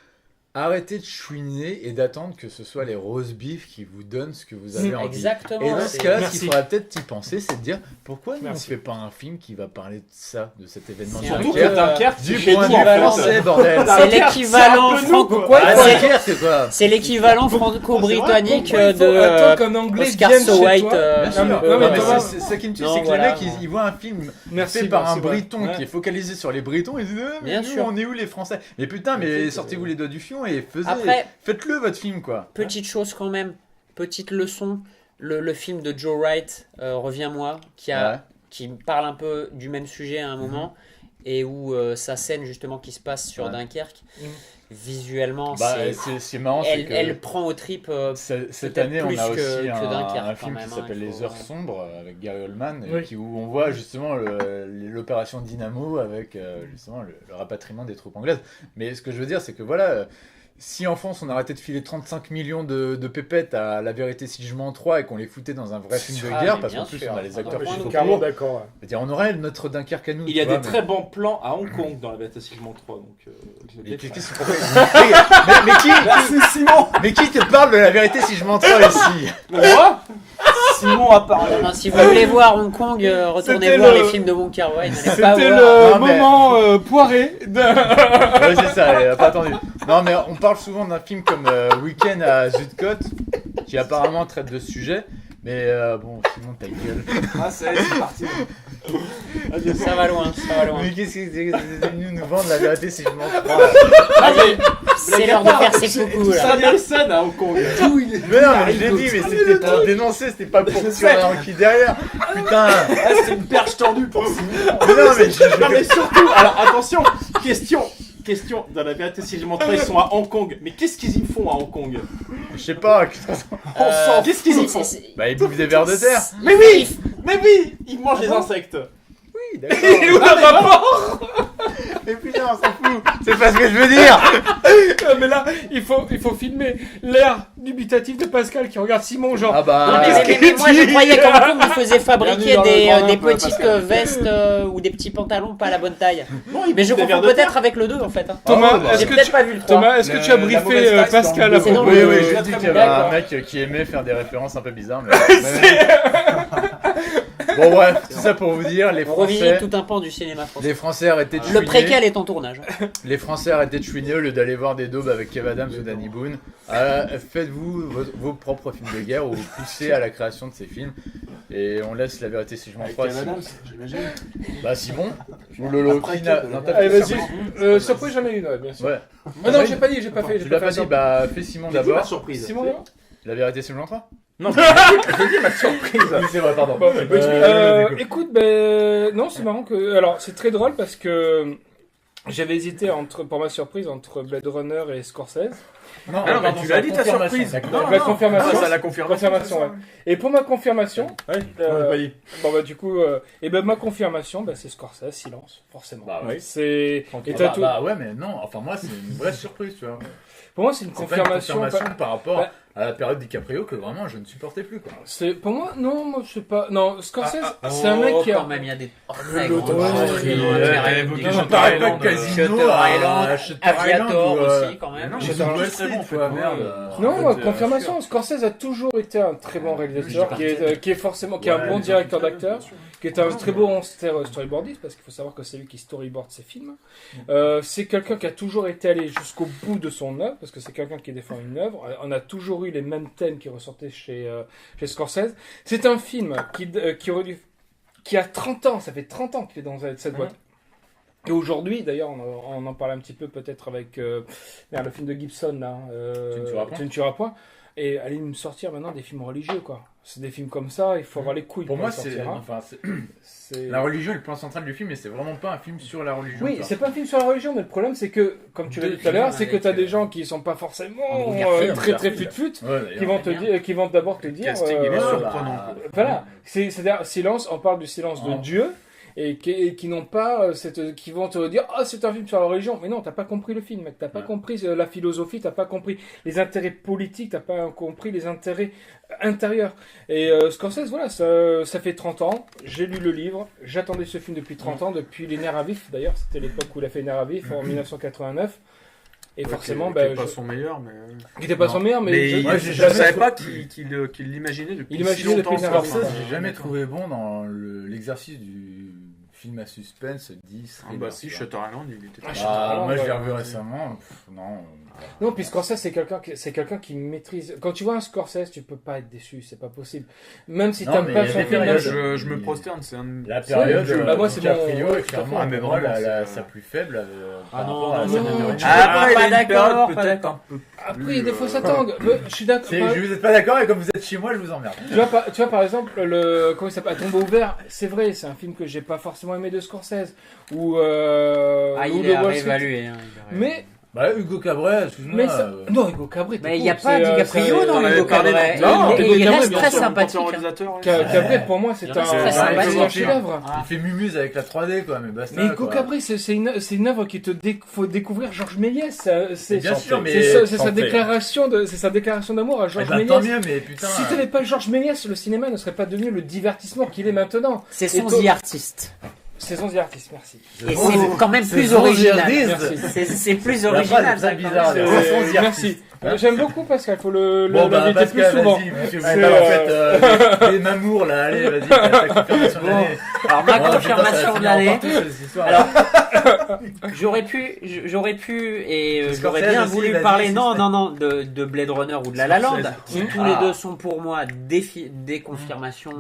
Arrêtez de chouiner et d'attendre que ce soit les roast beef qui vous donnent ce que vous avez envie. Exactement. Et dans ce cas-là, ce qu'il faudrait peut-être y penser, c'est de dire pourquoi on ne fait pas un film qui va parler de ça, de cet événement de Dunkerque, du point de vue français, bordel. C'est l'équivalent c'est l'équivalent franco-britannique de Oscar So White. C'est ça qui me tue, c'est que les mecs, ils voient un film fait par un Briton qui est focalisé sur les Britons et ils disent mais nous, on est où les Français? Mais putain, mais sortez-vous les doigts du fion et faites-le votre film quoi. Petite chose quand même, petite leçon, le film de Joe Wright, Reviens-moi, qui parle un peu du même sujet à un moment et où sa scène justement qui se passe sur Dunkerque visuellement, c'est marrant, elle prend aux tripes. Cette année, on a aussi un Dunkerque, film qui s'appelle Les Heures Sombres Sombres avec Gary Oldman, Oui. où on voit justement l'opération Dynamo avec justement le rapatriement des troupes anglaises. Mais ce que je veux dire, c'est que voilà. Si en France on arrêtait de filer 35 millions de pépettes à La Vérité si je mens 3 et qu'on les foutait dans un vrai film de guerre, parce qu'en plus on a les acteurs qui sont Carrément pour, d'accord. on aurait notre Dunkerque à nous. Il y a des très bons plans à Hong Kong dans La Vérité si je mens 3. Donc, mais qui te parle de La Vérité si je mens 3 ici? Moi Simon a parlé. Non, si vous voulez voir Hong Kong, retournez voir les films de Wong Kar-wai. C'était le moment poiré de... Ouais, c'est ça, elle a pas attendu. Non, mais on parle souvent d'un film comme Week-end à Zuidcote, qui apparemment traite de ce sujet. Mais bon, Simon, ta gueule. Ah, c'est parti. Ça va loin, ça va loin. Mais qu'est-ce que c'est venu nous vendre La Vérité si je m'en crois? Allez, c'est l'heure de faire ses coucous là. Ça Nelson à Hong Kong. Mais non, mais je l'ai dit, mais c'était pour dénoncer, c'était pas pour tirer un qui derrière. Putain. C'est une perche tendue pour Simon. Mais non, mais Non, mais surtout, alors attention, question, dans La Vérité si je mens 3, ils sont à Hong Kong. Mais qu'est-ce qu'ils y font à Hong Kong? je sais pas. Qu'est-ce qu'ils y font? Bah, ils bouffent des vers de terre. Mais oui, ils mangent des insectes. Oui, d'accord. Et où le rapport? Mais putain, on s'en fout. C'est pas ce que je veux dire. Mais là, il faut filmer l'air dubitatif de Pascal qui regarde Simon genre... Ah bah. Non, mais moi je croyais qu'en Hong Kong ils faisaient fabriquer Bienvenue dans le des grand petites Pascal. vestes ou des petits pantalons pas à la bonne taille. Non, ils Mais je bouffent des confonds vers de terre. peut-être avec le 2 en fait. Hein. Thomas, Ah, bah. est-ce J'ai que peut-être tu... pas vu le 3. Thomas, est-ce que tu as La briefé mauvaise taxe Pascal dans à le C'est propos dans Oui, le- oui, de- j'ai dit qu'il y avait un mec qui aimait faire des références un peu bizarres. Mais... Bon, bref, tout ça pour vous dire, les On revisite Français. tout un pan du cinéma français. Les Français arrêtaient de Le chouiner. préquel est en tournage. Les Français arrêtaient de chouiner au lieu d'aller voir des daubes avec Kev Adams ou Danny Boone. Faites-vous vos propres films de guerre ou poussez à la création de ces films. Et on laisse La Vérité si je m'en crois. Madame, j'imagine. Bah Simon ou Lolo. Après, Qui n'a- Kev, non, t'as Allez, fait vas-y. Simon. Surprise, j'en ai une, ouais, bien sûr. Ouais. Ah non, j'ai pas dit. Tu l'as pas dit, bah fais Simon J'ai dit ma d'abord. surprise. Simon, d'abord. La Vérité si je m'en crois. Non, mais j'ai dit ma surprise. Oui, c'est vrai, pardon. Bon, Du coup. écoute, non, c'est marrant que... Alors, c'est très drôle parce que j'avais hésité pour ma surprise entre Blade Runner et Scorsese. Non, Ah non, mais pardon, tu c'est l'as la dit, ta confirmation. surprise. La confirmation. Ah, c'est la confirmation. Confirmation, ouais. Et pour ma confirmation, Ouais, non, j'ai pas dit. bon bah du coup, ma confirmation, bah, c'est Scorsese, silence, forcément. Bah ouais. C'est... Ah Et t'as tout... bah ouais, mais non, enfin moi c'est une vraie surprise, tu vois. Pour moi, c'est une C'est pas une confirmation. confirmation par rapport Bah- à la période DiCaprio que vraiment je ne supportais plus, quoi. C'est pour moi, non, moi je sais pas. Non, Scorsese, Ah, c'est un mec qui a. quand même, il y a des très l'autre, grands ouais, films, ouais, Shutter Pareil Island, pas Casino, Shutter à Island, Shutter Aviator Island, ou, aussi quand même. non, Shutter Shutter Island, Island, c'est bon, tu vois, merde. Non, confirmation. Scorsese a toujours été un très bon réalisateur, qui est forcément, qui est un bon directeur d'acteur, qui est un très bon storyboardiste, parce qu'il faut savoir que c'est lui qui storyboard ses films. C'est quelqu'un qui a toujours été allé jusqu'au bout de son œuvre, parce que c'est quelqu'un qui défend une œuvre. On a toujours eu les mêmes thèmes qui ressortaient chez Scorsese. C'est un film qui a 30 ans, ça fait 30 ans qu'il est dans cette boîte. Et aujourd'hui, d'ailleurs, on en parle un petit peu peut-être avec le film de Gibson, là, Tu ne tueras point. Et allez me sortir maintenant des films religieux, quoi. C'est des films comme ça, il faut avoir les couilles Pour pour moi, les sortir, hein. C'est- la religion est le point central du film, mais c'est vraiment pas un film sur la religion. Oui, quoi. c'est pas un film sur la religion, mais le problème, c'est que, comme tu l'as dit tout à l'heure, c'est que tu as des gens qui sont pas forcément Andrew Garfield, très fut-fut, Ouais, d'ailleurs. qui vont te dire, qui vont d'abord te dire, casting, il est bah, surprenant. voilà, c'est-à-dire silence, on parle du silence de Oh. Dieu. Et qui n'ont pas qui vont te dire c'est un film sur la religion, mais non, t'as pas compris le film, mec, t'as pas compris la philosophie, t'as pas compris les intérêts politiques, t'as pas compris les intérêts intérieurs. Et Scorsese, voilà, ça fait 30 ans, j'ai lu le livre, j'attendais ce film depuis 30 ans, depuis Les Nerfs à vif, d'ailleurs, c'était l'époque où il a fait Les Nerfs à vif en 1989. Et forcément, Qui était pas son meilleur, mais. qui était pas son meilleur, mais moi, je jamais savais trouvé- pas qu'il l'imaginait depuis Il imaginait si depuis longtemps. le ça. Scorsese, Scorsese, j'ai jamais trouvé bon dans l'exercice du film à suspense 10. Ah bah si, Shutter Island, il était. Ah, pas- Shutter Ah, Island, moi je l'ai ouais. revu récemment. Non. Non, puis Scorsese, c'est quelqu'un qui maîtrise. Quand tu vois un Scorsese, tu peux pas être déçu, c'est pas possible. Même si Non, t'aimes mais pas il y a son des film, périodes, même- Je me prosterne, c'est un. La période, bah, moi, c'est DiCaprio mon- est clairement Ah, mais pour moi, vraiment, sa plus faible par Ah, non, rapport à la non, scène non, de non. Richard. Après, il pas a une d'accord, période pas peut-être d'accord. un peu. Après, il y a des fois ça tangue. Je suis d'accord. Je vous êtes pas d'accord et comme vous êtes chez moi, je vous emmerde. Tu vois, par exemple, comment il s'appelle, À tombeau ouvert, c'est vrai, c'est un film que j'ai pas forcément aimé de Scorsese. Ou Ah, ou il de est à Wall Street. réévaluer. Hein, il est à Mais Bah, Hugo Cabret, excuse-moi. Mais ça... Non, Hugo Cabret. Mais il n'y a pas DiCaprio dans Hugo Cabret. Il reste très sympathique. Cabret, pour moi, c'est un chef-d'œuvre. Il fait mumuse avec la 3D, quoi, mais basta. Mais Hugo Cabret, c'est une œuvre qui faut découvrir Georges Méliès. Bien sûr, mais c'est sa déclaration d'amour à Georges Méliès. Tant mieux, mais putain. Si t'avais pas Georges Méliès, le cinéma ne serait pas devenu le divertissement qu'il est maintenant. C'est son The Artist. Saison The Artist, merci. Et c'est quand même plus original. C'est plus original. C'est bizarre. Merci. J'aime beaucoup Pascal, faut l'inviter plus souvent. Les mamours là, allez, vas-y, ta confirmation de l'année. Alors ma confirmation de l'année. Alors j'aurais pu et j'aurais bien voulu parler de Blade Runner ou de La La Land, qui tous les deux sont pour moi des confirmations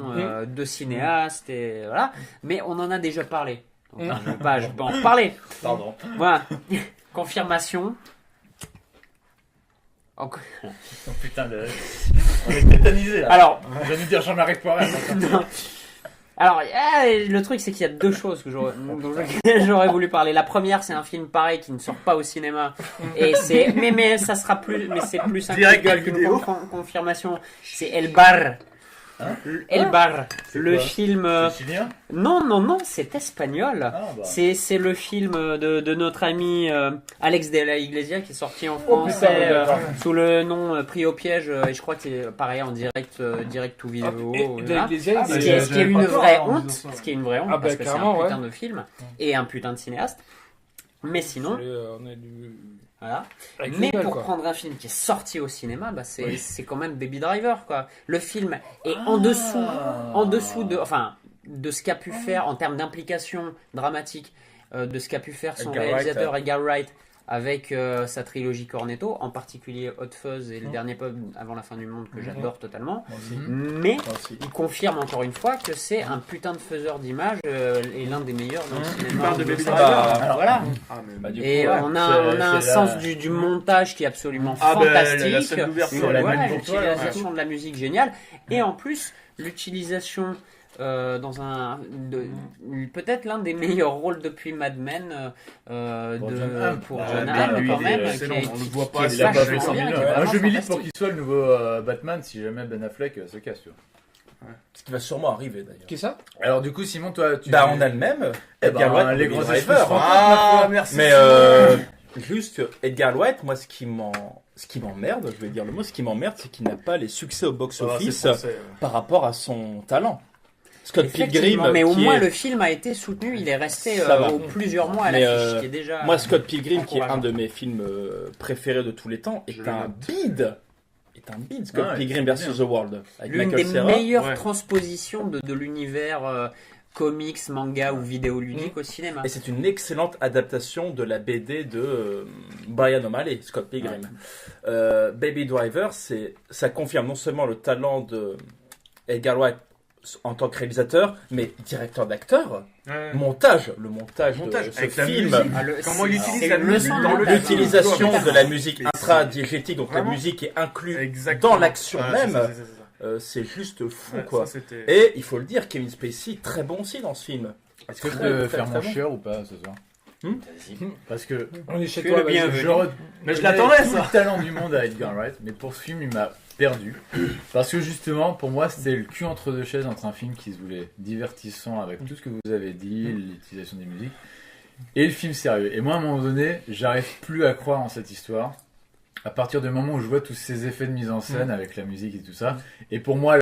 de cinéastes et voilà. Mais on en a déjà parlé. Donc, je vais pas en reparler. Pardon. Voilà. Confirmation. Encore. Oh putain, on est tétanisé là. Alors, on va nous dire Jean-Marie Poiret. Alors, le truc, c'est qu'il y a deux choses que j'aurais voulu parler. La première, c'est un film pareil qui ne sort pas au cinéma. Et c'est, mais ça sera plus, mais c'est plus un coup de gueule qu'une confirmation. C'est El Bar. El Bar, le film. C'est chilien ? Non, c'est espagnol. C'est le film de notre ami Alex de la Iglesia qui est sorti en français sous le nom Pris au piège et je crois que c'est pareil en direct to vidéo. Ce qui est une vraie honte, parce que c'est un putain de film et un putain de cinéaste. Mais sinon. Voilà. Mais pour prendre un film qui est sorti au cinéma, c'est quand même Baby Driver, quoi. Le film est en dessous de ce qu'a pu faire en termes d'implication dramatique, de ce qu'a pu faire son réalisateur Edgar Wright avec sa trilogie Cornetto, en particulier Hot Fuzz et le dernier pub avant la fin du monde que j'adore totalement. Mais il confirme encore une fois que c'est un putain de faiseur d'images et l'un des meilleurs dans le cinéma. De Baby Driver. Voilà. Et on a un sens du montage qui est absolument fantastique. L'utilisation de la musique géniale. Et en plus, l'utilisation peut-être l'un des meilleurs rôles depuis Mad Men pour John Hamm quand même. On le voit pas. Il a pas fait 100 millions. Je milite pour qu'il soit le nouveau Batman si jamais Ben Affleck se casse. Ce qui va sûrement arriver d'ailleurs. Qui ça ? Alors du coup Simon, toi tu... on a le même. Edgar Wright, les gros drivers. Merci. Mais juste Edgar Wright, moi ce qui m'emmerde, je vais dire le mot, ce qui m'emmerde, c'est qu'il n'a pas les succès au box-office par rapport à son talent. Scott Pilgrim, mais au moins le film a été soutenu, il est resté plusieurs mois à l'affiche, qui est déjà. Moi, Scott Pilgrim, qui est un de mes films préférés de de temps, est un bide. Scott Pilgrim vs. The World. L'une des meilleures transpositions de l'univers comics, manga ou vidéoludique au cinéma. Et c'est une excellente adaptation de la BD de Brian O'Malley, Scott Pilgrim. Baby Driver, ça confirme non seulement le talent de Edgar Wright en tant que réalisateur, mais directeur d'acteur, le montage de ce film, comment il utilise la musique dans l'utilisation de la musique intra-diégétique, donc la musique est inclue dans l'action même. C'est juste fou, quoi. Et il faut le dire, Kevin Spacey, très bon aussi dans ce film. Est-ce que je peux faire mon chieur ou pas ce soir ? Parce que on est chez toi, mais je l'attendais tout le talent du monde à Edgar Wright, mais pour ce film il m'a perdu parce que justement pour moi c'était le cul entre deux chaises entre un film qui se voulait divertissant avec tout ce que vous avez dit, l'utilisation des musiques, et le film sérieux. Et moi à un moment donné j'arrive plus à croire en cette histoire à partir du moment où je vois tous ces effets de mise en scène avec la musique et tout ça. Et pour moi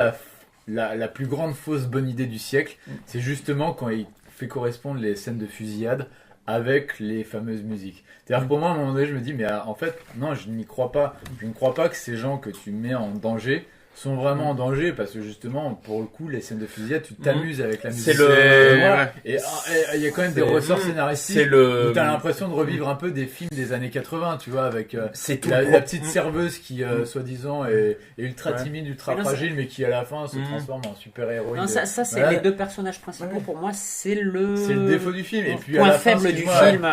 la plus grande fausse bonne idée du siècle, c'est justement quand il fait correspondre les scènes de fusillade avec les fameuses musiques. C'est-à-dire que pour moi, à un moment donné, je me dis, mais en fait, non, je n'y crois pas. Je ne crois pas que ces gens que tu mets en danger sont vraiment en danger, parce que justement, pour le coup, les scènes de fusillade, tu t'amuses avec la musique. Et il y a quand même des ressorts scénaristiques où tu as l'impression de revivre un peu des films des années 80, tu vois, avec la petite serveuse qui, soi-disant, est ultra timide, ultra fragile, mais qui, à la fin, se transforme en super-héroïne. Non, ça c'est les deux personnages principaux. Pour moi, c'est le défaut du film. Et puis, point faible du film,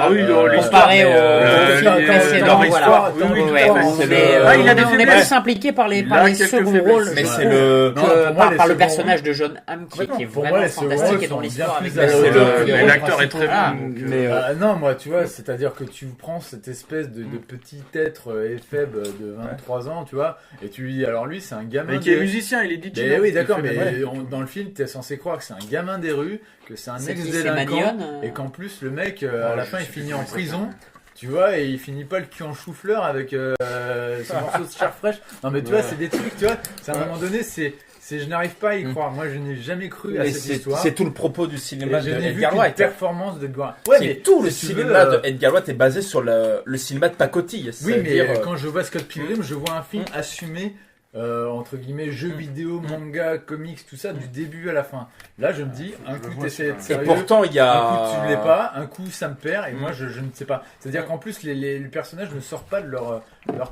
comparé au film précédent. Voilà. On est plus impliqué par les seconds rôles. rôle. Mais Ouais. c'est le. Non, pour moi, les par le seconds personnage de John Hamm qui est Pour moi, vraiment les seconds fantastique rôles et dont sont l'histoire bien avec plus à la c'est hauteur le- que les mais rôles l'acteur est très principaux. bon. Donc, Mais Non, moi, tu vois, c'est-à-dire que tu prends cette espèce de petit être éphèbe de 23 ans, tu vois, et tu lui dis, alors lui, c'est un gamin. mais qui est musicien, il est DJ. Mais oui, d'accord, Il fait mais des- dans le film, t'es censé croire que c'est un gamin des rues, que c'est un C'est qui, c'est ex-délinquant, Mannion, et qu'en plus, le mec, à la fin, il finit en prison. Tu vois, et il finit pas le cul en chou-fleur avec ce morceau de chair fraîche. Non, mais tu vois, c'est des trucs, tu vois, c'est à un moment donné, je n'arrive pas à y croire. Moi, je n'ai jamais cru à Mais cette histoire. c'est tout le propos du Et cinéma je de n'ai vu Edgar qu'une Wright. performance d'Edgar Wright. Ouais, mais tout le si tu cinéma veux, de Edgar Wright est basé sur le cinéma de pacotille. Oui, c'est-à-dire, mais quand je vois Scott Pilgrim, je vois un film assumé, entre guillemets, jeux vidéo, manga, comics, tout ça, du début à la fin. Là, je me dis, un coup, t'essaies d'être et sérieux, pourtant, il y a. un coup, tu l'es pas, un coup, ça me perd, et moi, je ne sais pas. C'est-à-dire qu'en plus, les personnages ne sortent pas de leur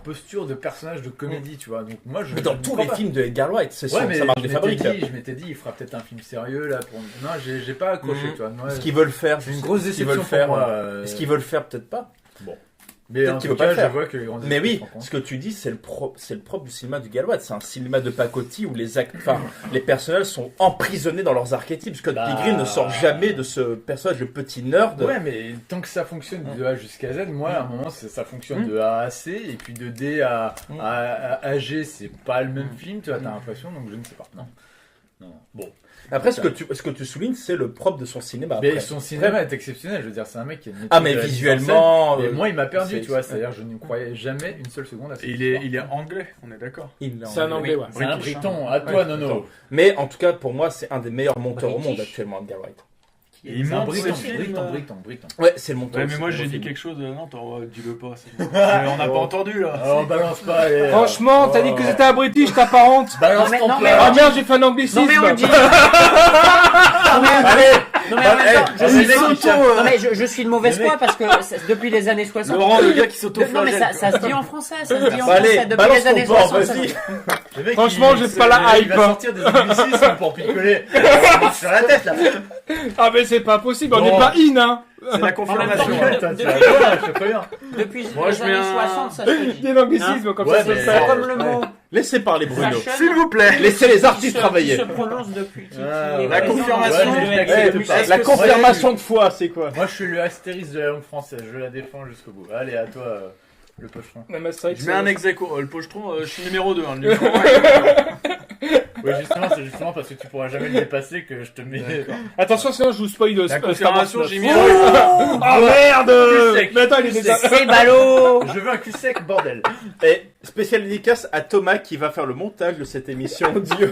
posture de personnage de comédie, tu vois. Donc, moi, Mais dans je ne tous crois les pas. films de Edgar Wright, c'est Ouais, son- mais sa marque je de m'étais fabrique. je m'étais dit, il fera peut-être un film sérieux, là, pour... Non, j'ai pas accroché, tu vois. Moi, Ce qu'ils veulent faire, c'est une grosse ce qu'ils déception veulent faire, pour moi. ce qu'ils veulent faire, peut-être pas. Mais peut-être en qu'il tout veut pas cas, le faire. je vois que les grandes Mais oui, équipes se rencontrent. ce que tu dis, c'est le propre du cinéma du Edgar Wright. C'est un cinéma de pacotille où les personnages sont emprisonnés dans leurs archétypes. Scott Bah. Pilgrim ne sort jamais de ce personnage de petit nerd. Ouais, mais tant que ça fonctionne de A jusqu'à Z, moi, à un moment, ça fonctionne de A à C, et puis de D à G, c'est pas le même film, tu vois, t'as l'impression, donc je ne sais pas. Non. Bon. Après, ce que tu soulignes, c'est le propre de son cinéma. Mais après. son cinéma est exceptionnel, je veux dire, c'est un mec qui a une maîtrise Ah, mais de la mise en visuellement. scène, et moi, il m'a perdu, c'est- tu vois, c'est-à-dire, je ne croyais jamais une seule seconde à cette Il histoire. est anglais, on est d'accord. C'est un anglais, ouais. C'est un Briton, à toi, Nono. Mais en tout cas, pour moi, c'est un des meilleurs monteurs au monde British. actuellement, Edgar Wright. Il C'est un monte Briton, ses films. Briton. Ouais, c'est le monteur. Ouais, aussi, mais moi c'est j'ai un dit bon quelque chose. Non, dis-le pas. On n'a pas entendu là. Alors, balance pas, allez. Franchement, t'as dit que c'était un British, t'as pas honte. Balance Non, mais- ton non, plat. Ah merde, j'ai fait un anglicisme. Non mais on le dit. Non mais en même temps, je allez, suis Michel. non mais je suis de mauvaise foi parce que depuis les années 60. Laurent, le gars qui Non mais s'auto-flagelle. ça se dit en français, ça se dit en Bah, allez, français depuis balance les années ton porc, 60. vas-y. Le mec, Franchement, j'ai pas la hype, Il va hein. sortir des anglicismes pour picoler. On marche sur la tête, là. Ah mais c'est pas possible, on Bon. n'est pas in hein. C'est la confirmation. En même temps, Toi, tu depuis- vas voir, je te préviens. Depuis Moi, les je mets années un- 60, ça se dit. Des anglicismes comme Ouais, ça se mais- fait. C'est comme le mot Laissez parler Bruno. fashion S'il vous plaît. Laissez les qui artistes se travailler. prononce depuis. qui Ah, est la présent confirmation. dans le Ouais, texte mais- depuis- Est-ce La que- confirmation de foi, c'est quoi? Moi, je suis le astérisque de la langue française. Je la défends jusqu'au bout. Allez, à toi, le pocheron. Non, mais c'est vrai que Je mets un c'est- ex-aequo. Le pochetron, je suis numéro 2. Le numéro 1. Oui, justement, c'est justement parce que tu pourras jamais le dépasser que je te mets. Attention, sinon je vous spoil de La confirmation, j'ai mis. Oh merde. sec. Mais attends, il est déjà. C'est ballot. Je veux un cul sec, bordel. Et spécial dédicace à Thomas qui va faire le montage de cette émission audio.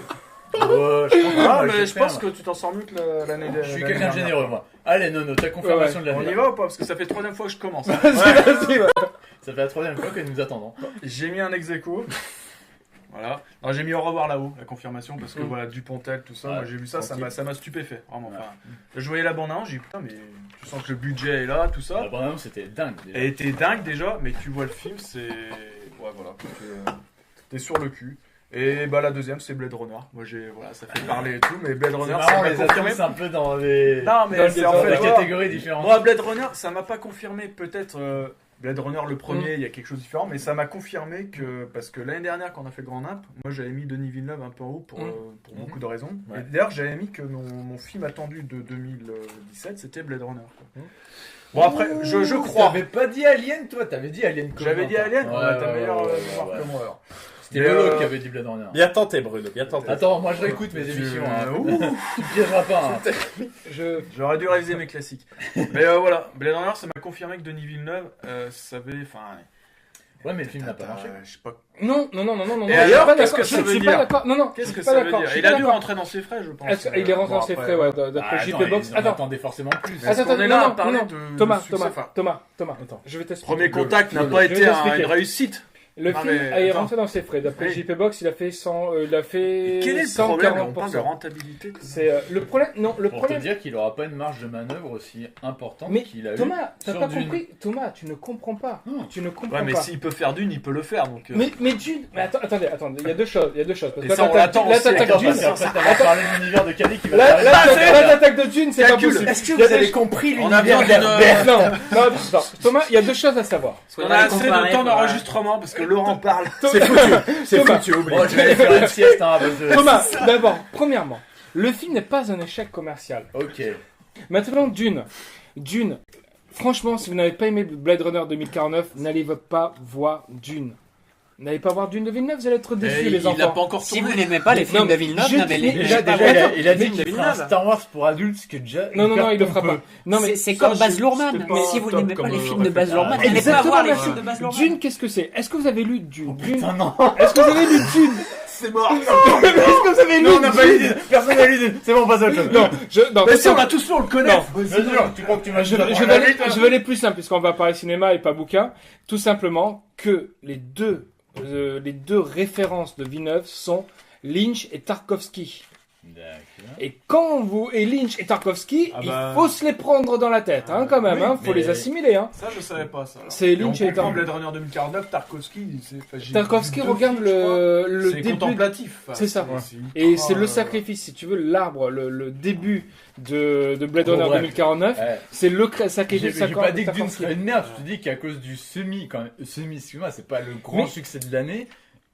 Oh, Ah, moi, mais je je pense que tu t'en sors mieux que l'année dernière. je suis quelqu'un de généreux, moi. Allez, Nono, ta confirmation de On y l'année. va ou pas? Parce que ça fait 3ème fois que je commence. Vas-y, ouais. Ça fait la 3e fois que nous attendons. J'ai mis un ex-aequo. Voilà. Non, j'ai mis au revoir là-haut, la confirmation, parce que voilà, Dupontel, tout ça, Ouais, moi j'ai vu ça, ça tranquille. m'a stupéfait, vraiment. Enfin, je voyais la bande-annonce, j'ai dit putain, mais tu sens que le budget est là, tout ça. La bande-annonce, c'était dingue. Déjà. Elle était dingue déjà, mais tu vois le film, c'est. Ouais, voilà. T'es sur le cul. Et bah la deuxième, c'est Blade Runner. Moi j'ai. Voilà, ça fait parler et tout, mais Blade C'est Runner, ça marrant, m'a les confirmé. attentes, c'est un peu dans les. Non, mais dans c'est en fait. des voilà. catégories différentes. Moi, Blade Runner, ça m'a pas confirmé, peut-être Blade Runner le premier, il y a quelque chose de différent, mais ça m'a confirmé que, parce que l'année dernière, quand on a fait le Grand Nimp, moi j'avais mis Denis Villeneuve un peu en haut pour beaucoup de raisons. Ouais. Et d'ailleurs, j'avais mis que mon film attendu de 2017, c'était Blade Runner. Quoi. Bon, après, je crois. T'avais pas dit Alien, toi? T'avais dit Alien comme J'avais moi, dit toi. Alien, Ouais, t'as ouais, meilleure ouais, mémoire ouais. que moi alors. C'était Mais, le l'autre qui avait dit Blade Runner. Bien tenté, Bruno, bien tenté. Attends, moi je réécoute mes émissions. Hein. Ouh, Tu me piégeras pas. Hein. J'aurais dû réviser mes classiques. Mais voilà, Blade Runner, ça m'a confirmé que Denis Villeneuve savait. Enfin. Ouais, mais le film n'a pas marché. Je sais pas. Non. Et je alors, suis pas qu'est-ce d'accord. que ça Je veut suis dire pas d'accord. Non, Qu'est-ce je que suis pas ça veut d'accord. dire Je suis Il a pas dû d'accord. rentrer dans ses frais, je pense. Il est rentré dans ses après, frais, ouais, Ah, d'après attends, JP Box. on Attends, attendait forcément plus. Est-ce qu'on est là à parler de Thomas, succès, enfin, Thomas, je vais t'expliquer. Premier contact n'a Je pas vais été t'expliquer. une réussite. Le Non, film mais est attends. rentré dans ses frais. D'après Oui. JP Box, il a fait 100, il a fait Quel est le problème là On parle de 140%. rentabilité. C'est le problème. Non, le Pour te problème. dire qu'il aura pas une marge de manœuvre aussi importante Mais qu'il a eu. Thomas, t'as sur pas Dune. compris. Thomas, tu ne comprends pas. Non. Tu ne comprends Ouais, mais pas. s'il peut faire Dune, il peut le faire. Donc, Mais Dune. Mais attendez. Il y a deux choses. Parce Et que ça, là, on l'attend là, aussi, t'attaques Attends, Dune. parce qu'après t'as parlé de l'univers de Kelly qui va Là, t'arrêter. t'attaques de Dune, c'est pas Calcul. possible. Est-ce que Il y a vous avez des- compris On a l'univers besoin d'une- d'Herbert? Non, Thomas, il y a deux choses à savoir. on a assez de temps d'enregistrement parce que Laurent parle. C'est foutu. C'est Thomas. foutu, oublie. Bon, je vais aller faire une sieste, hein, parce que- Thomas, d'abord, premièrement, le film n'est pas un échec commercial. Ok. Maintenant, Dune, franchement, si vous n'avez pas aimé Blade Runner 2049, n'allez pas voir Dune. N'allez pas voir Dune de Villeneuve, vous allez être déçus, les Il n'a enfants. pas encore Si tourné. vous n'aimez pas les films Non, de Villeneuve, je- n'avez les. il a Déjà, pas- il a dit Film de qu'il ferait un Villeneuve. Star Wars pour adultes, ce qui est déjà. Non, hyper il le fera pompeux. pas. Non, mais C'est comme Baz Luhrmann. c'était pas Mais si vous top n'aimez pas comme les films de Baz référence. Luhrmann, n'allez pas Exactement, voir les merci. films de Baz Luhrmann. Dune, qu'est-ce que c'est? Est-ce que vous avez lu Dune? Putain, non. Est-ce que vous avez lu Dune? C'est mort. Est-ce que vous avez lu Non, on n'a pas lu. Personne n'a lu. C'est bon, on passe à autre chose. Non, Mais si, on l'a tous fait, on le connaît. Non. Bien sûr, tu crois que tu m'as Je vais aller plus simple, puisqu'on va parler cinéma et pas bouquin. Tout simplement que les deux références de Villeneuve sont Lynch et Tarkovsky. D'accord. Et et Lynch et Tarkovsky, Ah il bah. faut se les prendre dans la tête, hein, quand même, Oui, hein, faut mais- les assimiler, hein. Ça, je savais pas ça. C'est Lynch et Blade Runner 2049, Tarkovsky. Tarkovsky regarde le C'est début. contemplatif. C'est ça. ultra, Et c'est le sacrifice, si tu veux, l'arbre, le début de Blade Bon, Runner bref. 2049, Ouais. c'est le J'ai sacrifice j'ai pas dit que Dune Tarkovsky. serait une merde, je te dis qu'à cause du semi, excuse-moi, c'est pas le grand Mais- succès de l'année,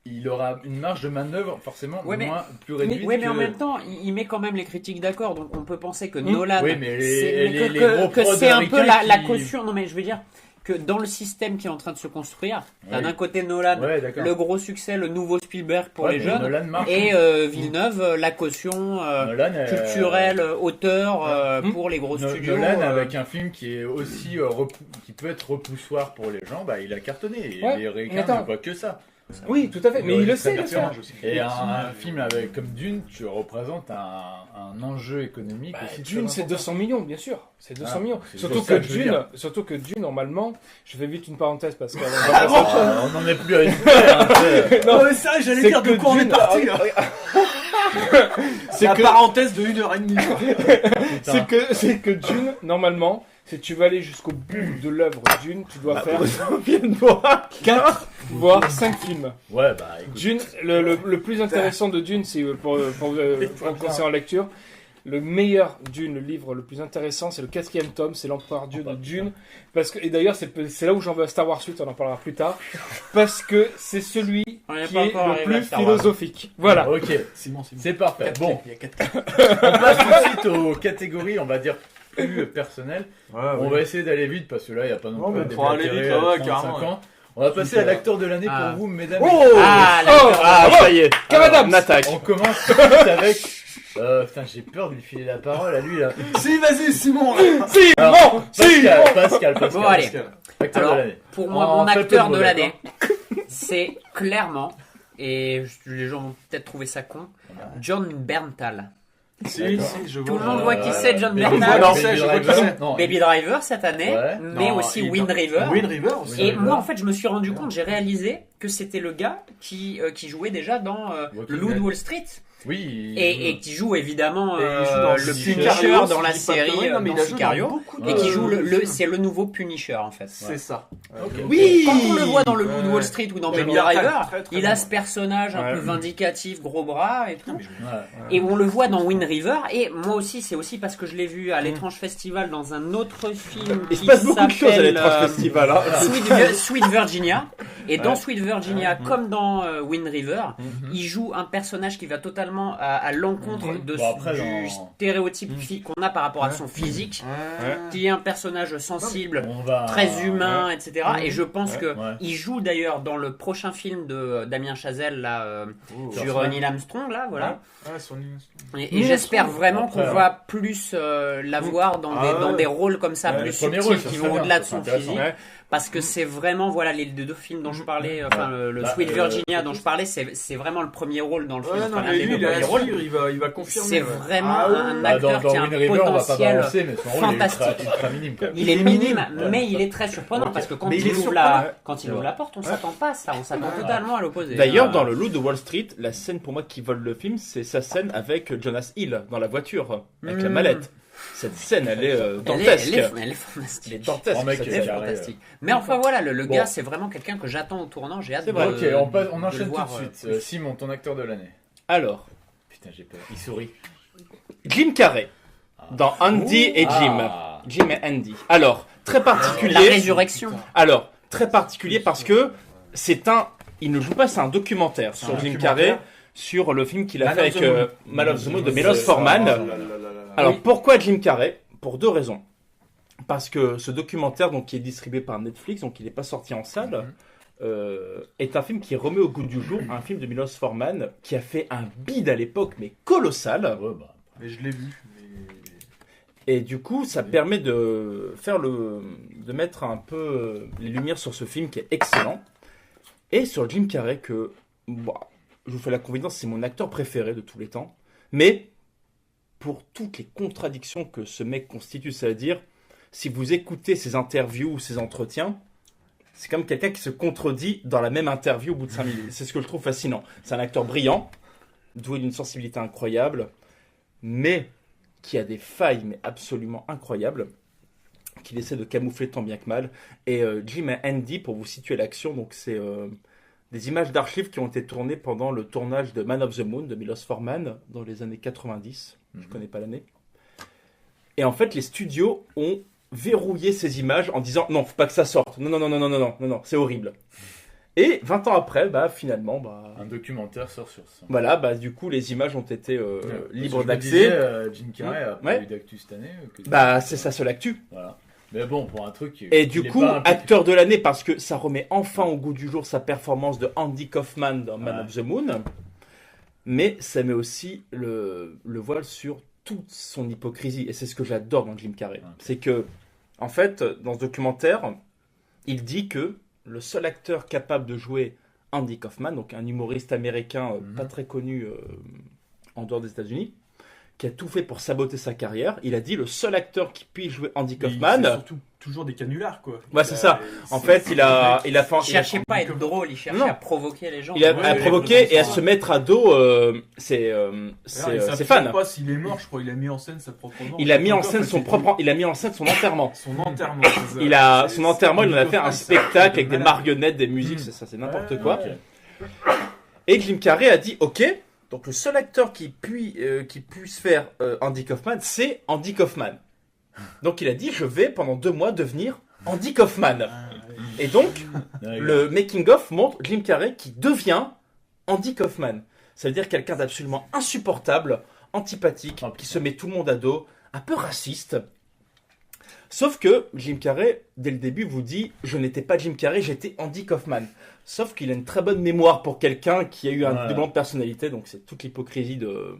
il aura une marge de manœuvre forcément Ouais, mais- plus réduite. Oui, mais en que- même temps, il met quand même les critiques d'accord, donc on peut penser que Nolan, Oui, mais c'est- les que- gros que prods c'est un peu américains la qui- caution. Non, mais je veux dire que dans le système qui est en train de se construire, t'as Oui. d'un côté Nolan, Ouais, d'accord. le gros succès, le nouveau Spielberg pour Ouais, les mais jeunes, Nolan marche. et Villeneuve, la caution Nolan, culturelle, auteur Hmm. pour les gros studios. Nolan avec un film qui est aussi qui peut être repoussoir pour les gens, bah il a cartonné. Et Ouais, les mais Ricains attends. ne voient que ça. Oui, tout à fait, mais il le sait, le faire. personnage aussi. Et un film avec comme Dune, tu représentes un enjeu économique aussi. Dune, très c'est 200 millions, bien sûr. C'est 200 millions. c'est Surtout juste que, ça que je veux dire. surtout que Dune, normalement, je fais vite une parenthèse parce que. important. On n'en est plus à une hein, Non, mais ça, j'allais c'est dire de que quoi on est Dune- parti. là. c'est La que, parenthèse de 1h30. c'est que Dune, normalement, si tu veux aller jusqu'au but de l'œuvre Dune, tu dois faire 4 voire 5 films. Ouais, bah écoute. Dune, le plus intéressant de Dune, c'est pour en conseil en lecture. Le meilleur Dune, le livre le plus intéressant, c'est le 4e tome, c'est l'Empereur Dieu de Dune. Parce que, et d'ailleurs, c'est là où j'en veux à Star Wars 8, on en parlera plus tard. Parce que c'est celui On n'est qui pas est encore le arrivé plus à Star Wars. philosophique. Voilà. Ok, Simon. c'est parfait. Bon, Il y a 4 on passe tout de suite aux catégories, on va dire plus personnelles. On va essayer d'aller vite parce que là, il n'y a pas non Non, plus mais des pour aller blatérés vite, à ouais, 35 carrément, ans. On va passer à l'acteur de l'année Ah. pour vous, mesdames. Oh Ah, Ça y est. Cavadams. On attaque. On commence tout de suite avec. Putain, j'ai peur de lui filer la parole à lui là. Si, vas-y, Simon. Si, Alors, bon, si, Pascal. Bon, allez. Acteur Alors, de l'année. pour moi, En mon très peu acteur de de mots, l'année, c'est clairement, et les gens vont peut-être trouver ça con, John Berntal. Si, je vois. Tout le monde voit qui c'est, John Baby Berntal. Non, Driver. je vois qui c'est. Non, Baby Driver cette année, Ouais. mais Non, aussi il- Wind River. Wind River aussi. Et Ouais. moi, en fait, je me suis rendu compte, j'ai réalisé que c'était le gars qui jouait déjà dans Walking Loup de Dead. Wall Street Oui. et qui joue évidemment Et il joue dans le Sicario, Punisher si dans la je dis pas de série conneries. Non, mais dans il a joué Sicario dans beaucoup de- et qui joue films. c'est le nouveau Punisher en fait. C'est ça. Oui. Quand on le voit dans le Loup de Wall Street ou dans Ouais, Baby ouais, Driver, très, très il bon. a ce personnage un Ouais. peu vindicatif, gros bras et tout. Ouais. Et on le voit dans Wind River. Et moi aussi, c'est aussi parce que je l'ai vu à l'étrange festival dans un autre film Il qui se passe beaucoup de choses à s'appelle l'étrange festival. Hein. Sweet Virginia. Et dans Ouais. Sweet Virginia, comme dans Wind River, il joue un personnage qui va totalement à l'encontre de, Bon, après, du dans- stéréotype qu'on a par rapport à son physique, qui est un personnage sensible, On va. très humain, etc. Et je pense que Ouais. il joue d'ailleurs dans le prochain film de Damien Chazelle là, sur Neil Armstrong là, voilà. Ah, sur une- Et j'espère vraiment qu'on Après, va plus la voir dans Ah dans ouais. des rôles comme ça, Ouais, plus le premier subtils, rôle, ça qui serait vont bien, au-delà de ça son serait physique. intéressant. Parce que c'est vraiment, voilà, les deux films dont je parlais, enfin le Bah, Sweet Virginia dont je parlais, c'est vraiment le premier rôle dans le film. Ouais, enfin, non, l'un mais des lui, deux il a premiers à rôles. suivre, il va confirmer. C'est ouais. vraiment Ah ouais. un Bah, acteur dans qui a Wind un River, on va pas potentiel balancer, mais son rôle fantastique. est ultra minime. Quoi. Il est minime, mais il est très surprenant Ok. parce que quand Mais il il est ouvre la porte, on s'attend pas à ça, on s'attend totalement à l'opposé. D'ailleurs, dans le Loup de Wall Street, la scène pour moi qui vole le film, c'est sa scène avec Jonas Hill dans la voiture, avec la mallette. Cette scène, elle est dantesque. Elle est fantastique. Elle est dantesque. Oh, mec, cette Elle est scène. fantastique. Mais enfin voilà, le Bon. gars, c'est vraiment quelqu'un que j'attends au tournant. J'ai hâte de, vrai. Ok, on de enchaîne le tout voir, de suite. Simon, ton acteur de l'année. Alors, Putain, j'ai peur. Il sourit. Jim Carrey dans Andy et Jim. Ah. Jim et Andy. Alors, très La particulier. résurrection. Alors, très particulier parce que c'est un il ne joue pas, c'est un documentaire sur Jim Carrey, sur le film qu'il a Man fait of avec the Moon. Man of the Moon de Milos Forman. Alors pourquoi Jim Carrey? Pour 2 raisons. Parce que ce documentaire, donc, qui est distribué par Netflix, donc il n'est pas sorti en salle, est un film qui remet au goût du jour un film de Milos Forman qui a fait un bide à l'époque, mais colossal. Ouais, bah. Mais je l'ai vu. Et du coup, ça permet de mettre un peu les lumières sur ce film qui est excellent. Et sur Jim Carrey que, je vous fais la confidence, c'est mon acteur préféré de tous les temps. Mais pour toutes les contradictions que ce mec constitue, c'est-à-dire, si vous écoutez ses interviews ou ses entretiens, c'est comme quelqu'un qui se contredit dans la même interview au bout de 5 minutes. C'est ce que je trouve fascinant. C'est un acteur brillant, doué d'une sensibilité incroyable, mais qui a des failles mais absolument incroyables, qu'il essaie de camoufler tant bien que mal. Et Jim et Andy, pour vous situer l'action, donc c'est des images d'archives qui ont été tournées pendant le tournage de Man of the Moon de Milos Forman dans les années 90. Je ne connais pas l'année. Et en fait, les studios ont verrouillé ces images en disant non, faut pas que ça sorte. Non, c'est horrible. Et 20 ans après, finalement, un documentaire sort sur ça. Voilà, du coup, les images ont été libres d'accès. Disais, Jim Carrey a pas eu d'actu cette année. C'est sa seule actu. Voilà. Mais bon, pour un truc. Et du coup, acteur de l'année, parce que ça remet enfin au goût du jour sa performance de Andy Kaufman dans Man of the Moon. Mais ça met aussi le voile sur toute son hypocrisie. Et c'est ce que j'adore dans Jim Carrey. C'est que, en fait, dans ce documentaire, il dit que le seul acteur capable de jouer Andy Kaufman, donc un humoriste américain pas très connu en dehors des États-Unis, qui a tout fait pour saboter sa carrière, il a dit le seul acteur qui puisse jouer Andy Kaufman. C'est surtout toujours des canulars, quoi. C'est ça. En fait, il cherchait pas à être drôle, il cherchait à provoquer les gens. Il a provoqué et à se mettre à dos ses fans. Je sais pas s'il est mort, je crois qu'il a mis en scène sa propre mort. Il a mis en scène son enterrement. Son enterrement. Son enterrement, il en a fait un spectacle avec des marionnettes, des musiques, c'est n'importe quoi. Et Jim Carrey a dit OK. Donc le seul acteur qui puisse faire Andy Kaufman, c'est Andy Kaufman. Donc il a dit, je vais pendant 2 mois devenir Andy Kaufman. Et donc, le making-of montre Jim Carrey qui devient Andy Kaufman. Ça veut dire quelqu'un d'absolument insupportable, antipathique, qui se met tout le monde à dos, un peu raciste. Sauf que Jim Carrey, dès le début, vous dit « Je n'étais pas Jim Carrey, j'étais Andy Kaufman ». Sauf qu'il a une très bonne mémoire pour quelqu'un qui a eu un doublement de personnalité, donc c'est toute l'hypocrisie de...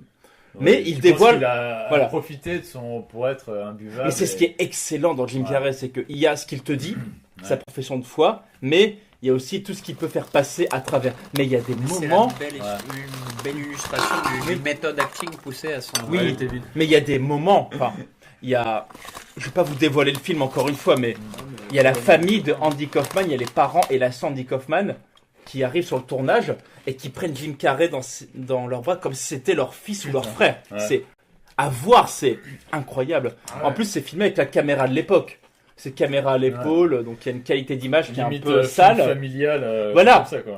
Mais il dévoile... Il a profité de pour être imbuvable. Mais c'est ce qui est excellent dans Jim Carrey, c'est qu'il y a ce qu'il te dit, sa profession de foi, mais il y a aussi tout ce qu'il peut faire passer à travers. Mais il y a des moments... C'est une belle illustration d'une méthode acting poussée à son... Oui, mais il y a des moments... Il y a, je vais pas vous dévoiler le film encore une fois, mais il y a la famille de Andy Kaufman, il y a les parents et la sœur Andy Kaufman qui arrivent sur le tournage et qui prennent Jim Carrey dans leurs bras comme si c'était leur fils ou leur frère. C'est à voir, c'est incroyable. En plus, c'est filmé avec la caméra de l'époque. C'est caméra à l'épaule, donc il y a une qualité d'image qui est un peu sale. Familial, voilà. Comme ça, quoi.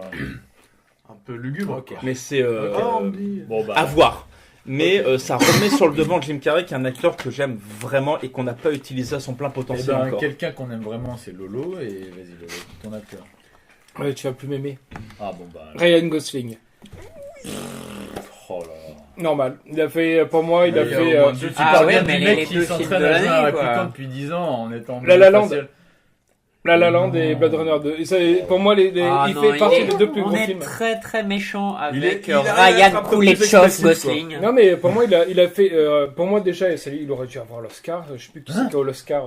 Un peu lugubre. Quoi. Mais c'est à voir. Mais ça remet sur le devant Jim Carrey, qui est un acteur que j'aime vraiment et qu'on n'a pas utilisé à son plein potentiel encore. Quelqu'un qu'on aime vraiment, c'est Lolo, et vas-y, Lolo, ton acteur. Ouais, tu vas plus m'aimer. Ah bon, Ryan Gosling. Oh là. Normal. Il a fait, pour moi, il a fait... Tu parles bien du mec qui s'entraîne à jouer un répliquant depuis 10 ans en étant... La La Land. La La Land et Blade Runner 2. Et ça, pour moi, il fait partie des 2 plus gros films. On est très très méchant avec Ryan Kuleshov Gosling. Non mais pour moi, il a fait... pour moi déjà, il aurait dû avoir l'Oscar. Je sais plus qui c'est qui a eu l'Oscar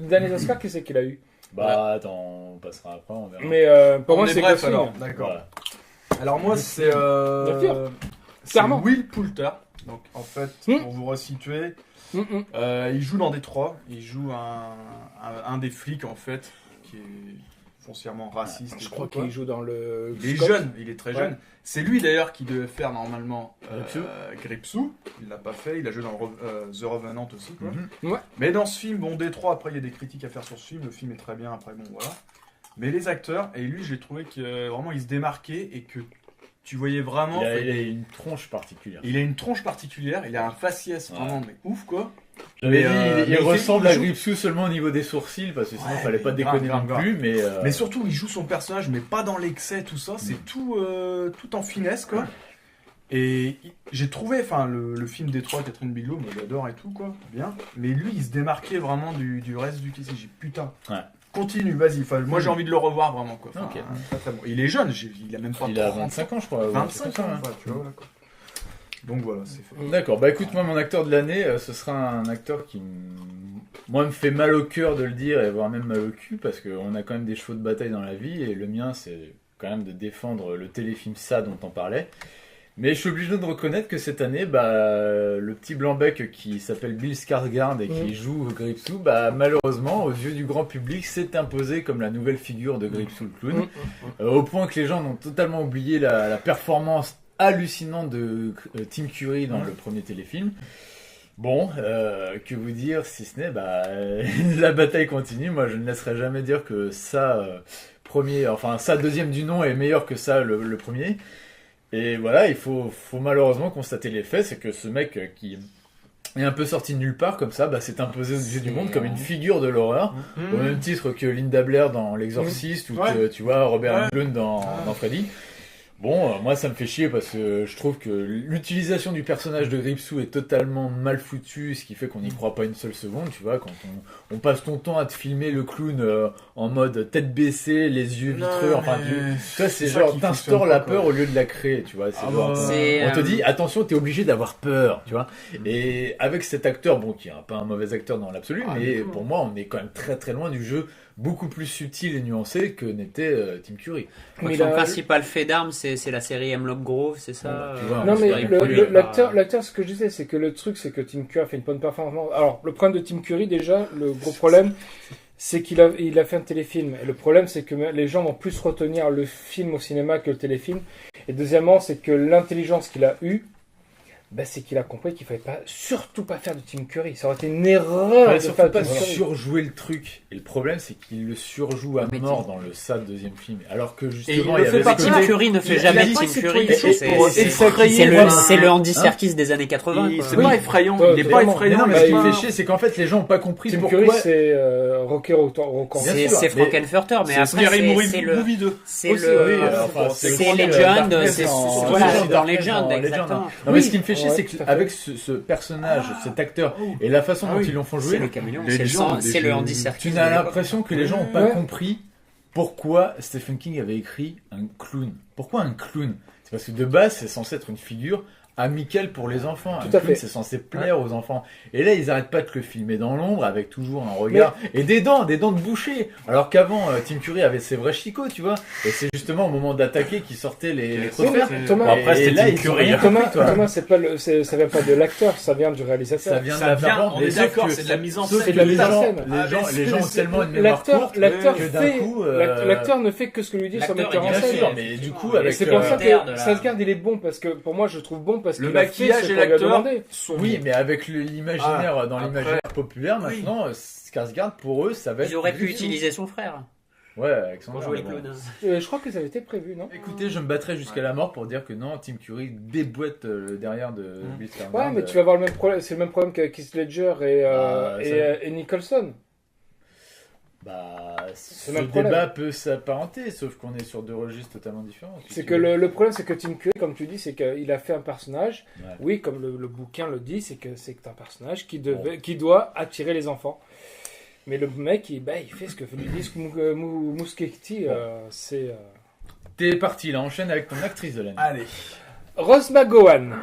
dernier Oscar, qui c'est qu'il a eu. Attends, on passera après, on verra. Mais pour moi, c'est Gosling. Alors, d'accord. Voilà. Alors moi, c'est Will Poulter. Donc en fait, pour vous resituer... il joue dans Détroit, il joue un des flics en fait, qui est foncièrement raciste. Je crois qu'il joue dans le... Il est jeune, il est très jeune. C'est lui d'ailleurs qui devait faire normalement Gripsou. Il l'a pas fait, il a joué dans The Revenant aussi. Quoi. Mais dans ce film, Détroit, après il y a des critiques à faire sur ce film, le film est très bien, après voilà. Mais les acteurs, et lui j'ai trouvé que vraiment il se démarquait et que tu voyais vraiment... Il a une tronche particulière. Il a une tronche particulière, il a un faciès vraiment mais ouf quoi. J'avais Mais, dit, il mais ressemble il à joue- Gripsou seulement au niveau des sourcils, parce que sinon Ouais, fallait pas mais grave, déconner grave, non grave. plus, mais... Mais surtout, il joue son personnage, mais pas dans l'excès, tout ça. C'est tout en finesse, quoi. Et j'ai trouvé, enfin, le film Détroit, Catherine Bigelow, moi j'adore et tout, quoi. Bien. Mais lui, il se démarquait vraiment du reste du lycée. J'ai putain. Ouais. Continue, vas-y. Enfin, moi j'ai envie de le revoir vraiment, quoi. Enfin, Ok. très, très bon. Il est jeune, il a même pas Il a 30, 25 ans, je crois. ouais, 25 c'est ans, ça, hein. quoi, tu vois, voilà, quoi. Donc voilà, c'est fait. D'accord, bah écoute, moi mon acteur de l'année, ce sera un acteur qui moi me fait mal au cœur de le dire et voire même mal au cul parce qu'on a quand même des chevaux de bataille dans la vie et le mien c'est quand même de défendre le téléfilm Ça dont on parlait. Mais je suis obligé de reconnaître que cette année, le petit blanc-bec qui s'appelle Bill Skarsgård et qui joue Gripsou, malheureusement, aux yeux du grand public, s'est imposé comme la nouvelle figure de Gripsou le clown, au point que les gens ont totalement oublié la performance hallucinante de Tim Curry dans le premier téléfilm. Bon, que vous dire si ce n'est, la bataille continue. Moi, je ne laisserai jamais dire que ça, ça deuxième du nom est meilleur que ça, le premier. Et voilà, il faut malheureusement constater les faits, c'est que ce mec qui est un peu sorti de nulle part comme ça, s'est imposé aux yeux du monde comme une figure de l'horreur, au même titre que Linda Blair dans L'Exorciste ou que tu vois Robert Englund dans Freddy. Bon, moi ça me fait chier parce que je trouve que l'utilisation du personnage de Gripsou est totalement mal foutue, ce qui fait qu'on n'y croit pas une seule seconde, tu vois, quand on passe ton temps à te filmer le clown en mode tête baissée, les yeux vitreux, c'est genre t'instaures la peur au lieu de la créer, tu vois, on te dit attention, t'es obligé d'avoir peur, tu vois, et avec cet acteur, qui est pas un mauvais acteur dans l'absolu, mais pour moi on est quand même très très loin du jeu beaucoup plus subtil et nuancé que n'était Tim Curry. Mais son principal fait d'armes, c'est la série Hemlock Grove, c'est ça Non, mais l'acteur, ce que je disais, c'est que le truc, c'est que Tim Curry a fait une bonne performance. Alors, le problème de Tim Curry, déjà, le gros problème, c'est qu'il a fait un téléfilm. Et le problème, c'est que les gens vont plus retenir le film au cinéma que le téléfilm. Et deuxièmement, c'est que l'intelligence qu'il a eue, c'est qu'il a compris qu'il fallait surtout pas faire de Tim Curry. Ça aurait été une erreur de faire pas surjouer le truc. Et le problème, c'est qu'il le surjoue à mort dans le deuxième film. Alors que justement, Tim Curry ne fait jamais Tim Curry. C'est le Andy Serkis des années 80. C'est pas effrayant. Il est pas effrayant. Non, mais ce qui me fait chier, c'est qu'en fait, les gens ont pas compris Tim pourquoi. Curry, c'est Rocky Horror. C'est Frankenfurter, mais après, c'est le Legend. C'est dans Legend, exactement. Non, mais ce qui me fait chier, c'est qu'avec ce personnage, cet acteur, et la façon dont ils l'ont font jouer, c'est le caméléon, c'est le Andy Serkis. Tu as l'impression que les gens n'ont pas compris pourquoi Stephen King avait écrit un clown. Pourquoi un clown? C'est parce que de base, c'est censé être une figure amicale pour les enfants. Un clown, c'est censé plaire aux enfants. Et là, ils arrêtent pas de le filmer dans l'ombre avec toujours un regard et des dents de boucher. Alors qu'avant, Tim Curry avait ses vrais chicots, tu vois. Et c'est justement au moment d'attaquer qu'il sortait les crocs de fer. Après, c'était Tim Curry. Thomas, ça vient pas de l'acteur, ça vient du réalisateur. Ça vient de la performance. On est d'accord, c'est de la mise en scène. C'est de la mise en scène. Les gens ont tellement une mémoire courte que d'un coup... L'acteur ne fait que ce que lui dit son metteur en scène. Mais du coup, avec... C'est pour ça que Skarsgård, il est bon, parce que pour moi, je trouve bon parce que le maquillage et l'acteur. Oui, mais avec l'imaginaire, dans l'imaginaire populaire, maintenant, Skarsgård, pour eux, ça va être... Ils auraient pu utiliser son frère. Ouais, avec son pour jouer les clowns. Je crois que ça avait été prévu, non? Écoutez, je me battrai jusqu'à la mort pour dire que non, Tim Curry déboîte le derrière de Bill Skarsgård. Ouais, mais tu vas avoir le même problème. C'est le même problème qu'avec Heath Ledger et Nicholson. Ce débat peut s'apparenter, sauf qu'on est sur deux registres totalement différents. C'est que le problème, c'est que Tim Curry, comme tu dis, c'est qu'il a fait un personnage. Ouais. Oui, comme le bouquin le dit, c'est un personnage qui doit attirer les enfants. Mais le mec, il fait ce que lui dit Muschietti. C'est. T'es parti, là, enchaîne avec ton actrice de l'année. Allez. Rose McGowan.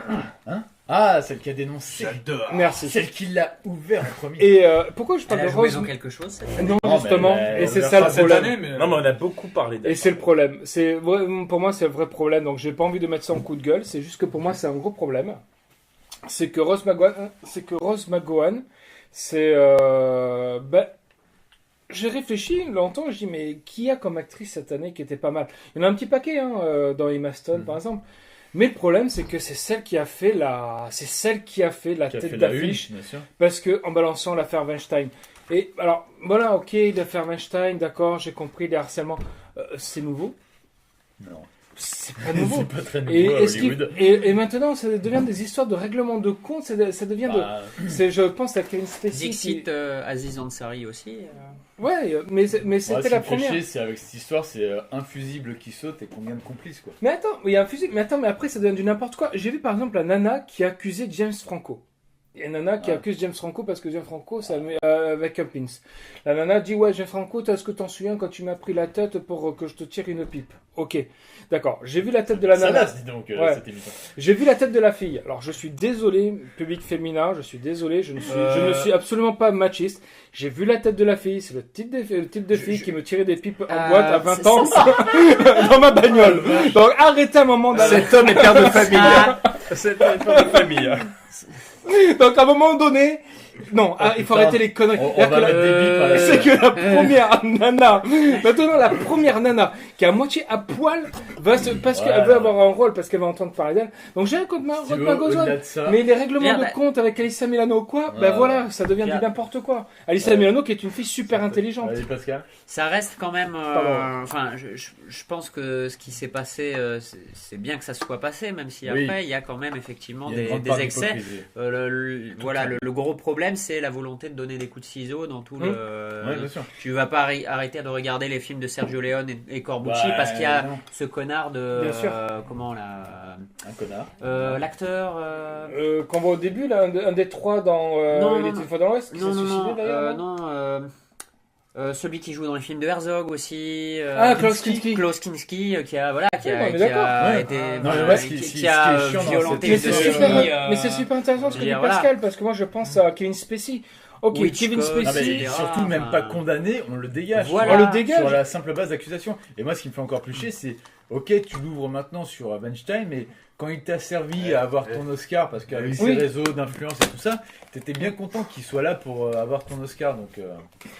Ah, celle qui a dénoncé. J'adore. Merci. Celle qui l'a ouvert en premier. Et pourquoi je parle de Rose? quelque chose. Non, justement. Et c'est ça le problème. Non, mais on a beaucoup parlé d'elle. Et c'est le problème. Pour moi, c'est le vrai problème. Donc, j'ai pas envie de mettre ça en coup de gueule. C'est juste que pour moi, c'est un gros problème. C'est que Rose McGowan, j'ai réfléchi longtemps. Je dis, mais qui a comme actrice cette année qui était pas mal? Il y en a un petit paquet, dans Emma Stone, par exemple. Mais le problème, c'est que c'est celle qui a fait la tête d'affiche, parce que en balançant l'affaire Weinstein. Et alors, voilà, ok, l'affaire Weinstein, d'accord, j'ai compris les harcèlements, c'est nouveau. Non. c'est pas nouveau. C'est pas très nouveau Et, à Hollywood. et maintenant, ça devient des histoires de règlement de compte. Ça devient je pense à Kevin Spacey. Dixit, Aziz Ansari aussi. Ouais, mais c'était la première. Chier, c'est avec cette histoire, c'est un fusible qui saute et combien de complices quoi. Mais attends, il y a un fusil. Mais attends, mais après ça devient du n'importe quoi. J'ai vu par exemple la nana qui a accusé James Franco. Il y a une nana qui accuse James Franco parce que James Franco, ça met avec un pins. La nana dit ouais, James Franco, est-ce que t'en souviens quand tu m'as pris la tête pour que je te tire une pipe? Ok, d'accord. J'ai vu la tête de la nana. Ça dis donc, Ouais. cette émission. J'ai vu la tête de la fille. Alors je suis désolé, public féminin, je suis désolé, je ne suis absolument pas machiste. J'ai vu la tête de la fille, c'est le type de fille qui me tirait des pipes en boîte à 20 ans dans ma bagnole. Donc arrêtez un moment d'aller. Cet homme est père de famille. Cet homme est père de famille. Donc à un moment donné, non, il faut arrêter les conneries. On va mettre des bips à la- C'est que la première nana, maintenant la première nana qui est à moitié à poil parce qu'elle veut avoir un rôle, parce qu'elle va entendre parler d'elle. Donc j'ai un code Si tu veux, Magozone. au-delà de ça, Mais les règlements Merde. de compte avec Alyssa Milano ou quoi, Ouais, voilà, ça devient Merde. du n'importe quoi. Alyssa Milano qui est une fille super intelligente. Allez Pascal. Ça reste quand même. Pardon. Enfin, je pense que ce qui s'est passé, c'est bien que ça soit passé, même si Oui. après il y a quand même effectivement Il y a une grande des part excès. d'hypocrisie. Voilà, le gros problème, c'est la volonté de donner des coups de ciseaux dans tout le. Ouais, bien sûr. Tu vas pas arrêter de regarder les films de Sergio Leone et Corbucci Ouais, parce qu'il y a non. ce connard de. Bien sûr. Comment là Un connard. Qu'on L'acteur. voit au début, là, un des trois dans Non, Il non, était non. une fois dans l'Ouest, qui s'est Non, non, suicidé non, d'ailleurs. non celui qui joue dans les films de Herzog aussi. Klaus Kinski. Klaus Kinski, qui a Ouais, on est qui d'accord. a Ouais. été, Non, mais voilà, ouais, ce qui qui a est chiant dans violenté Mais une c'est de super, ses filles, mais c'est super intéressant ce que dit voilà. Pascal, parce que moi je pense à Kevin Spacey. Ok, Hitchcock. Kevin Non, mais Spacey. etc. surtout même enfin. pas condamné, on le dégage. Voilà. tu vois, On le dégage. Sur la simple base d'accusation. Et moi, ce qui me fait encore plus chier, c'est ok, tu l'ouvres maintenant sur Weinstein, mais quand il t'a servi à avoir ton Oscar, parce qu'avec Oui. ses réseaux d'influence et tout ça, t'étais bien content qu'il soit là pour avoir ton Oscar. Donc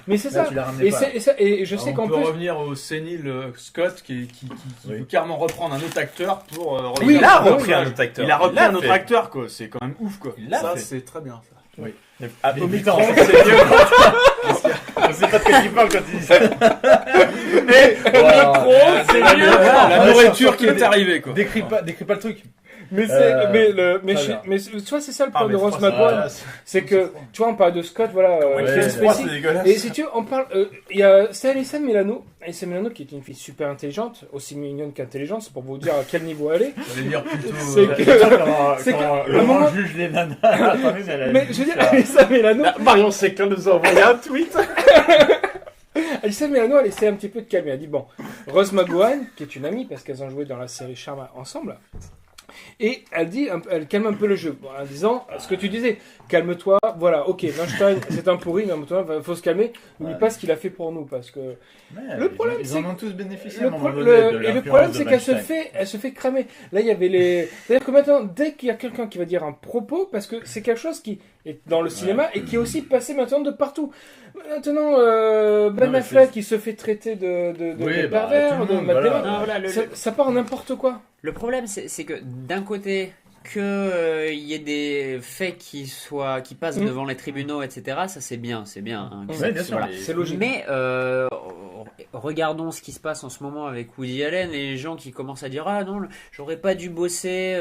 Mais c'est là, ça. tu l'as ramené Et, pas. et je sais on qu'en peut plus. revenir au sénile Scott qui Oui. veut carrément reprendre un autre acteur pour revenir Oui, il a sur le repris un personnage. autre acteur. Il a repris l'a un autre fait. acteur quoi, c'est quand même ouf quoi. Il l'a Ça fait. c'est très bien ça. Ah, Au mais micro, putain, c'est mieux. on sait pas de quoi tu parles quand tu dis ça. Mais C'est la nourriture qui est arrivée quoi. Décris pas le truc. Mais très bien. tu vois, c'est ça le Ah, problème de mais Ross franchement, McGowan. C'est que, tu vois, on parle de Scott, voilà, Ouais, Kevin ouais, Spacey. c'est dégueulasse. Et si tu veux, on parle, il y a, c'est Alyssa Milano qui est une fille super intelligente, aussi mignonne qu'intelligente, c'est pour vous dire à quel niveau elle est. J'allais dire plutôt. C'est que- c'est que- quand à un Laurent moment- juge les nanas. Attendez, elle a Mais je veux dire, Alyssa Milano, Marion Séclin nous a envoyé un tweet. Alyssa Milano, elle essaie un petit peu de calmer. Elle dit bon, Rose McGowan, qui est une amie, parce qu'elles ont joué dans la série Charme ensemble, et elle dit, elle calme un peu le jeu, en disant ce que tu disais, calme-toi, voilà, ok, Weinstein, c'est un pourri, mais il faut se calmer, n'oublie pas ce qu'il a fait pour nous, parce que le problème, ils c'est en ont tous bénéficié à le, un moment pro- donné. le- de et le l'influence problème, de c'est qu'elle Weinstein. elle se fait cramer. Là, il y avait les. C'est-à-dire que maintenant, dès qu'il y a quelqu'un qui va dire un propos, parce que c'est quelque chose qui est dans le cinéma et qui est aussi passé maintenant de partout. Maintenant, Ben Non, mais Affleck qui se fait traiter de Oui, de bah, pervers, tout le de monde, Matt voilà. Damon. Non, voilà, Ça part en n'importe quoi. le problème, c'est que d'un côté, il y ait des faits qui passent Mm. devant les tribunaux, etc. Ça, c'est bien. Hein, Ouais, bien sûr. Voilà. mais- C'est logique. Mais regardons ce qui se passe en ce moment avec Woody Allen et les gens qui commencent à dire ah non, j'aurais pas dû bosser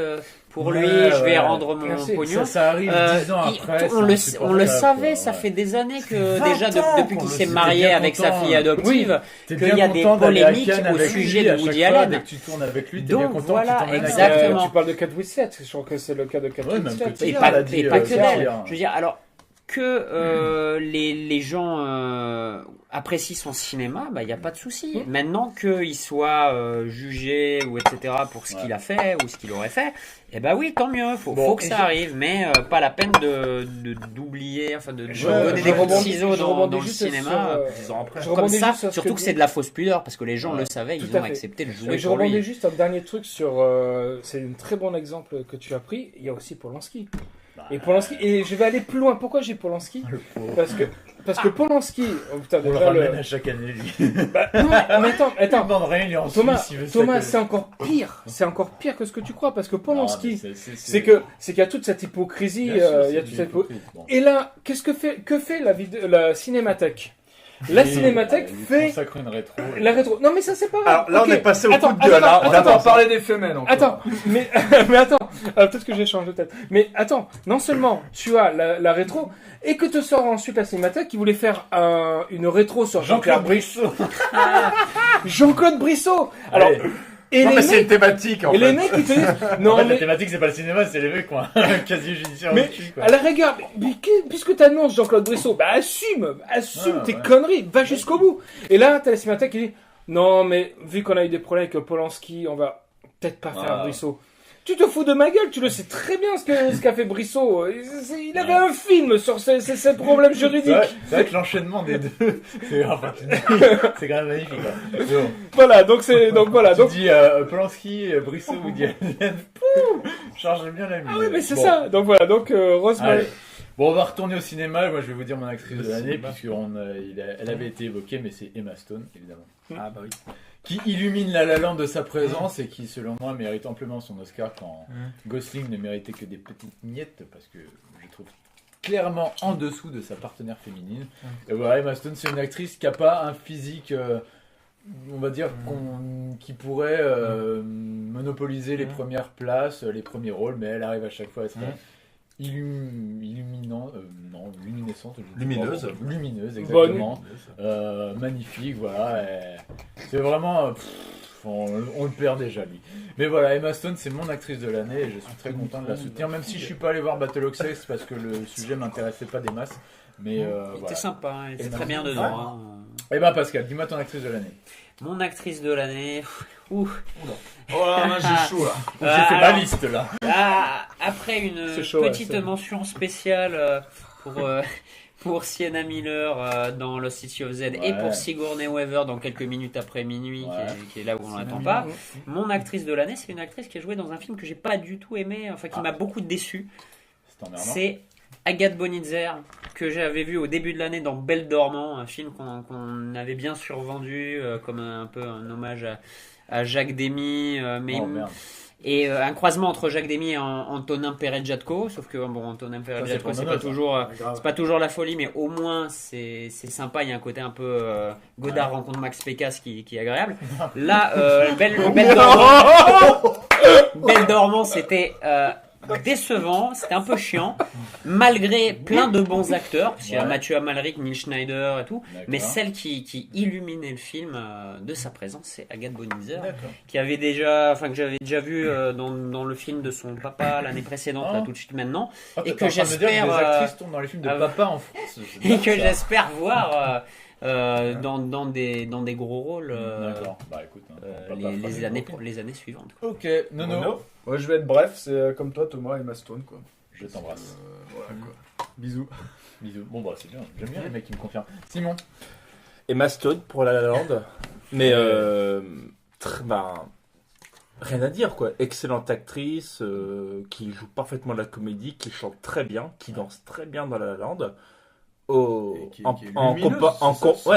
pour lui, Ouais, je vais ouais. rendre mon Merci. pognon. Ça arrive 10 ans après. On le insupportable, savait, quoi, ça ouais. fait des années que 20 déjà ans depuis qu'on qu'il le s'est sait, marié bien avec sa content. fille adoptive, T'es qu'il bien y a des content d'aller à polémiques Cannes au avec sujet lui, de à chaque Woody fois, Allen. dès que tu tournes avec lui, t'es Donc, bien content voilà, qu'il t'emmène à exactement. Tu parles de Kate Winslet, je crois que c'est le cas de Kate Ouais, même Winslet. que- Et Hier, pas, elle a dit, et pas que hier. d'elle. Je veux dire, alors que les gens apprécient son cinéma, bah il n'y a pas de souci. Maintenant qu'il soit jugé ou etc. pour ce qu'il a fait ou ce qu'il aurait fait, eh ben oui, tant mieux. Faut que ça arrive, mais pas la peine d'oublier, enfin de donner des coups de ciseaux dans le cinéma. 10 ans après. je Comme rebondis ça, juste sur ce surtout que dit- c'est de la fausse pudeur parce que les gens Ouais. le savaient, Tout ils à ont fait. accepté de jouer Je pour lui. rebondis juste un dernier truc sur. C'est un très bon exemple que tu as pris. Il y a aussi Polanski. Et Polanski. Et je vais aller plus loin. Pourquoi j'ai Polanski Le pauvre. Parce que Polanski. Oh, putain, On le déjà, ramène à chaque année, lui. Bah, non, mais attends. Dans réunion en Thomas, Suisse, il veut ça Thomas, que- c'est encore pire. C'est encore pire que ce que tu crois. Parce que Polanski, Non, mais c'est qu'il y a toute cette hypocrisie. Bien sûr, il y a c'est toute cette hypocrite, bon. Et là, que fait la cinémathèque? La Cinémathèque fait consacre une rétro. la rétro. Non mais ça c'est pas grave. Alors là, Ok. on est passé au Attends, coup de gueule. attends, On va attends, pas parler des Femen encore. Attends, mais attends, peut-être que j'ai changé de tête. Mais attends, non seulement tu as la rétro, et que te sort ensuite la Cinémathèque qui voulait faire une rétro sur Jean-Claude Brissot. Jean-Claude Brissot. Alors, Allez. et Non, les mais c'est une mecs, thématique en et fait. les mecs qui te disent, En non fait, la mais, thématique, c'est pas le cinéma, c'est les mecs qui ont un casier judiciaire mais au cul, quoi. à la rigueur, mais puisque t'annonces Jean-Claude Brissot, bah assume tes conneries, va jusqu'au bout. Et là, t'as la Cinémathèque qui dit, non mais vu qu'on a eu des problèmes avec Polanski, on va peut-être pas faire Brissot. Tu te fous de ma gueule, tu le sais très bien ce qu'a fait Brissot. Il avait un film sur ses problèmes juridiques. C'est vrai que l'enchaînement des deux, c'est quand même magnifique. Quoi. Bon. Voilà, donc voilà. Tu dis Polanski, Brissot, Woody Allen, charge bien la musique. Ah oui, mais c'est Bon. ça. Donc voilà, Rosemary. Allez. Bon, on va retourner au cinéma. Moi, je vais vous dire mon actrice de l'année, puisqu'elle avait été évoquée, mais c'est Emma Stone, évidemment. Ah bah oui. Qui illumine La La Land de sa présence et qui, selon moi, mérite amplement son Oscar quand Gosling ne méritait que des petites miettes, parce que je trouve clairement en dessous de sa partenaire féminine. Et voilà, Emma Stone, c'est une actrice qui n'a pas un physique, on va dire, qui pourrait monopoliser les premières places, les premiers rôles, mais elle arrive à chaque fois à se faire lumineuse, exactement. Magnifique, voilà. C'est vraiment, on le perd déjà lui. Mais voilà, Emma Stone, c'est mon actrice de l'année et je suis très content de la soutenir, même si je suis pas allé voir Battle of Sex parce que le sujet m'intéressait pas des masses. Mais Il voilà. était sympa, hein, il était très bien dedans. Hein. Eh ben Pascal, dis-moi ton actrice de l'année. Mon actrice de l'année. Ouh. Oh là, là, j'ai chaud là. J'ai fait ma liste là. Après une C'est chaud, petite ouais, mention spéciale pour Sienna Miller dans Lost City of Z et pour Sigourney Weaver dans Quelques minutes après minuit, qui est là où on l'attend pas. Mon actrice de l'année, c'est une actrice qui a joué dans un film que j'ai pas du tout aimé, enfin qui m'a beaucoup déçu. C'est Agathe Bonitzer, que j'avais vu au début de l'année dans Belle Dormant, un film qu'on avait bien survendu comme un peu un hommage à Jacques Demy, et un croisement entre Jacques Demy et Antonin Perret-Jadko, sauf que bon, Antonin Perret-Jadko c'est pas toujours la folie, mais au moins c'est sympa, il y a un côté un peu Godard rencontre Max Pécasse qui est agréable. Là, Belle Dormant, c'était décevant, c'était un peu chiant, malgré plein de bons acteurs, parce qu'il y a Mathieu Amalric, Neil Schneider et tout, mais celle qui illuminait le film de sa présence, c'est Agathe Bonitzer, que j'avais déjà vu dans le film de son papa l'année précédente, là, tout de suite maintenant, et que j'espère des actrices tombent dans les films de papa en France, et que j'espère voir dans des gros rôles d'accord. Bah écoute, les années suivantes. Ok, Nono. Moi je vais être bref, c'est comme toi Thomas, Emma Stone quoi. Je t'embrasse. Voilà quoi. Bisous. Bon bah c'est bien, j'aime bien les mecs qui me confirment. Simon. Emma Stone pour La La Land, mais rien à dire quoi. Excellente actrice qui joue parfaitement de la comédie, qui chante très bien, qui danse très bien dans La La Land.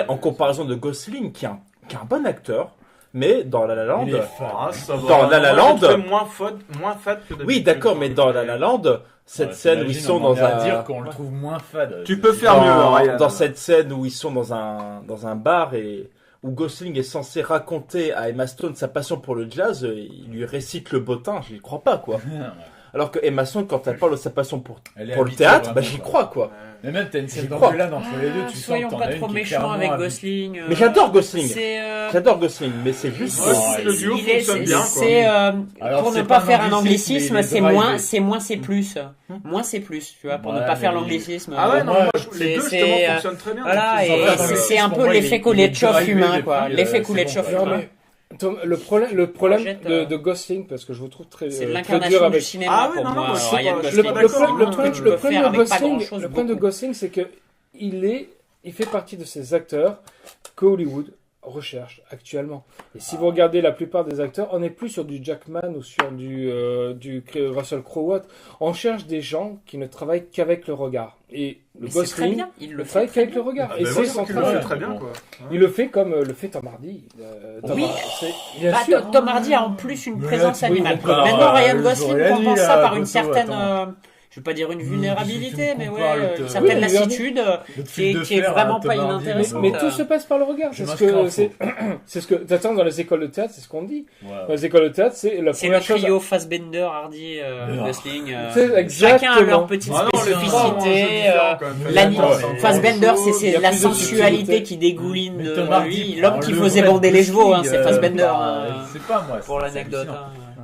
En comparaison de Gosling, qui est un bon acteur, mais dans La La Land, moins fade que d'habitude. oui d'accord, mais dans La La Land, cette scène où ils sont dans un, dire qu'on le trouve moins fade. Tu peux faire mieux, Ryan. dans cette scène où ils sont dans un bar et où Gosling est censé raconter à Emma Stone sa passion pour le jazz, il lui récite le bottin, j'y crois pas quoi. Alors que Emma Stone, quand elle parle de sa passion pour le théâtre, bah j'y crois quoi. Mais même t'as une scène d'engueulade entre les deux, tu sens que soyons t'en pas as une trop qui est méchants avec clairement Gosling. Mais j'adore Gosling. C'est J'adore Gosling, mais c'est juste le duo fonctionne bien, quoi. Pour ne pas faire un anglicisme, c'est moins c'est plus. Moins c'est plus, tu vois, pour ne pas faire l'anglicisme. Ah ouais, non, moi, les deux justement fonctionnent très bien. Voilà, Donc, et c'est un peu l'effet Kuleshov humain, quoi. L'effet Kuleshov humain. Le problème de Gosling, parce que je vous trouve très C'est dur l'incarnation avec... du cinéma Ah ouais, pour non, moi. non, je suis Ryan pas- Gosling. Le problème de beaucoup. Gosling, c'est que il fait partie de ces acteurs que Hollywood recherche actuellement. Et si vous regardez la plupart des acteurs, on n'est plus sur du Jackman ou sur du Russell Crowe. On cherche des gens qui ne travaillent qu'avec le regard. Et le Mais c'est très Gosling bien, il le ne fait travaille très qu'avec le bien. regard. Ah, Et bah c'est oui, son il le fait travail. très bien quoi. Il le fait comme le fait Tom Hardy. Oui. Bien Bah, sûr. Tom Hardy a en plus une présence oui, animale. d'accord. Maintenant, Ryan J'aurais Gosling la compense nuit, ça là, par une Coco, certaine. attends. je vais pas dire une vulnérabilité, mais ouais, compares une certaine oui, lassitude qui est vraiment pas inintéressante. Mais tout se passe par le regard. C'est ce que t'attends dans les écoles de théâtre, c'est ce qu'on dit. Dans les écoles de théâtre, c'est la c'est première le chose. trio Fassbender, Hardy, Gosling. C'est exactement. Chacun a leur petite spécificité. Fassbender, c'est la sensualité qui dégouline de lui. L'homme qui faisait bander les chevaux, c'est Fassbender. C'est pas moi. Pour l'anecdote.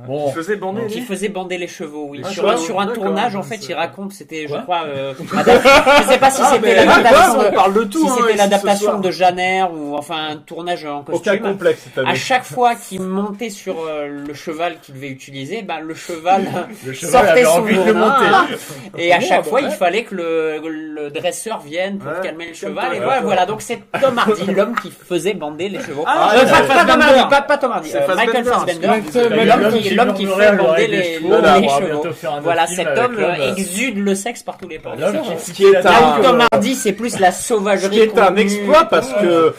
Bon, Qui faisait bander Qui faisait bander les chevaux, oui. Ah, Sur un d'accord, tournage, en c'est- fait, il raconte, c'était, je crois, je sais pas si c'était l'adaptation, on parle de tout. si hein, c'était ici, l'adaptation ce soir. de Janer ou enfin un tournage en Aucun costume. complexe cette À année. chaque fois qu'il montait sur le cheval qu'il devait utiliser, le cheval le cheval sortait avait son envie de le venin, monter. et à chaque Merde, fois ouais. il fallait que le dresseur vienne pour Ouais, calmer le calme-toi, cheval. Et calme-toi. voilà, donc c'est Tom Hardy, l'homme qui faisait bander les chevaux. Ah, pas Tom Hardy, pas Tom Hardy, C'est Michael Fassbender. Fassbender, l'homme qui fait bander les chevaux. Voilà, cet homme exude le sexe par tous les pores. Ce qui est Là où Tom un, Hardy, c'est plus la ce sauvagerie. qui est un contenue. exploit parce que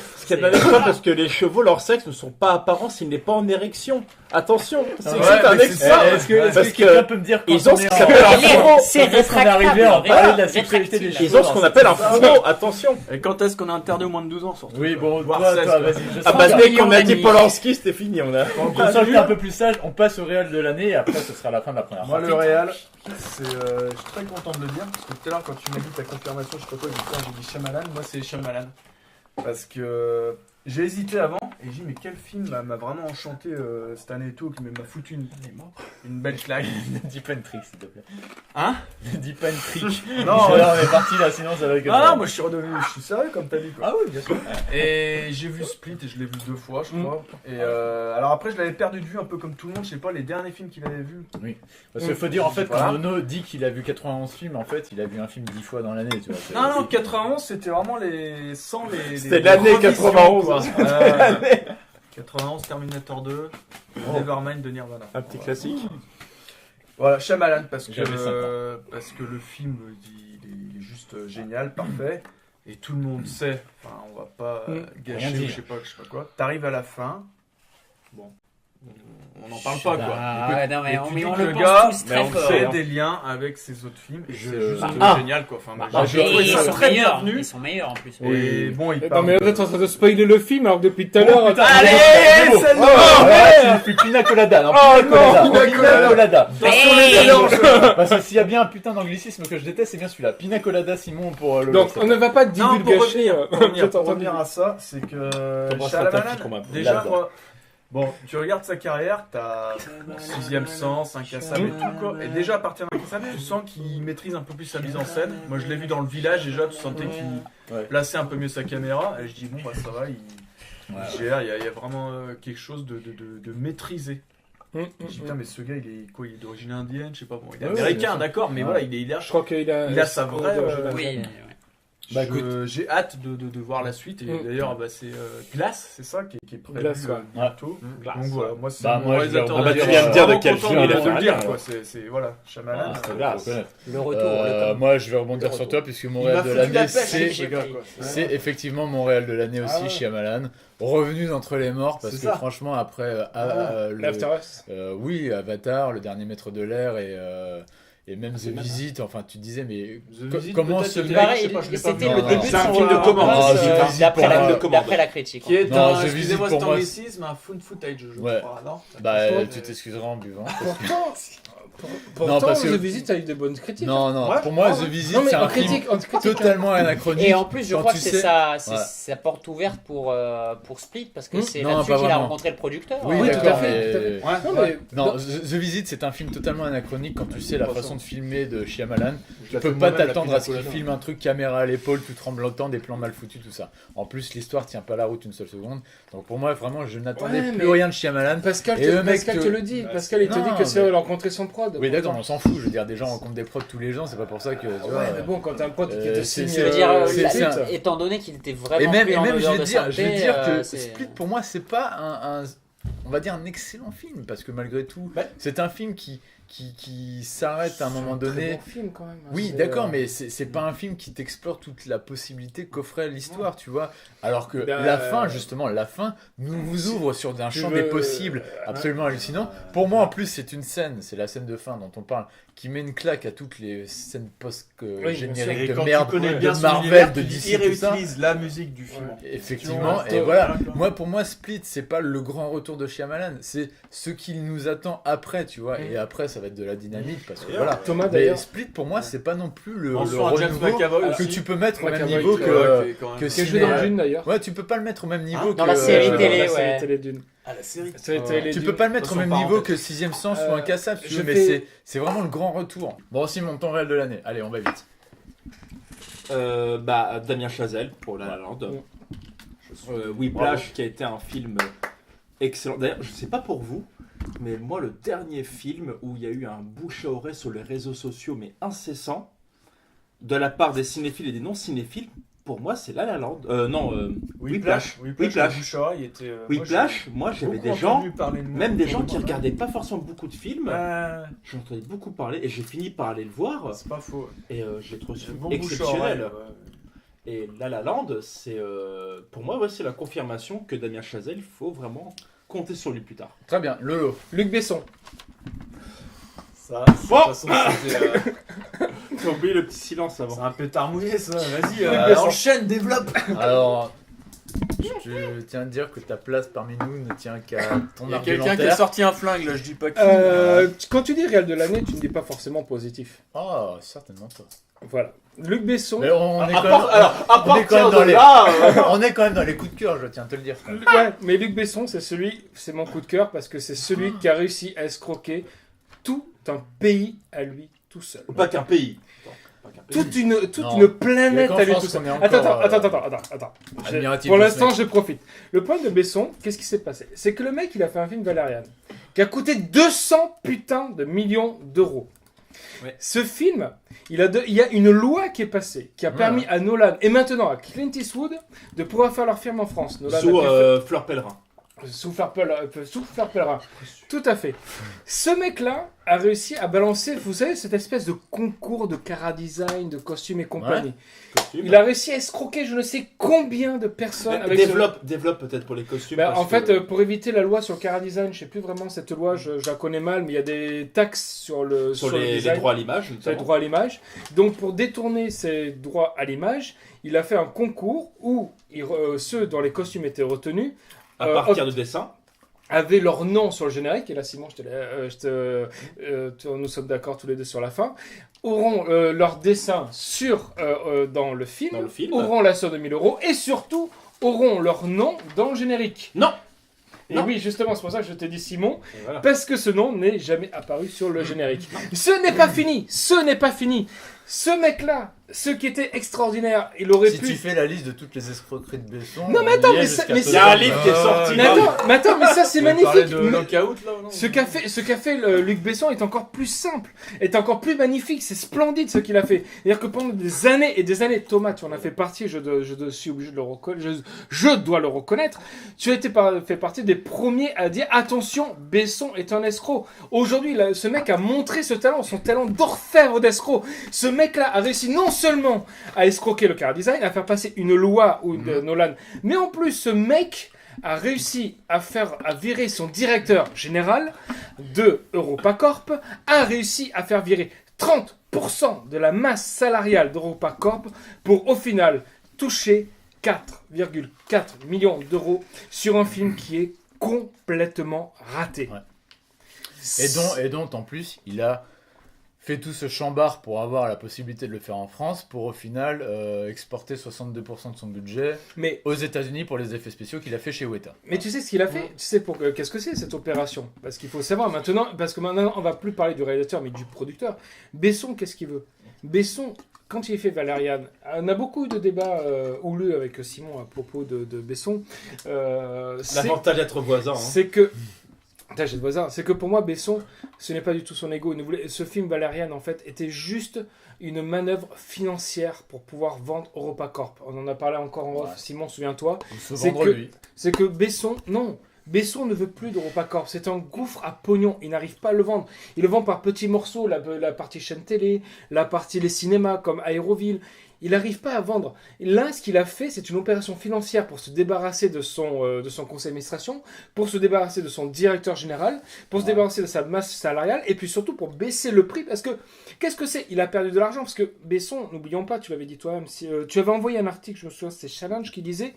parce que les chevaux, leur sexe ne sont pas apparents s'il n'est pas en érection. Attention, c'est Ouais, un mais exploit. Est-ce que Parce quelqu'un que peut me dire ils ont quand ce on qu'on est appelle en- un faux. C'est Quand on est arrivé à en parler de la sexualité des rétractile. Ils ont ce qu'on appelle un faux. Attention. Et quand est-ce qu'on est interdit au moins de 12 ans surtout Oui, bon, Voire toi, 16, toi, quoi. vas-y. Je Ah sens bah un dès million qu'on a et dit demi. Polanski, c'était fini. On a. qu'on soit un peu plus sage, on passe au réel de l'année et après ce sera la fin de la première Moi, partie. le Real, c'est, je suis très content de le dire parce que tout à l'heure, quand tu m'as dit ta confirmation, je sais pas quoi, j'ai dit Shyamalan. Moi, c'est Shyamalan parce que j'ai hésité avant et j'ai dit, mais quel film m'a vraiment enchanté cette année et tout, qui m'a foutu une belle claque. Dis pas une trick, s'il te plaît. Hein Dis pas une trick. Non, Là, on est parti là, sinon ça va être. non, moi je suis sérieux comme t'as dit quoi. Ah oui, bien sûr. Et j'ai vu Split et je l'ai vu 2 fois, je crois. Et alors après, je l'avais perdu de vue un peu comme tout le monde. Je sais pas, les derniers films qu'il avait vus. Parce qu'il faut dire en fait, Voilà. quand Nono dit qu'il a vu 91 films, en fait, il a vu un film 10 fois dans l'année. Tu vois. C'est- Non, 91, c'était vraiment les 100, les. C'était l'année revisions, 91, quoi. hein. 91, Terminator 2, Nevermind de Nirvana. Un petit classique. Voilà, Shyamalan, parce J'avais 5 que le film, il est juste génial, parfait. Et tout le monde sait, enfin, on va pas gâcher Rien ou dire. je sais pas quoi. T'arrives à la fin, bon, on n'en parle pas quoi. Ah, Et ouais, non, mais et on, tu mais dis on que le le pense gars, tous très on fort. fait des liens avec ses autres films et Je- c'est juste Ah. génial quoi. Enfin, moi, Ah, j'ai mais trouvé ils ça sont très meilleurs, bienvenu. ils sont meilleurs en plus. Et bon, il Non, parle. mais là, t'es en train de spoiler le film alors que depuis tout à l'heure. Allez, c'est Ah, c'est Pina Colada. Non, Pina Colada. Attention les mélanges. Parce que s'il y a bien un putain d'anglicisme que je déteste, c'est bien celui-là. Pina Colada Simon pour le. Donc, on ne va pas Non, divulgacher. pour revenir à ça, c'est que T'embrasseras ta fille qu'on Shyamalan, m'appelle. déjà, Lazare. moi, bon, tu regardes sa carrière, t'as Sixième Sens, Incassable et tout, quoi. Et déjà, à partir d'Incassable, tu sens qu'il maîtrise un peu plus sa mise en scène. Moi, je l'ai vu dans Le Village, déjà, tu sentais qu'il Ouais. plaçait un peu mieux sa caméra. Et je dis, bon, bah, ça va, il gère, il y a vraiment quelque chose de maîtrisé. Je dis, putain, mais ce gars, il est quoi? Il est d'origine indienne, je sais pas, bon, il est Ouais, bien américain, sûr. d'accord, mais Ouais. voilà, il a Je crois qu'il a. Il a sa vraie, Oui, Bah, écoute. j'ai hâte de voir la suite et d'ailleurs bah, c'est Glass, c'est ça qui est prévu Glass, ouais. bientôt. Glass. Donc voilà, moi c'est Bah, mon moi, je réalisateur vais de rebondir, l'année. tu viens de Vraiment quel content film il est de le dire fan, quoi, c'est voilà, Shyamalan. Ah, Glass. Le retour, Moi, je vais rebondir sur toi puisque mon Il m'a réel de foutu la l'année, pêche, c'est ce gars, quoi. c'est effectivement mon réel de l'année aussi, Ah ouais. Shyamalan. Revenu d'entre les morts parce C'est que ça. franchement après L'After Us. oui, Avatar, le dernier maître de l'air et même The Visit, enfin tu disais mais comment ce mec Pareil, je sais pas, je l'ai pas c'était vu. le Non, début de c'est un son film de commande. Ah, The Visit, d'après pour la, moi. d'après la critique. Qui est Non, un, The excusez-moi Visit, cet pour moi, anglicisme, un found footage je Ouais. crois, non? bah Pourtant, tu t'excuseras en buvant. Pourtant, parce que- The Visit a eu de bonnes critiques. Non, Ouais. pour moi Ah The ouais. Visit Non, mais c'est en un film critique, totalement anachronique. Et en plus, je Quand crois tu que c'est sais- sa porte ouverte pour Split, parce que c'est Non, là-dessus pas qu'il a vraiment. rencontré le producteur. Oui, Oui, tout à d'accord, fait, mais- tout à fait. Ouais, Non, mais Non, The Visit c'est un film totalement anachronique quand tu sais la façon de filmer de Shyamalan. Tu peux pas moi-même, la t'attendre à ce qu'il Pina Colada. filme un truc caméra à l'épaule, tout tremblotant, des plans mal foutus, tout ça. En plus, l'histoire tient pas la route une seule seconde. Donc pour moi, vraiment, je n'attendais Ouais, plus mais- rien de Shyamalan. Pascal, Et le mec Pascal te- te le dit. Pascal, il te Non, dit que c'est mais- rencontrer son prod. Oui, d'accord, on s'en fout. Je veux dire, des gens rencontrent des prods tous les gens, c'est pas pour ça que. Tu vois, Ouais, mais bon, quand t'as un prod qui te c'est- signe. Je veux dire, c'est- là, c'est un- étant donné qu'il était Et vraiment même, plus en je odeur vais de te dire, santé, que c'est- Split pour moi c'est pas on va dire un excellent film parce que malgré tout Bah. c'est un film qui qui s'arrête à un moment donné. Très bon film quand même. Oui, C'est, d'accord, mais c'est pas un film qui t'explore toute la possibilité qu'offrait l'histoire, tu vois. Alors que Ben, la fin, justement, la fin nous vous ouvre sur un tu champ veux- des possibles absolument hallucinant. Pour moi, en plus, c'est une scène, c'est la scène de fin dont on parle, qui met une claque à toutes les scènes bien post-génériques Et de quand merde tu connais bien de son Marvel, univers, de tu DC, il tout ça. réutilise la musique du film. Effectivement, Tu et vois, voilà. quoi. Pour moi, Split, c'est pas le grand retour de Shyamalan, c'est ce qu'il nous attend après, tu vois. Et après, ça va être de la dynamite, parce que D'ailleurs, voilà. Thomas Mais d'ailleurs. Split, pour moi, c'est pas non plus le Mention à James renouveau McAvoy que aussi. tu peux mettre au même McAvoy, niveau qui- que Qui a joué dans Dune d'ailleurs. Ouais, tu peux pas le mettre au même niveau Dans que la série Dans télé, la série ouais. télé Dune. Ah, la série. Série télé Tu Dune. peux pas le mettre au Passons même par niveau en tête. que Sixième Sens ou Incassable, si tu je veux, mais fais- c'est vraiment le grand retour. Bon, Simon, ton réel de l'année. Allez, on va vite. Damien Chazelle pour La La Land. Whiplash qui a été un film excellent. D'ailleurs, je sais pas pour vous, mais moi le dernier film où il y a eu un bouche à oreille sur les réseaux sociaux mais incessant de la part des cinéphiles et des non cinéphiles, pour moi c'est La La Land. Whiplash. Whiplash, moi j'avais des gens, même des gens qui regardaient pas forcément beaucoup de films. J'en entendais beaucoup parler et j'ai fini par aller le voir C'est pas faux. et j'ai trouvé ce C'est film bon bouche à oreille. exceptionnel. Et La La Land, c'est pour moi c'est la confirmation que Damien Chazelle, il faut vraiment compter sur lui plus tard. Très bien, Lolo. Luc Besson. Ça, de toute façon, c'était, J'ai oublié le petit silence c'est avant. un pétard mouillé, ça. Vas-y, Besson. enchaîne, développe. Alors, je tiens à dire que ta place parmi nous ne tient qu'à ton Il y a quelqu'un qui a argumentaire. sorti un flingue, là, je dis pas qui. Quand tu dis réel de l'année, tu ne dis pas forcément positif. Oh, certainement pas. Voilà. Luc Besson. Mais on est À quand part- même- alors, à on est quand même partir dans de les- là, on est quand même dans les coups de cœur, je tiens à te le dire. Ouais, mais Luc Besson, c'est mon coup de cœur parce que c'est celui qui a réussi à escroquer tout un pays à lui tout seul. pas qu'un pays. Pas qu'un pays. Toute Non. une planète Il y a qu'en à lui France tout seul. qu'on est encore, Attends. admiratif Pour de ce l'instant, mec. je profite. Le point de Besson, qu'est-ce qui s'est passé? C'est que le mec, il a fait un film Valérian qui a coûté 200 putains de millions d'euros. Ouais. Ce film, il y a une loi qui est passée, qui a permis à Nolan et maintenant à Clint Eastwood de pouvoir faire leur film en France. Nolan Sous a pu Fleur Pellerin. Sous Fleur Pellerin. Tout à fait. Ce mec-là a réussi à balancer, vous savez, cette espèce de concours de chara-design, de costumes et compagnie. Il a réussi à escroquer je ne sais combien de personnes avec ce- Développe peut-être pour les costumes. Ben, parce en que- fait, pour éviter la loi sur le chara-design, je sais plus vraiment cette loi, je la connais mal, mais il y a des taxes sur le les design, droits à l'image. sur les notamment. droits à l'image. Donc, pour détourner ces droits à l'image, il a fait un concours où ceux dont les costumes étaient retenus À partir de dessins. avaient leur nom sur le générique, et là Simon, nous sommes d'accord tous les deux sur la fin, auront leur dessin dans le film, Dans le film. auront la somme de 1000 euros, et surtout auront leur nom dans le générique. Non. Et Non. oui, justement, c'est pour ça que je t'ai dit Simon, Et voilà. parce que ce nom n'est jamais apparu sur le générique. Ce n'est pas fini, ce mec-là, ce qui était extraordinaire, il aurait Si pu... tu fais la liste de toutes les escroqueries de Besson. Non, mais on attends, y est mais jusqu'à ça- mais te Il y a un dire, livre qui est sorti. Mais attends, mais ça c'est magnifique. de Mais- Lockout, là, non Ce qu'a fait Luc Besson est encore plus simple, est encore plus magnifique, c'est splendide ce qu'il a fait. C'est-à-dire que pendant des années et des années, Thomas, tu en as fait partie, je suis obligé de le reconnaître, je dois le reconnaître, tu as fait partie des premiers à dire attention, Besson est un escroc. Aujourd'hui, ce mec a montré son talent d'orfèvre d'escroc. Ce mec-là a réussi non seulement à escroquer le chara-design, à faire passer une loi de Nolan, mais en plus ce mec a réussi à virer son directeur général de EuropaCorp, a réussi à faire virer 30% de la masse salariale d'EuropaCorp pour au final toucher 4,4 millions d'euros sur un film qui est complètement raté. Ouais. Et dont en plus, il a fait tout ce chambard pour avoir la possibilité de le faire en France, pour au final exporter 62% de son budget Mais aux États-Unis pour les effets spéciaux qu'il a fait chez Weta. Mais tu sais ce qu'il a fait? Tu sais qu'est-ce que c'est cette opération? Parce qu'il faut savoir maintenant, parce que maintenant on va plus parler du réalisateur mais du producteur. Besson, qu'est-ce qu'il veut? Besson, quand il fait Valérian, on a beaucoup de débats houleux avec Simon à propos de Besson. L'avantage d'être voisin. Hein. C'est que Putain, j'ai le voisin. C'est que pour moi, Besson, ce n'est pas du tout son ego. Ce film Valérian, en fait, était juste une manœuvre financière pour pouvoir vendre EuropaCorp. On en a parlé encore en off. Ouais. Simon, souviens-toi. Ou se C'est vendre que- lui. C'est que Besson, non. Besson ne veut plus d'EuropaCorp. C'est un gouffre à pognon. Il n'arrive pas à le vendre. Il le vend par petits morceaux, la partie chaîne télé, la partie les cinémas comme Aéroville. Il n'arrive pas à vendre. Et là, ce qu'il a fait, c'est une opération financière pour se débarrasser de son conseil d'administration, pour se débarrasser de son directeur général, pour se débarrasser de sa masse salariale, et puis surtout pour baisser le prix. Parce que, qu'est-ce que c'est? Il a perdu de l'argent. Parce que Besson, n'oublions pas, tu l'avais dit toi-même, tu avais envoyé un article, je me souviens, c'est Challenge, qui disait...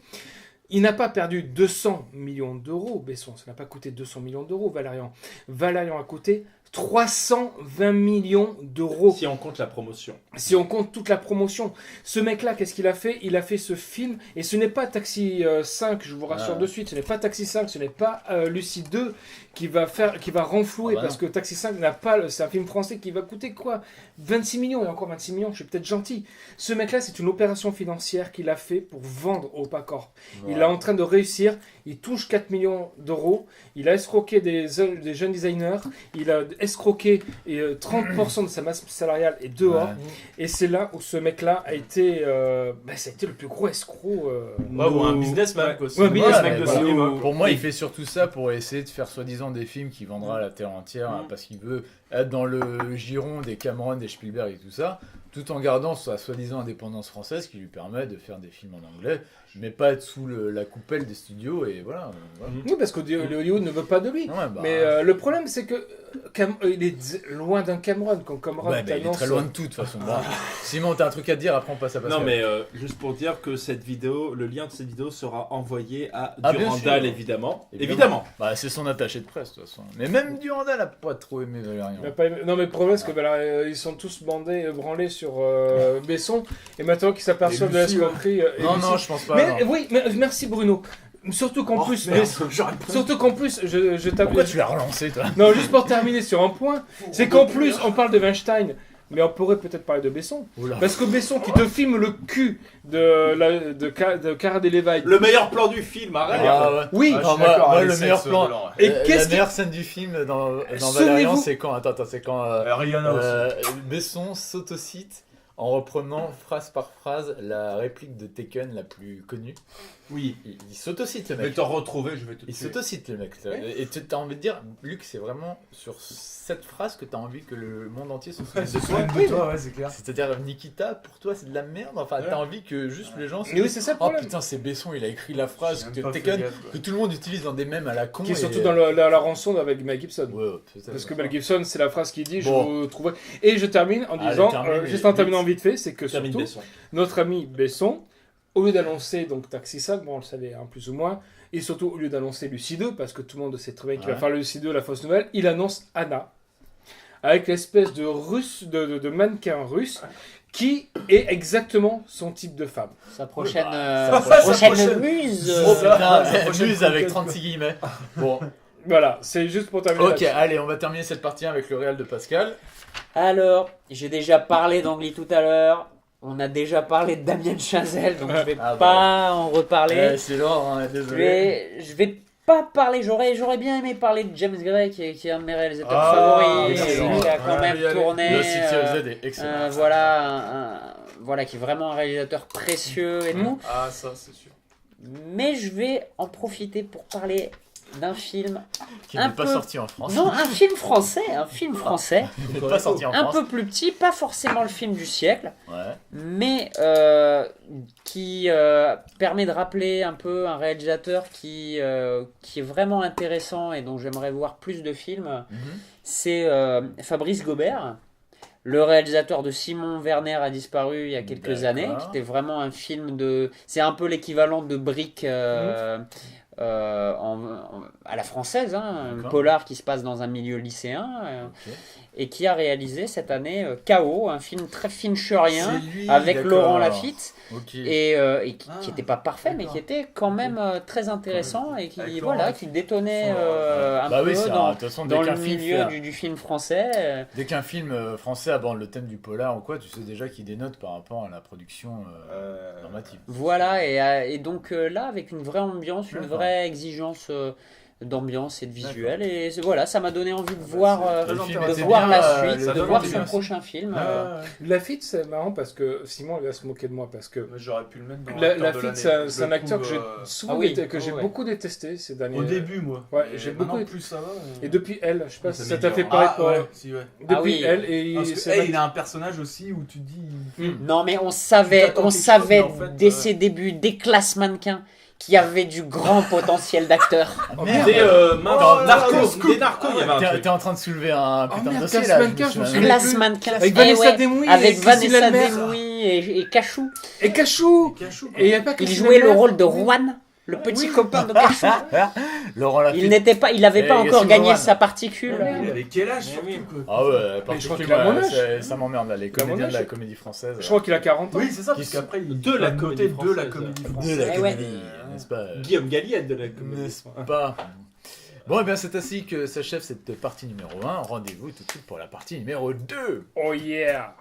Il n'a pas perdu 200 millions d'euros, Besson. Ça n'a pas coûté 200 millions d'euros, Valérian. Valérian a coûté 320 millions d'euros. Si on compte la promotion. Si on compte toute la promotion. Ce mec-là, qu'est-ce qu'il a fait? Il a fait ce film, et ce n'est pas Taxi 5, je vous rassure de suite, ce n'est pas Taxi 5, ce n'est pas Lucie 2 qui va renflouer, parce que Taxi 5 n'a pas... C'est un film français qui va coûter quoi? 26 millions, et encore 26 millions, je suis peut-être gentil. Ce mec-là, c'est une opération financière qu'il a fait pour vendre EuropaCorp. Ouais. Il est en train de réussir, il touche 4 millions d'euros, il a escroqué des jeunes designers, il a escroqué 30% de sa masse salariale est dehors, et c'est là où ce mec-là a été, ça a été le plus gros escroc. Ou un businessman. Pour moi, il fait surtout ça pour essayer de faire soi-disant des films qui vendra à la terre entière, parce qu'il veut être dans le giron des Cameron, des Spielberg et tout ça, tout en gardant sa soi-disant indépendance française qui lui permet de faire des films en anglais, mais pas être sous la coupelle des studios, et voilà. Oui, parce que Hollywood ne veut pas de lui. Mais le problème, c'est que il est loin d'un Cameron. Quand Cameron il est très loin de tout, de toute façon. Simon, t'as un truc à te dire, après on passe à Pascal. Non, mais juste pour dire que cette vidéo, le lien de cette vidéo sera envoyé à Durandal, évidemment. C'est son attaché de presse, de toute façon. Mais même Durandal n'a pas trop aimé Valérian. Non, mais le problème, c'est que ils sont tous branlés sur Besson, et maintenant qu'ils s'aperçoivent de l'escroquerie. Non, je pense pas. Mais oui, merci Bruno. Surtout qu'en plus, je t'avoue. Pourquoi tu l'as relancé, toi? Non, juste pour terminer sur un point, c'est qu'en plus, on parle de Weinstein, mais on pourrait peut-être parler de Besson. Oula. Parce que Besson qui te filme le cul de Cara Delevingne. Le meilleur plan du film, arrête. Oui, moi, le meilleur plan. Et la meilleure scène du film dans Valérian, c'est quand Besson s'autocite en reprenant phrase par phrase la réplique de Taken la plus connue. Oui. Il s'autocite, le mec. Je vais te retrouver, je vais te tuer. Il s'autocite, le mec. Et tu as envie de dire, Luc, c'est vraiment sur cette phrase que tu as envie que le monde entier se souvienne de toi. C'est clair. C'est-à-dire, Nikita, pour toi, c'est de la merde. Enfin, tu as envie que juste les gens se disent, oui, c'est ça le problème. Oh putain, c'est Besson, il a écrit la phrase que tout le monde utilise dans des mèmes à la con. Qui est surtout dans la rançon avec Mel Gibson. Parce que Mel Gibson, c'est la phrase qu'il dit, je vous trouvais. Et je termine en disant, juste en terminant vite fait, c'est que surtout, notre ami Besson, au lieu d'annoncer donc Taxi 5, on le savait plus ou moins, et surtout au lieu d'annoncer Lucie 2, parce que tout le monde sait très bien qu'il va faire Lucie 2, la fausse nouvelle, il annonce Anna, avec l'espèce de mannequin russe, qui est exactement son type de femme. Sa prochaine muse. Muse avec 36 guillemets. Bon. Voilà, c'est juste pour terminer. Ok, allez, on va terminer cette partie avec le réel de Pascal. Alors, j'ai déjà parlé d'Angly tout à l'heure. On a déjà parlé de Damien Chazelle, donc je vais pas en reparler. C'est lourd, désolé. Je vais pas parler, j'aurais bien aimé parler de James Gray, qui est un de mes réalisateurs favoris, qui a quand même tourné. Le City of Z est excellent. Voilà, qui est vraiment un réalisateur précieux et tout. Ah, ça, c'est sûr. Mais je vais en profiter pour parler d'un film qui n'est pas sorti en France. Non, un film français, qui n'est pas sorti en France. Un peu plus petit, pas forcément le film du siècle, mais qui permet de rappeler un peu un réalisateur qui est vraiment intéressant et dont j'aimerais voir plus de films. C'est Fabrice Gobert, le réalisateur de Simon Werner a disparu il y a quelques années, qui était vraiment un film de... C'est un peu l'équivalent de Brick à la française, un polar qui se passe dans un milieu lycéen, et qui a réalisé cette année K.O., un film très fincherien avec Laurent Lafitte, et qui n'était pas parfait, mais qui était quand même très intéressant et qui détonnait un peu dans le milieu du film français. Dès qu'un film français aborde le thème du polar ou quoi, tu sais déjà qu'il dénote par rapport à la production normative. Voilà, et donc là, avec une vraie ambiance, une vraie exigence d'ambiance et de visuel. Et voilà, ça m'a donné envie de voir, Le film de était voir bien, la suite, ça de donne voir envie son aussi. prochain film. Lafitte, c'est marrant parce que Simon il va se moquer de moi parce que Mais j'aurais pu le mettre dans Lafitte, c'est un acteur que j'ai souvent Ah oui. que j'ai beaucoup détesté ces derniers. Au début, moi. Ouais, Et j'ai maintenant, beaucoup- plus ça va. Et depuis Elle, je sais pas si ça m'est t'a dur. fait pareil pour. ouais, si, ouais. Depuis Ah oui. Elle et Parce que c'est il a un personnage aussi où tu te dis. Non, mais on Tu savait t'attends quelque chose, mais en fait, dès ses débuts, dès Classe Mannequin, qu'il y avait du grand potentiel d'acteur. Merde. Des là, narcos, des narcos, il y avait un T'es truc. t'es en train de soulever un putain de merde, dossier Classe là. Mannequin, je me souviens. Classe plus. Mannequin. Avec Eh Vanessa ouais, Demouy et avec Christine Vanessa Lambert. Demouy et Cachou. Et Cachou. Et il y a pas Il Christine jouait le Lambert. rôle de Juan, le petit copain de Cachou. Laurent Lafitte. Il n'avait pas Et encore Yassine gagné Rowan. sa particule. Il avait quel âge surtout quoi. Ah ouais, Mais je crois particulièrement, qu'il a mon âge. ça m'emmerde là, les Il a mon comédiens de la âge. comédie française. Je crois qu'il a 40 ans. Oui, c'est ça, Qui parce sont qu'après, il de la va comédie noter de la française. comédie de française. la Eh ouais. comédie, n'est-ce pas Guillaume Gallienne de la comédie. N'est-ce pas Bon, et bien c'est ainsi que s'achève cette partie numéro 1. Rendez-vous tout de suite pour la partie numéro 2. Oh yeah.